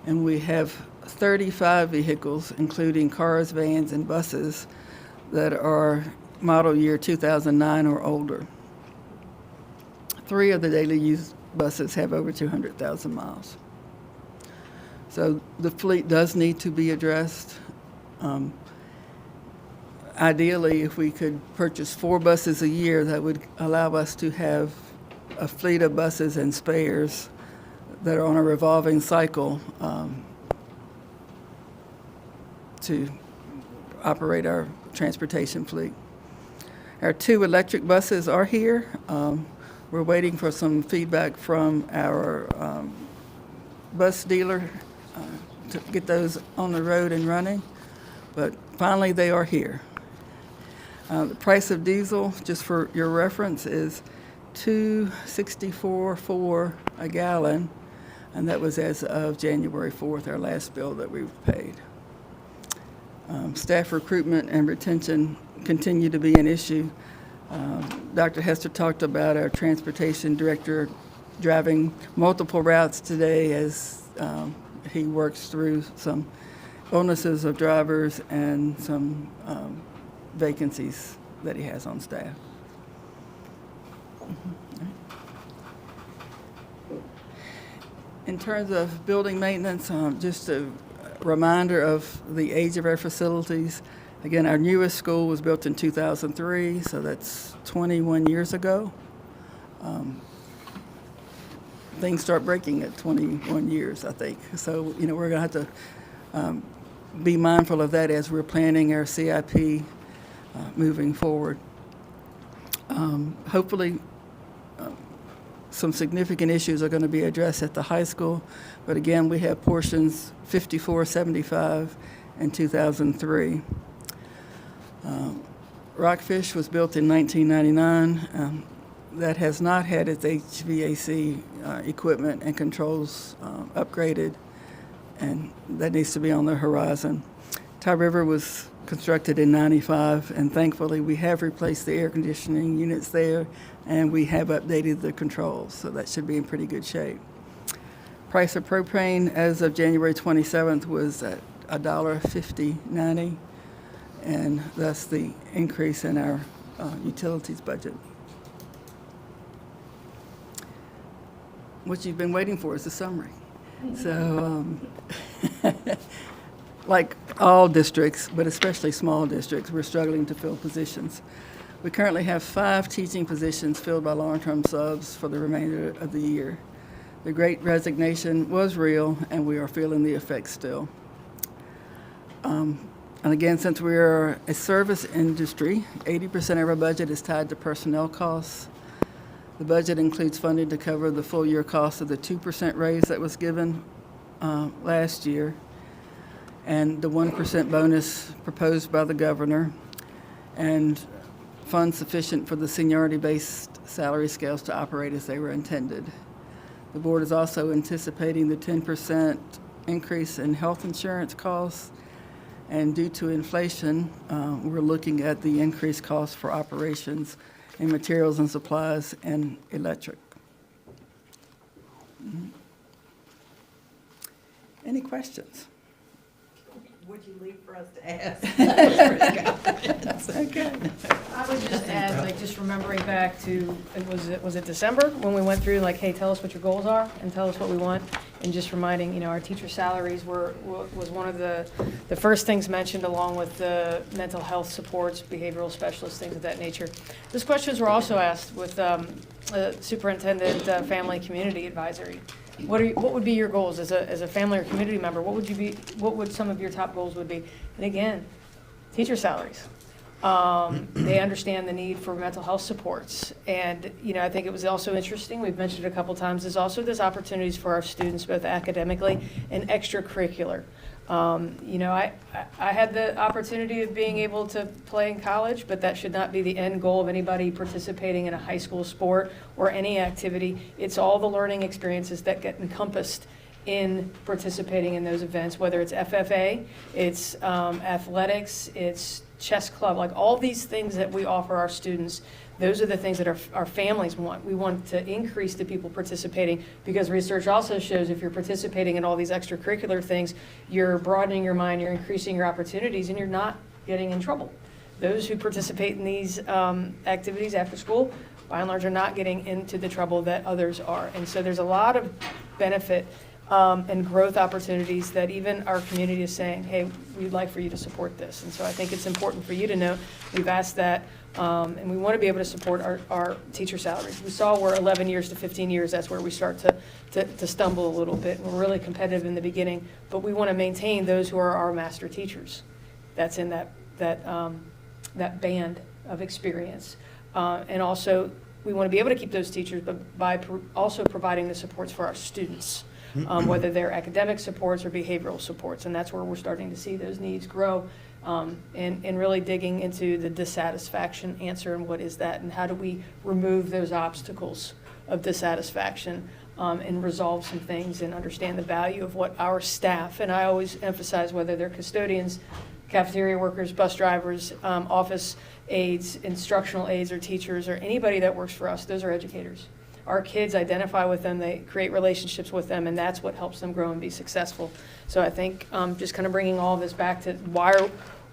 And we have 35 vehicles, including cars, vans, and buses, that are model year 2009 or older. 3 of the daily use buses have over 200,000 miles. So the fleet does need to be addressed. Ideally, if we could purchase 4 buses a year, that would allow us to have a fleet of buses and spares that are on a revolving cycle to operate our transportation fleet. Our 2 electric buses are here. We're waiting for some feedback from our bus dealer to get those on the road and running, but finally they are here. The price of diesel, just for your reference, is $2.64 a gallon, and that was as of January 4th, our last bill that we've paid. Staff recruitment and retention continue to be an issue. Dr. Hester talked about our transportation director driving multiple routes today as he works through some bonuses of drivers and some vacancies that he has on staff. In terms of building maintenance, just a reminder of the age of our facilities. Again, our newest school was built in 2003, so that's 21 years ago. Things start breaking at 21 years, I think. So, we're going to have to be mindful of that as we're planning our CIP moving forward. Hopefully, some significant issues are going to be addressed at the high school, but again, we have portions 54, 75, and 2003. Rockfish was built in 1999. That has not had its HVAC equipment and controls upgraded, and that needs to be on the horizon. Tie River was constructed in 95, and thankfully we have replaced the air conditioning units there, and we have updated the controls, so that should be in pretty good shape. Price of propane as of January 27th was at $1.50.90, and thus the increase in our utilities budget. What you've been waiting for is a summary. So, like all districts, but especially small districts, we're struggling to fill positions. We currently have 5 teaching positions filled by long-term subs for the remainder of the year. The Great Resignation was real, and we are feeling the effects still. And again, since we are a service industry, 80% of our budget is tied to personnel costs. The budget includes funding to cover the full year cost of the 2% raise that was given last year, and the 1% bonus proposed by the governor, and funds sufficient for the seniority-based salary scales to operate as they were intended. The board is also anticipating the 10% increase in health insurance costs, and due to inflation, we're looking at the increased costs for operations in materials and supplies and electric. Any questions? What'd you leave for us to ask? Okay. I would just add, just remembering back to, was it December when we went through, hey, tell us what your goals are and tell us what we want, and just reminding, our teacher salaries was one of the first things mentioned, along with the mental health supports, behavioral specialists, things of that nature. Those questions were also asked with Superintendent Family Community Advisory. What would be your goals as a family or community member? What would some of your top goals would be? And again, teacher salaries. They understand the need for mental health supports. And, I think it was also interesting, we've mentioned it a couple times, there's opportunities for our students, both academically and extracurricular. I had the opportunity of being able to play in college, but that should not be the end goal of anybody participating in a high school sport or any activity. It's all the learning experiences that get encompassed in participating in those events, whether it's FFA, it's athletics, it's chess club, like all these things that we offer our students. Those are the things that our families want. We want to increase the people participating, because research also shows if you're participating in all these extracurricular things, you're broadening your mind, you're increasing your opportunities, and you're not getting in trouble. Those who participate in these activities after school, by and large, are not getting into the trouble that others are. And so there's a lot of benefit and growth opportunities that even our community is saying, hey, we'd like for you to support this. And so I think it's important for you to know we've asked that, and we want to be able to support our teacher salaries. We saw we're 11 years to 15 years, that's where we start to stumble a little bit. We're really competitive in the beginning, but we want to maintain those who are our master teachers. That's in that band of experience. And also, we want to be able to keep those teachers, but by also providing the supports for our students, whether they're academic supports or behavioral supports. And that's where we're starting to see those needs grow, and really digging into the dissatisfaction answer and what is that, and how do we remove those obstacles of dissatisfaction, and resolve some things and understand the value of what our staff, and I always emphasize whether they're custodians, cafeteria workers, bus drivers, office aides, instructional aides, or teachers, or anybody that works for us, those are educators. Our kids identify with them, they create relationships with them, and that's what helps them grow and be successful. So I think just kind of bringing all of this back to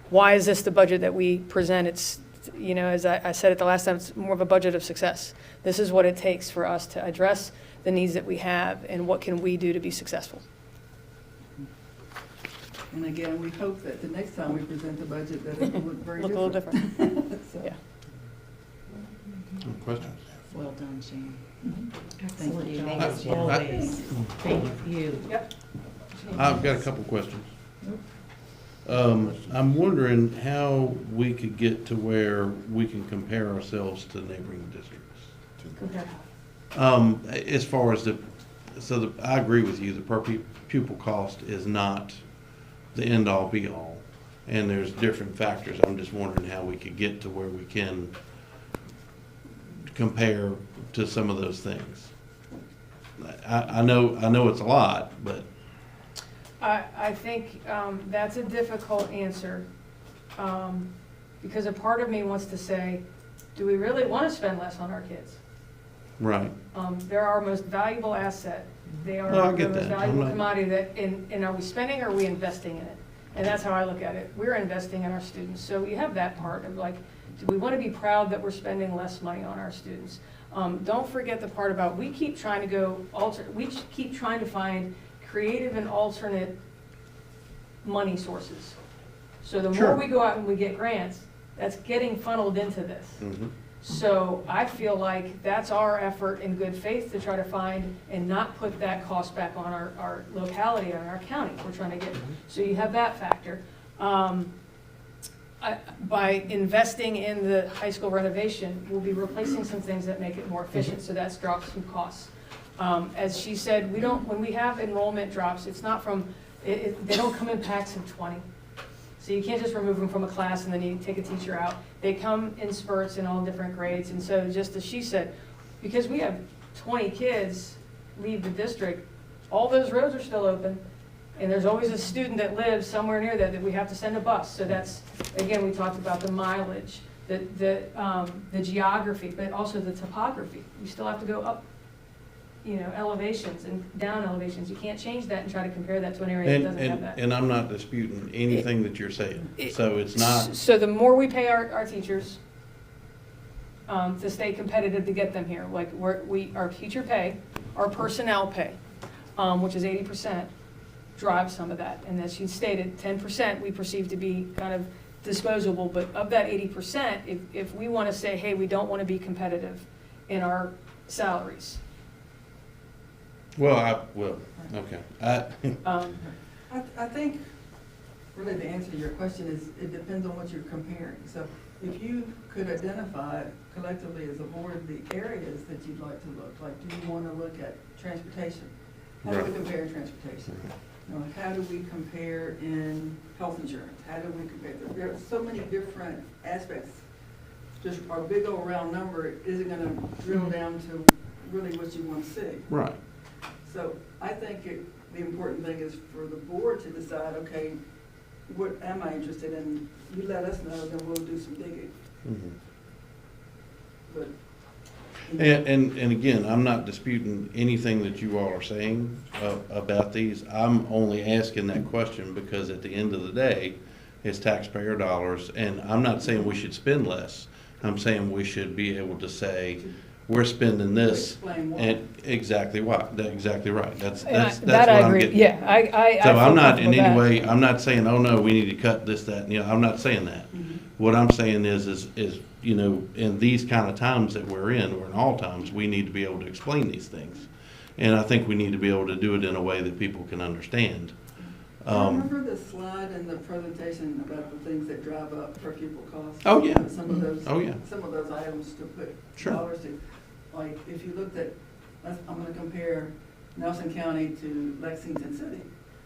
why is this the budget that we present? It's, you know, as I said it the last time, it's more of a budget of success. This is what it takes for us to address the needs that we have, and what can we do to be successful. And again, we hope that the next time we present the budget, that it will look very Look a little different. So. Yeah. Any questions? Well done, Shane. Excellent you. job. Thanks, Jim. Always. Thank you. Yep. I've got a couple questions. I'm wondering how we could get to where we can compare ourselves to neighboring districts. As far as I agree with you, the per pupil cost is not the end all be all, and there's different factors. I'm just wondering how we could get to where we can compare to some of those things. I know it's a lot, but I think that's a difficult answer, because a part of me wants to say, do we really want to spend less on our kids? right. They're our most valuable asset. They are No, I our get most that. valuable I'm not- commodity and are we spending or are we investing in it? And that's how I look at it. We're investing in our students. So you have that part of like, do we want to be proud that we're spending less money on our students? Don't forget the part about we keep trying to find creative and alternate money sources. So the Sure. more we go out and we get grants, that's getting funneled into this. Mm-hmm. So I feel like that's our effort in good faith to try to find and not put that cost back on our locality, on our county. We're trying to get, so you have that factor. By investing in the high school renovation, we'll be replacing some things that make it more efficient, so that's dropped some costs. As she said, when we have enrollment drops, it's not from, they don't come in packs of 20. So you can't just remove them from a class and then you take a teacher out. They come in spurts in all different grades. And so just as she said, because we have 20 kids leave the district, all those roads are still open. And there's always a student that lives somewhere near that we have to send a bus. So that's, again, we talked about the mileage, the geography, but also the topography. We still have to go up, elevations and down elevations. You can't change that and try to compare that to an area that doesn't have that. And I'm not disputing anything that you're saying. So it's not, So the more we pay our teachers to stay competitive to get them here, like our teacher pay, our personnel pay, which is 80%, drives some of that. And as she stated, 10% we perceive to be kind of disposable, but of that 80%, if we want to say, hey, we don't want to be competitive in our salaries. okay. I think, really to answer your question is, it depends on what you're comparing. So if you could identify collectively as a board the areas that you'd like to look, like do you want to look at transportation? How do we Right. compare in transportation? How do we compare in health insurance? How do we compare? There are so many different aspects. Just our big old round number isn't going to drill down to really what you want to see. Right. So I think the important thing is for the board to decide, okay, what am I interested in? You let us know, then we'll do some digging. Mhm. But, And again, I'm not disputing anything that you all are saying about these. I'm only asking that question because at the end of the day, it's taxpayer dollars, and I'm not saying we should spend less. I'm saying we should be able to say, we're spending this, Explain why. and exactly why, exactly right. That's And what that I I'm agree. getting. Yeah, I So feel I'm not in comfortable with any that. way, I'm not saying, oh no, we need to cut this, that, and I'm not saying that. What I'm saying is, you know, in these kind of times that we're in, or in all times, we need to be able to explain these things. And I think we need to be able to do it in a way that people can understand. Remember the slide in the presentation about the things that drive up per pupil cost? Oh, yeah. Some of those. Oh, yeah. Some of those items to put Sure. dollars to. Like, if you looked at, I'm gonna compare Nelson County to Lexington City.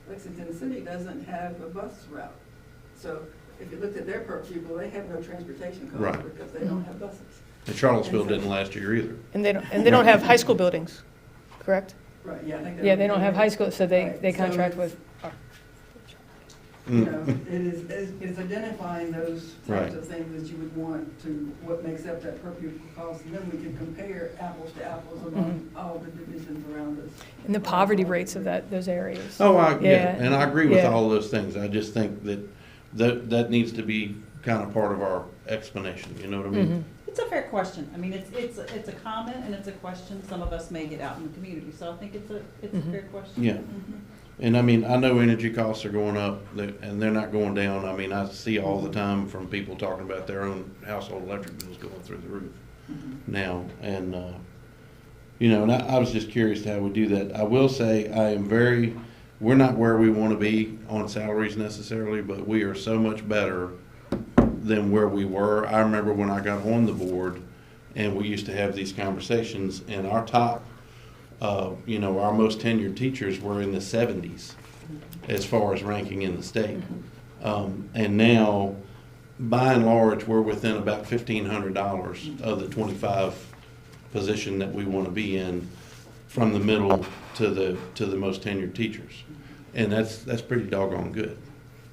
Lexington City doesn't have a bus route. So if you looked at their per pupil, they have no transportation costs Right. because they don't have buses. And Charlottesville didn't last year either. And they don't have high school buildings, correct? Right, yeah, I think. Yeah, they don't have high school, so they Right, so contract it's- with. You know, it's identifying those Right. types of things that you would want to, what makes up that per pupil cost, and then we can compare apples to apples among all the divisions around us. And the poverty rates of those areas. Oh, Yeah. and I agree with Yeah. all of those things. I just think that needs to be kind of part of our explanation, you know what I mean? It's a fair question. I mean, it's a comment and it's a question some of us may get out in the community, so I think it's a fair question. Yeah. Mhm. And I mean, I know energy costs are going up, and they're not going down. I mean, I see all the time from people talking about their own household electric bills going through the roof now. And, you know, and I was just curious to how we do that. I will say, we're not where we want to be on salaries necessarily, but we are so much better than where we were. I remember when I got on the board, and we used to have these conversations, and our top, you know, our most tenured teachers were in the 70s as far as ranking in the state. And now, by and large, we're within about $1,500 of the 25 position that we want to be in, from the middle to the most tenured teachers. And that's pretty doggone good.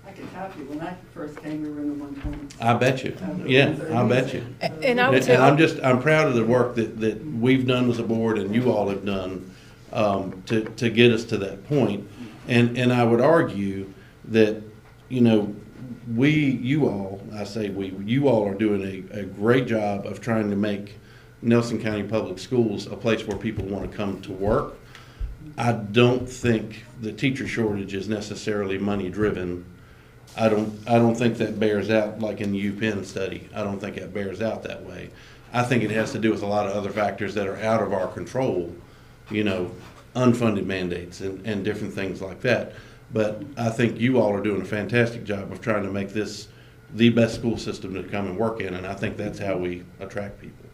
I can tell you, when I first came, we were in the 120s. I bet you. Yeah, I bet you. And I would say. I'm proud of the work that we've done as a board and you all have done to get us to that point. And I would argue that, you know, you all are doing a great job of trying to make Nelson County Public Schools a place where people want to come to work. I don't think the teacher shortage is necessarily money driven. I don't think that bears out like in the UPenn study. I don't think it bears out that way. I think it has to do with a lot of other factors that are out of our control, you know, unfunded mandates and different things like that. But I think you all are doing a fantastic job of trying to make this the best school system to come and work in, and I think that's how we attract people.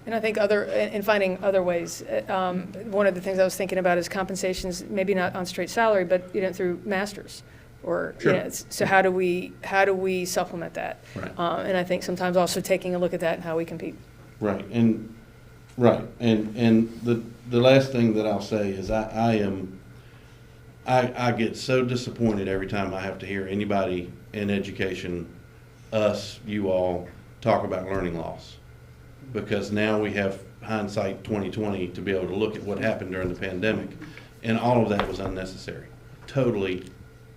And I think in finding other ways, one of the things I was thinking about is compensations, maybe not on straight salary, but, you know, through masters. Or, Sure. you know, so how do we supplement that? Right. And I think sometimes also taking a look at that and how we compete. Right, and the last thing that I'll say is I get so disappointed every time I have to hear anybody in education, us, you all, talk about learning loss. Because now we have hindsight 2020 to be able to look at what happened during the pandemic, and all of that was unnecessary, totally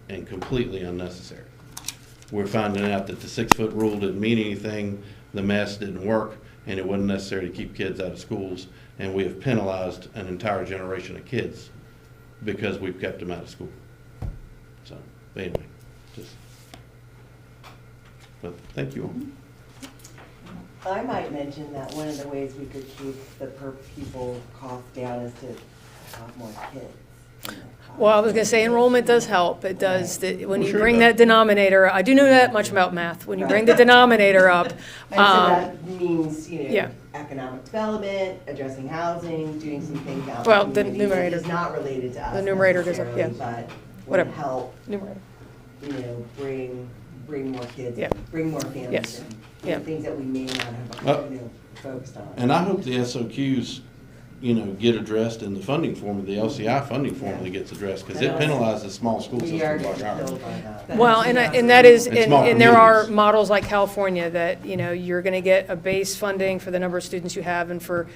and completely unnecessary. We're finding out that the 6-foot rule didn't mean anything, the mask didn't work, and it wasn't necessary to keep kids out of schools, and we have penalized an entire generation of kids because we've kept them out of school. So, anyway, but thank you all. I might mention that one of the ways we could keep the per pupil cost down is to have more kids. Well, I was going to say enrollment does help. It does. When you Sure bring does. that denominator, I do know that much about math. When you bring the denominator up, And so that means, you know, yeah. economic development, addressing housing, doing some things out. in Well, the communities that numerator. is not related to us. The numerator goes up, necessarily, yeah. But Whatever. would help, numerator. you know, bring more kids, Yeah. bring more families Yes. in. Yeah. Things that we may not have, you know, focused on. And I hope the SOQs get addressed in the funding formula, the LCI funding formula gets addressed, because it penalizes small school We are systems like ours. killed by that. Well, and that is, And small and there are communities. models like California that, you're going to get a base funding for the number of students you have, and for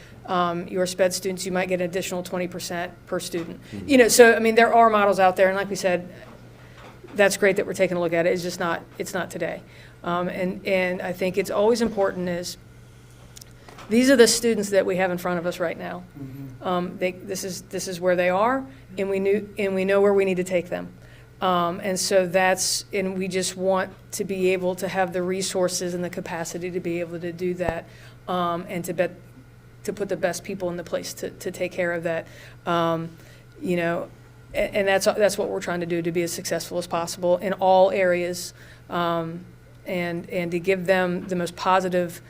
your sped students, you might get an additional 20% per student. So, there are models out there, and like we said, that's great that we're taking a look at it. It's just not, it's not today. And I think it's always important is, these are the students that we have in front of us right now. This is where they are, and we know where we need to take them. And so and we just want to be able to have the resources and the capacity to be able to do that, and to put the best people in the place to take care of that. And that's what we're trying to do, to be as successful as possible in all areas, and to give them the most positive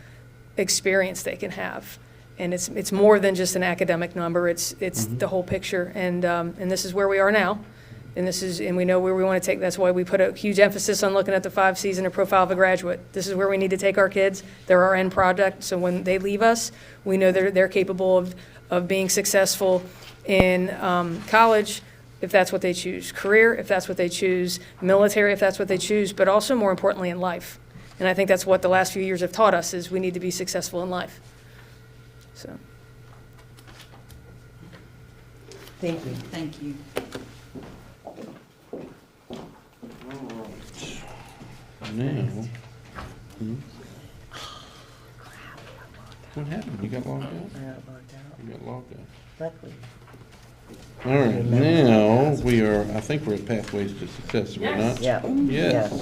experience they can have. And it's more than just an academic number. It's the whole picture. And this is where we are now. And we know where we want to take. That's why we put a huge emphasis on looking at the 5 C's in a profile of a graduate. This is where we need to take our kids. They're our end product. So when they leave us, we know they're capable of being successful in college, if that's what they choose, career, if that's what they choose, military, if that's what they choose, but also more importantly in life. And I think that's what the last few years have taught us, is we need to be successful in life. So. Thank you. Thank you. Now, what happened? You got logged out? I got logged out. You got logged out. Luckily. All right, now I think we're at Pathways to Success, are we not? Yeah. Yes.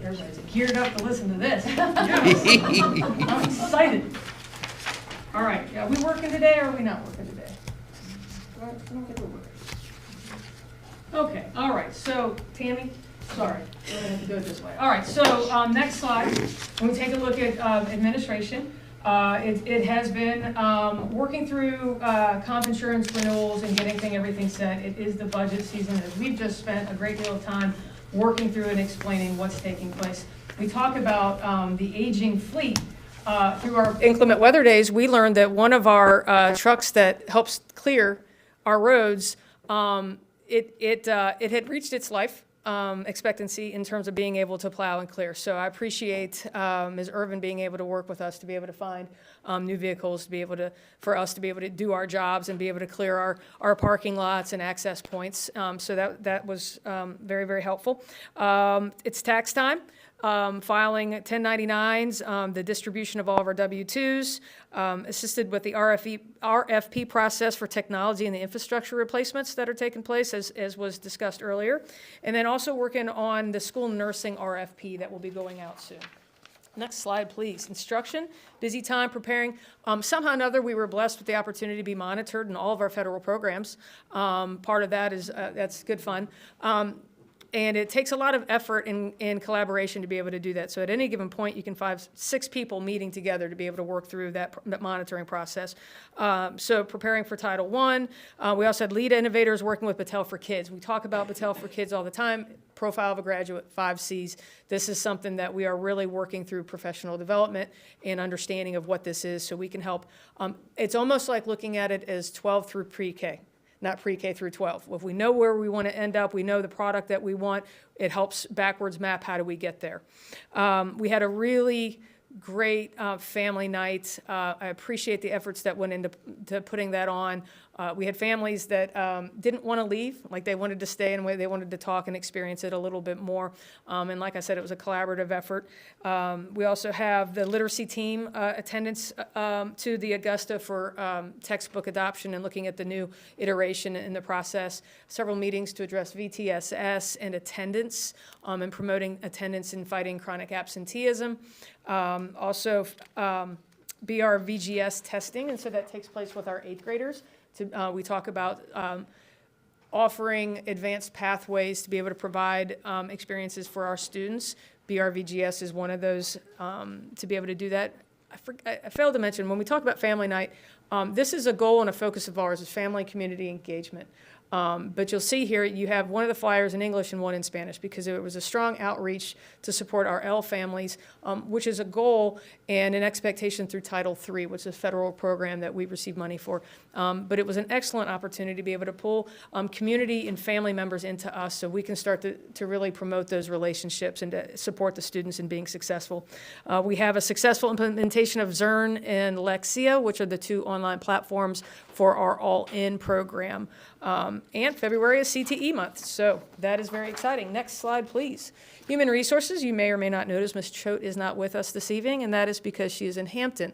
Everybody's geared up to listen to this. I'm excited. All right, are we working today or are we not working today? I don't think we're working. Okay, all right, so Tammy, sorry, we're gonna have to do it this way. All right, so next slide, when we take a look at administration, it has been working through comp insurance renewals and getting everything set. It is the budget season, and we've just spent a great deal of time working through and explaining what's taking place. We talk about the aging fleet. Through our inclement weather days, we learned that one of our trucks that helps clear our roads, it had reached its life expectancy in terms of being able to plow and clear. So I appreciate Ms. Irvin being able to work with us to be able to find new vehicles, for us to be able to do our jobs and be able to clear our parking lots and access points. So that was very, very helpful. It's tax time. Filing 1099s, the distribution of all of our W-2s, assisted with the RFP process for technology and the infrastructure replacements that are taking place, as was discussed earlier, and then also working on the school nursing RFP that will be going out soon. Next slide, please. Instruction, busy time preparing. Somehow or another, we were blessed with the opportunity to be monitored in all of our federal programs. Part of that is, that's good fun. And it takes a lot of effort and collaboration to be able to do that. So at any given point, you can find 6 people meeting together to be able to work through that monitoring process. So preparing for Title I. We also had lead innovators working with Battelle for Kids. We talk about Battelle for Kids all the time. Profile of a graduate, 5 C's. This is something that we are really working through professional development and understanding of what this is so we can help. It's almost like looking at it as 12 through pre-K. Not pre-K through 12. If we know where we want to end up, we know the product that we want, it helps backwards map how do we get there. We had a really great family night. I appreciate the efforts that went into putting that on. We had families that didn't want to leave, like they wanted to stay and they wanted to talk and experience it a little bit more. And like I said, it was a collaborative effort. We also have the literacy team attendance to the Augusta for textbook adoption and looking at the new iteration in the process. Several meetings to address VTSS and attendance and promoting attendance and fighting chronic absenteeism. Also, BRVGS testing, and so that takes place with our 8th graders. We talk about offering advanced pathways to be able to provide experiences for our students. BRVGS is one of those to be able to do that. I failed to mention, when we talk about family night, this is a goal and a focus of ours, is family and community engagement. But you'll see here, you have one of the flyers in English and one in Spanish, because it was a strong outreach to support our L families, which is a goal and an expectation through Title III, which is a federal program that we receive money for. But it was an excellent opportunity to be able to pull community and family members into us so we can start to really promote those relationships and to support the students in being successful. We have a successful implementation of Zern and Lexia, which are the 2 online platforms for our All-In program. And February is CTE month, so that is very exciting. Next slide, please. Human Resources, you may or may not notice Ms. Choate is not with us this evening, and that is because she is in Hampton.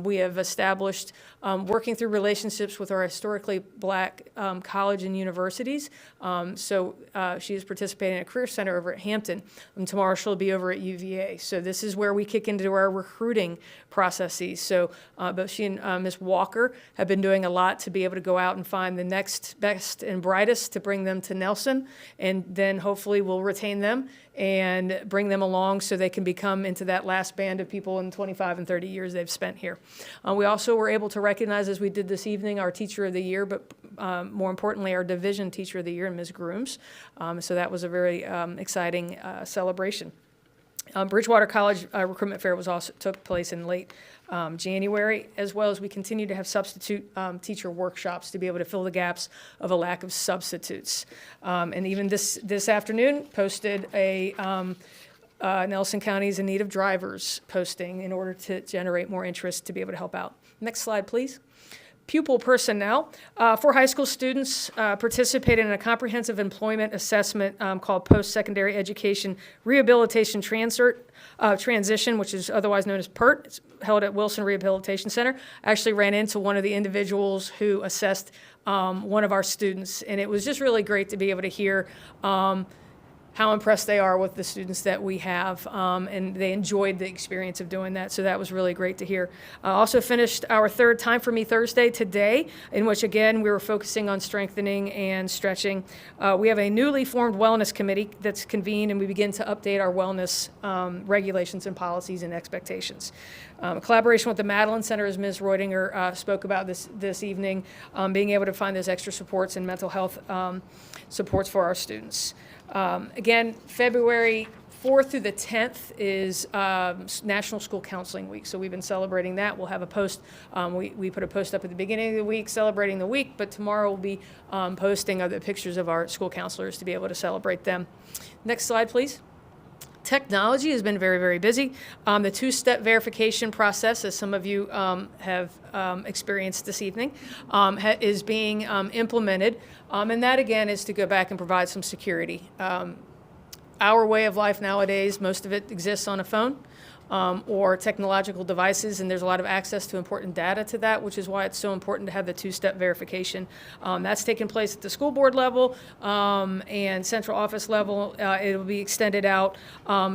We have established, working through relationships with our historically black college and universities. So she is participating in a career center over at Hampton, and tomorrow she'll be over at UVA. So this is where we kick into our recruiting processes. So both she and Ms. Walker have been doing a lot to be able to go out and find the next best and brightest to bring them to Nelson, and then hopefully we'll retain them and bring them along so they can become into that last band of people in 25 and 30 years they've spent here. We also were able to recognize, as we did this evening, our Teacher of the Year, but more importantly, our Division Teacher of the Year, Ms. Grooms. So that was a very exciting celebration. Bridgewater College Recruitment Fair was also took place in late January, as well as we continue to have substitute teacher workshops to be able to fill the gaps of a lack of substitutes. And even this afternoon, posted a Nelson County's in need of drivers posting in order to generate more interest to be able to help out. Next slide, please. Pupil personnel. 4 high school students participated in a comprehensive employment assessment called Post-Secondary Education Rehabilitation Transition, which is otherwise known as PERT. It's held at Wilson Rehabilitation Center. I actually ran into one of the individuals who assessed one of our students, and it was just really great to be able to hear how impressed they are with the students that we have, and they enjoyed the experience of doing that, so that was really great to hear. Also finished our 3rd Time for Me Thursday today, in which, again, we were focusing on strengthening and stretching. We have a newly formed wellness committee that's convened, and we begin to update our wellness regulations and policies and expectations. Collaboration with the Madeline Center, as Ms. Reudinger spoke about this evening, being able to find those extra supports and mental health supports for our students. Again, February 4th through the 10th is National School Counseling Week, so we've been celebrating that. We'll have a post. We put a post up at the beginning of the week celebrating the week, but tomorrow we'll be posting other pictures of our school counselors to be able to celebrate them. Next slide, please. Technology has been very, very busy. The 2-step verification process, as some of you have experienced this evening, is being implemented. And that, again, is to go back and provide some security. Our way of life nowadays, most of it exists on a phone or technological devices, and there's a lot of access to important data to that, which is why it's so important to have the 2-step verification. That's taking place at the school board level and central office level. It will be extended out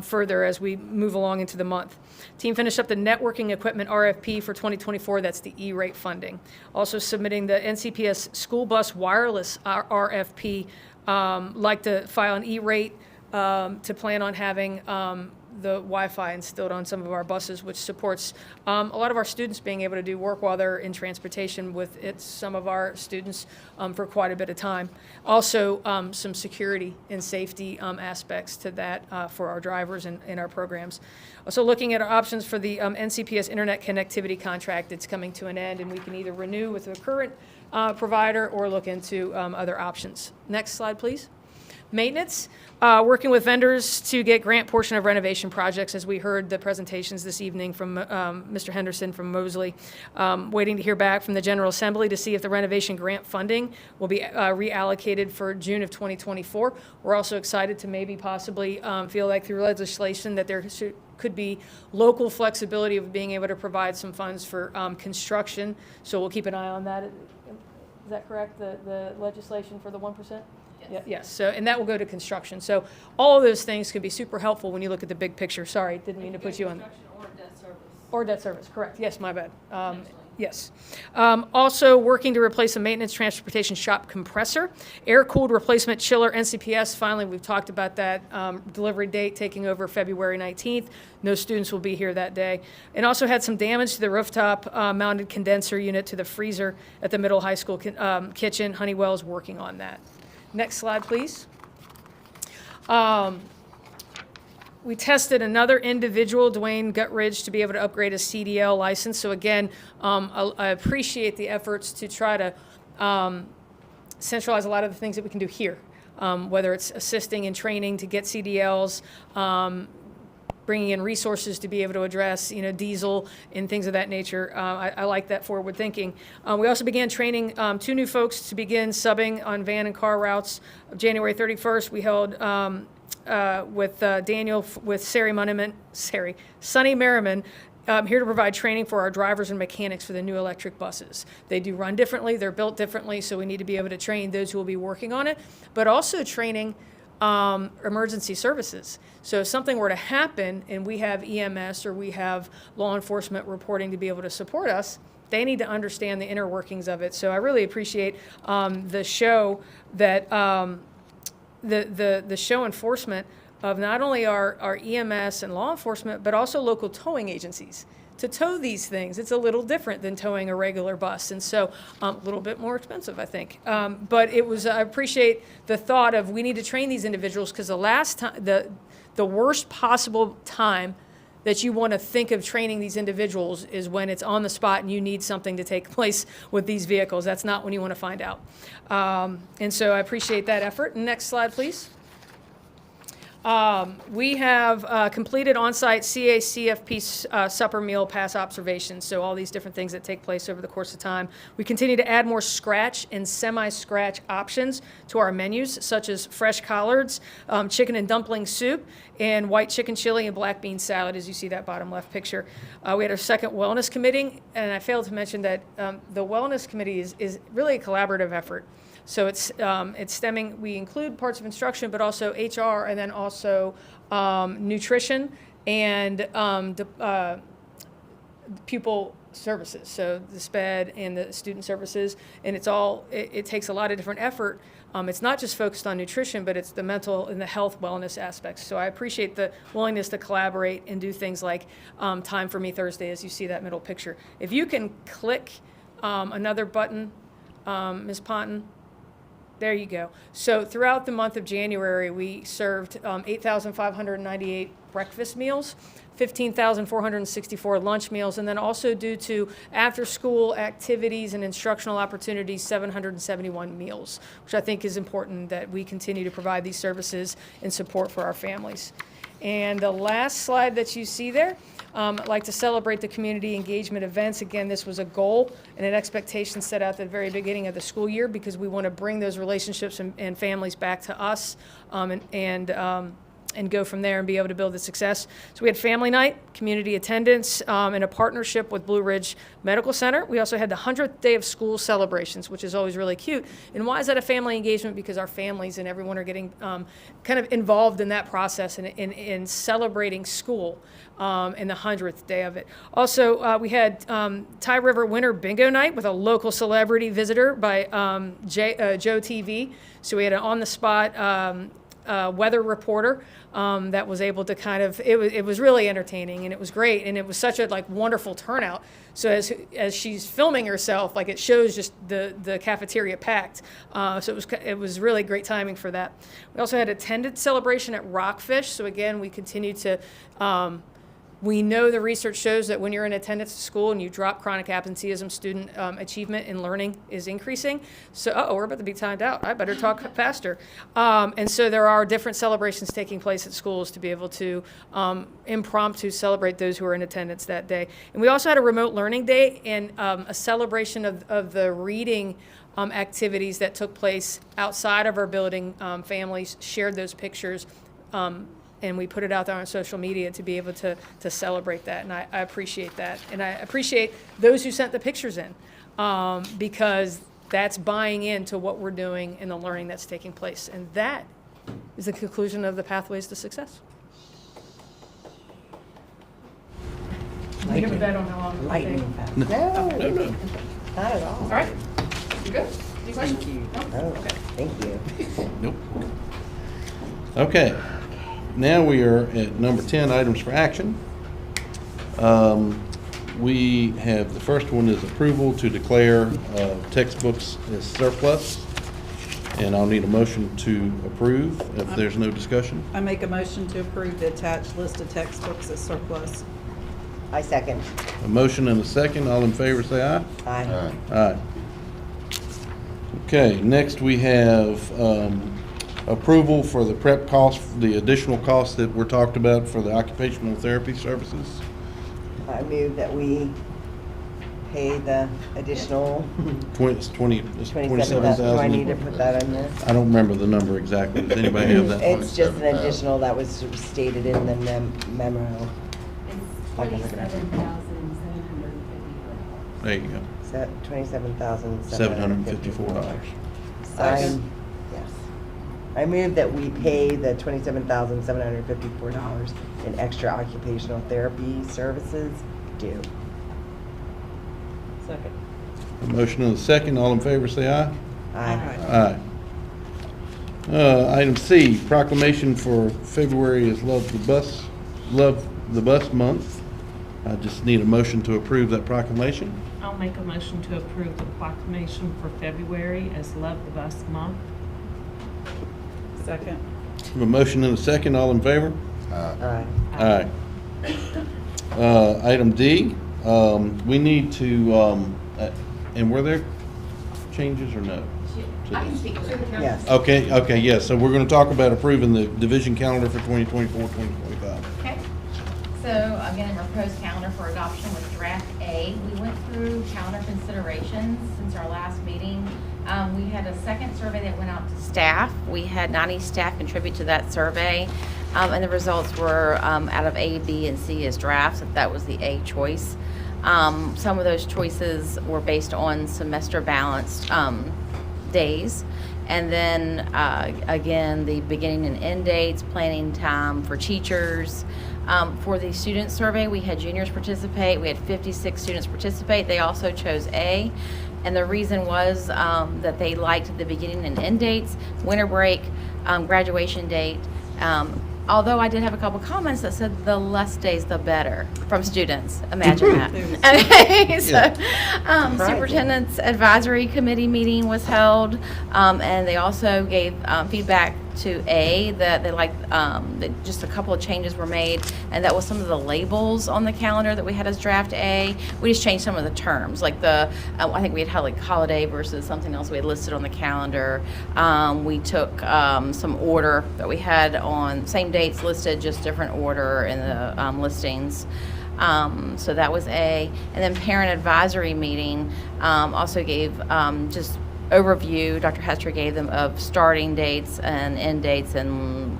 further as we move along into the month. Team finished up the networking equipment RFP for 2024. That's the E-rate funding. Also submitting the NCPS school bus wireless RFP. Like to file an E-rate to plan on having the Wi-Fi instilled on some of our buses, which supports a lot of our students being able to do work while they're in transportation with some of our students for quite a bit of time. Also, some security and safety aspects to that for our drivers and our programs. Also looking at our options for the NCPS internet connectivity contract. It's coming to an end, and we can either renew with the current provider or look into other options. Next slide, please. Maintenance, working with vendors to get grant portion of renovation projects, as we heard the presentations this evening from Mr. Henderson from Mosley. Waiting to hear back from the General Assembly to see if the renovation grant funding will be reallocated for June of 2024. We're also excited to maybe possibly feel like through legislation that there could be local flexibility of being able to provide some funds for construction. So we'll keep an eye on that. Is that correct, the legislation for the 1%? Yes. So, and that will go to construction. So all of those things can be super helpful when you look at the big picture. Sorry, didn't mean to put you on. Construction or debt service. Or debt service, correct. Yes, my bad. Yes. Also working to replace a maintenance transportation shop compressor, air-cooled replacement chiller, NCPS. Finally, we've talked about that. Delivery date taking over February 19th. No students will be here that day. And also had some damage to the rooftop mounted condenser unit to the freezer at the middle high school kitchen. Honeywell is working on that. Next slide, please. We tested another individual, Dwayne Guttridge, to be able to upgrade his CDL license. So again, I appreciate the efforts to try to centralize a lot of the things that we can do here, whether it's assisting in training to get CDLs, bringing in resources to be able to address, diesel and things of that nature. I like that forward thinking. We also began training 2 new folks to begin subbing on van and car routes. January 31st, we held with Daniel, with Sonny Merriman, here to provide training for our drivers and mechanics for the new electric buses. They do run differently, they're built differently, so we need to be able to train those who will be working on it, but also training emergency services. So if something were to happen and we have EMS or we have law enforcement reporting to be able to support us, they need to understand the inner workings of it. So I really appreciate the show that the show enforcement of not only our EMS and law enforcement, but also local towing agencies. To tow these things, it's a little different than towing a regular bus, and so a little bit more expensive, I think. But it was, I appreciate the thought of we need to train these individuals, because the last time, the worst possible time that you want to think of training these individuals is when it's on the spot and you need something to take place with these vehicles. That's not when you want to find out. And so I appreciate that effort. Next slide, please. We have completed on-site CACFP supper meal pass observations, so all these different things that take place over the course of time. We continue to add more scratch and semi-scratch options to our menus, such as fresh collards, chicken and dumpling soup, and white chicken chili and black bean salad, as you see that bottom left picture. We had our second wellness committee, and I failed to mention that the wellness committee is really a collaborative effort. So it's stemming, we include parts of instruction, but also HR, and then also nutrition and pupil services. So the SPED and the student services, and it takes a lot of different effort. It's not just focused on nutrition, but it's the mental and the health wellness aspects. So I appreciate the willingness to collaborate and do things like Time for Me Thursday, as you see that middle picture. If you can click another button, Ms. Ponton, there you go. So throughout the month of January, we served 8,598 breakfast meals, 15,464 lunch meals, and then also due to after-school activities and instructional opportunities, 771 meals, which I think is important that we continue to provide these services and support for our families. And the last slide that you see there, I'd like to celebrate the community engagement events. Again, this was a goal and an expectation set out at the very beginning of the school year, because we want to bring those relationships and families back to us and go from there and be able to build the success. So we had family night, community attendance, and a partnership with Blue Ridge Medical Center. We also had the 100th day of school celebrations, which is always really cute. And why is that a family engagement? Because our families and everyone are getting kind of involved in that process and in celebrating school in the 100th day of it. Also, we had Ty River Winter Bingo Night with a local celebrity visitor by Joe TV. So we had an on-the-spot weather reporter that was able to kind of, it was really entertaining, and it was great, and it was such a wonderful turnout. So as she's filming herself, it shows just the cafeteria packed. So it was really great timing for that. We also had attendance celebration at Rockfish. So again, we continue to we know the research shows that when you're in attendance at school and you drop chronic absenteeism, student achievement in learning is increasing. So, we're about to be timed out. I better talk faster. And so there are different celebrations taking place at schools to be able to impromptu celebrate those who are in attendance that day. And we also had a remote learning day and a celebration of the reading activities that took place outside of our building. Families shared those pictures. And we put it out there on social media to be able to celebrate that. And I appreciate that. And I appreciate those who sent the pictures in, because that's buying into what we're doing and the learning that's taking place. And that is the conclusion of the Pathways to Success. Do you have a bet on how long it will take? Lightning fast. No, not at all. All right, you good? Any questions? Thank you. No? Oh, Okay. thank you. Nope. Okay, now we are at number 10, items for action. We have, the first one is approval to declare textbooks as surplus. And I'll need a motion to approve if there's no discussion. I make a motion to approve the attached list of textbooks as surplus. I second. A motion and a second. All in favor, say aye. Aye. Aye. Okay, next we have approval for the prep costs, the additional costs that were talked about for the occupational therapy services. I move that we pay the additional It's 27,000. Do I need to 27,000. put that in there? I don't remember the number exactly. Does anybody have that? It's just an additional that was stated in the memo. It's I can look it up. $27,754. There you go. $27,754. $754. Yes. I move that we pay the $27,754 in extra occupational therapy services due. Second. A motion and a second. All in favor, say aye. Aye. Aye. Item C, proclamation for February is Love the Bus Month. I just need a motion to approve that proclamation. I'll make a motion to approve the proclamation for February as Love the Bus Month. Second. Have a motion and a second. All in favor? Aye. Aye. Item D, we need to, and were there changes or no? I can speak to it. Yes. Okay, yes. So we're going to talk about approving the division calendar for 2024, 2025. Okay, so again, a proposed calendar for adoption was draft A. We went through calendar considerations since our last meeting. We had a second survey that went out to staff. We had 90 staff contribute to that survey, and the results were out of A, B, and C as drafts. That was the A choice. Some of those choices were based on semester balanced days. And then, again, the beginning and end dates, planning time for teachers. For the student survey, we had juniors participate. We had 56 students participate. They also chose A. And the reason was that they liked the beginning and end dates, winter break, graduation date. Although I did have a couple comments that said the less days, the better from students. Imagine that. Okay, so Superintendent's Advisory Committee meeting was held, and they also gave feedback to A that they liked that just a couple of changes were made, and that was some of the labels on the calendar that we had as draft A. We just changed some of the terms, like I think we had like holiday versus something else we had listed on the calendar. We took some order that we had on same dates listed, just different order in the listings. So that was A. And then parent advisory meeting also gave just overview, Dr. Hester gave them of starting dates and end dates, and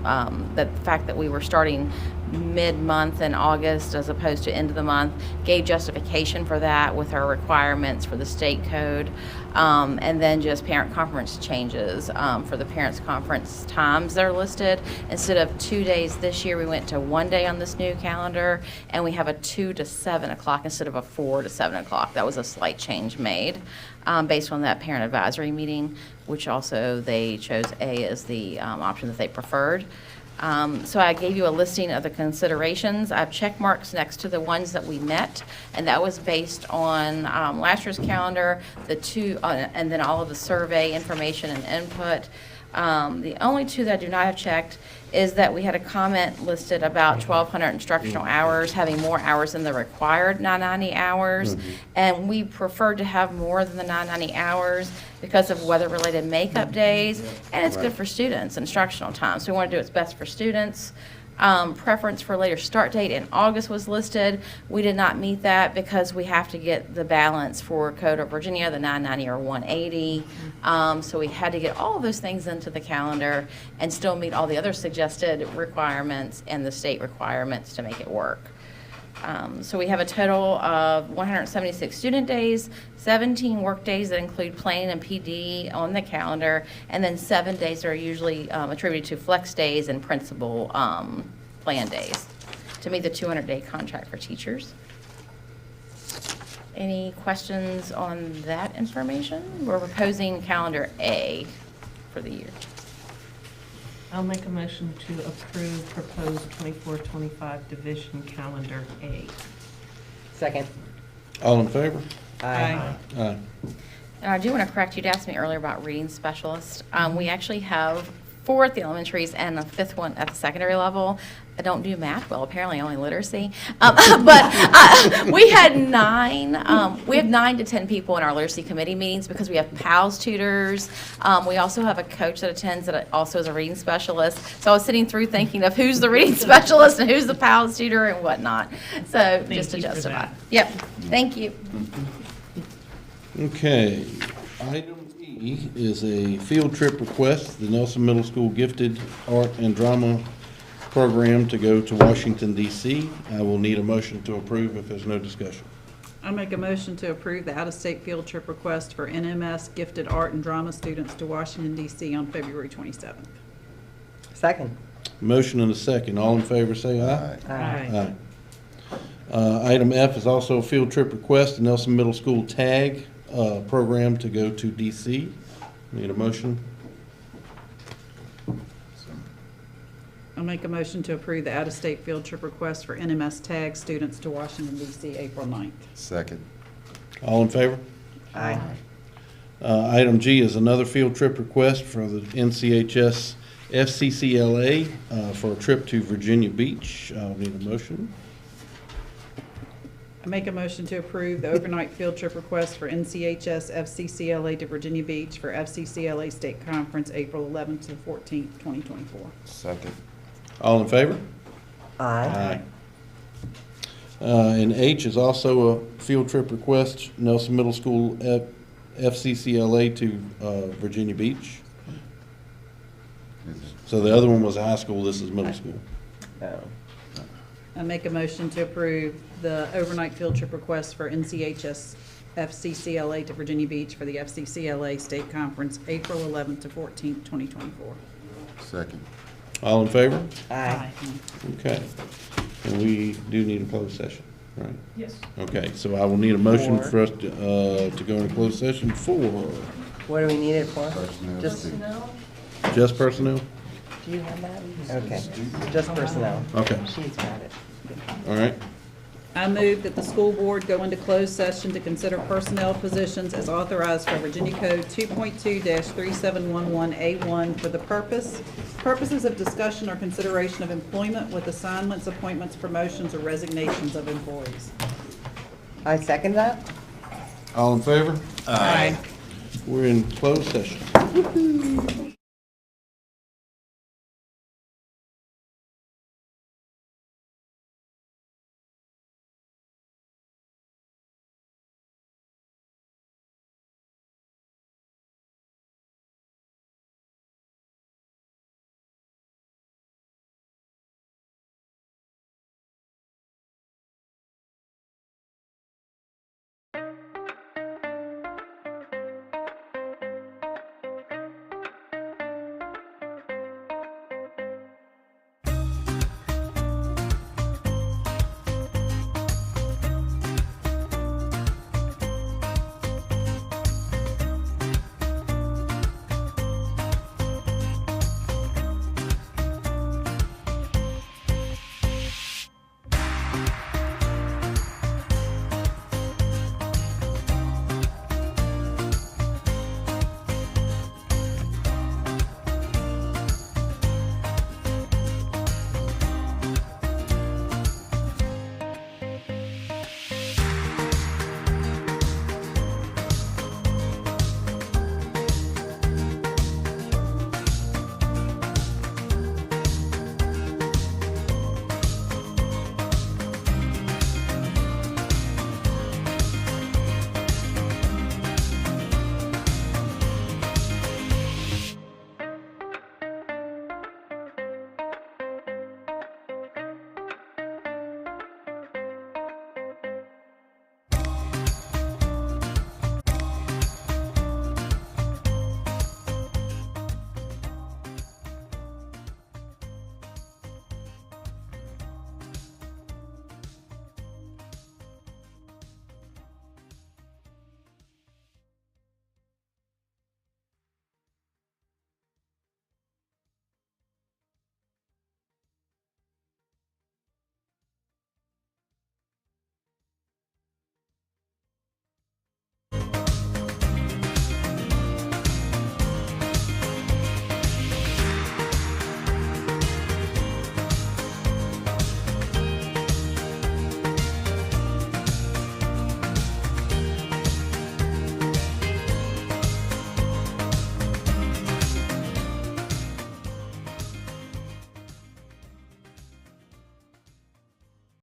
the fact that we were starting mid-month in August as opposed to end of the month, gave justification for that with our requirements for the state code, and then just parent conference changes for the parents conference times that are listed. Instead of 2 days this year, we went to 1 day on this new calendar, and we have a 2 to 7 o'clock instead of a 4 to 7 o'clock. That was a slight change made based on that parent advisory meeting, which also they chose A as the option that they preferred. So I gave you a listing of the considerations. I have check marks next to the ones that we met, and that was based on last year's calendar, and then all of the survey information and input. The only two that I do not have checked is that we had a comment listed about 1,200 instructional hours, having more hours than the required 990 hours. And we preferred to have more than the 990 hours because of weather-related makeup days, and it's good for students, instructional time. So we want to do what's best for students. Preference for later start date in August was listed. We did not meet that because we have to get the balance for Code of Virginia, the 990 or 180. So we had to get all of those things into the calendar and still meet all the other suggested requirements and the state requirements to make it work. So we have a total of 176 student days, 17 work days that include planning and PD on the calendar, and then 7 days that are usually attributed to flex days and principal plan days to meet the 200-day contract for teachers. Any questions on that information? We're proposing calendar A for the year. I'll make a motion to approve proposed 24-25 division calendar A. Second. All in favor? Aye. Aye. And I do want to correct, you'd asked me earlier about reading specialists. We actually have 4 at the elementaries and a 5th one at the secondary level. I don't do math well, apparently only literacy. But we had 9 to 10 people in our literacy committee meetings because we have PALS tutors. We also have a coach that attends that also is a reading specialist. So I was sitting through thinking of who's the reading specialist and who's the PALS tutor and whatnot. So just to you for justify. that. Yep, thank you. Okay, item E is a field trip request, the Nelson Middle School Gifted Art and Drama Program to go to Washington DC. I will need a motion to approve if there's no discussion. I make a motion to approve the out-of-state field trip request for NMS gifted art and drama students to Washington DC on February 27th. Second. Motion and a second. All in favor, say aye. Aye. Item F is also a field trip request, the Nelson Middle School TAG program to go to DC. Need a motion? I'll make a motion to approve the out-of-state field trip request for NMS tag students to Washington DC, April 9th. Second. All in favor? Aye. Item G is another field trip request for the NCHS FCCLA for a trip to Virginia Beach. I'll need a motion. I make a motion to approve the overnight field trip request for NCHS FCCLA to Virginia Beach for FCCLA State Conference, April 11th to the 14th, 2024. Second. All in favor? Aye. And H is also a field trip request, Nelson Middle School FCCLA to Virginia Beach. So the other one was high school, this is middle school. Oh. I make a motion to approve the overnight field trip request for NCHS FCCLA to Virginia Beach for the FCCLA State Conference, April 11th to 14th, 2024. Second. All in favor? Aye. Okay. And we do need a closed session, right? Yes. Okay, so I will need a motion For? for us to go into closed session for What do we need it for? Personnel. Just, just personnel? do you have that? Okay, just personnel. Okay, She's got it. all right. I move that the school board go into closed session to consider personnel positions as authorized by Virginia Code 2.2-3711A1 for the purposes of discussion or consideration of employment with assignments, appointments, promotions, or resignations of employees. I second that. All in favor? Aye. We're in closed session.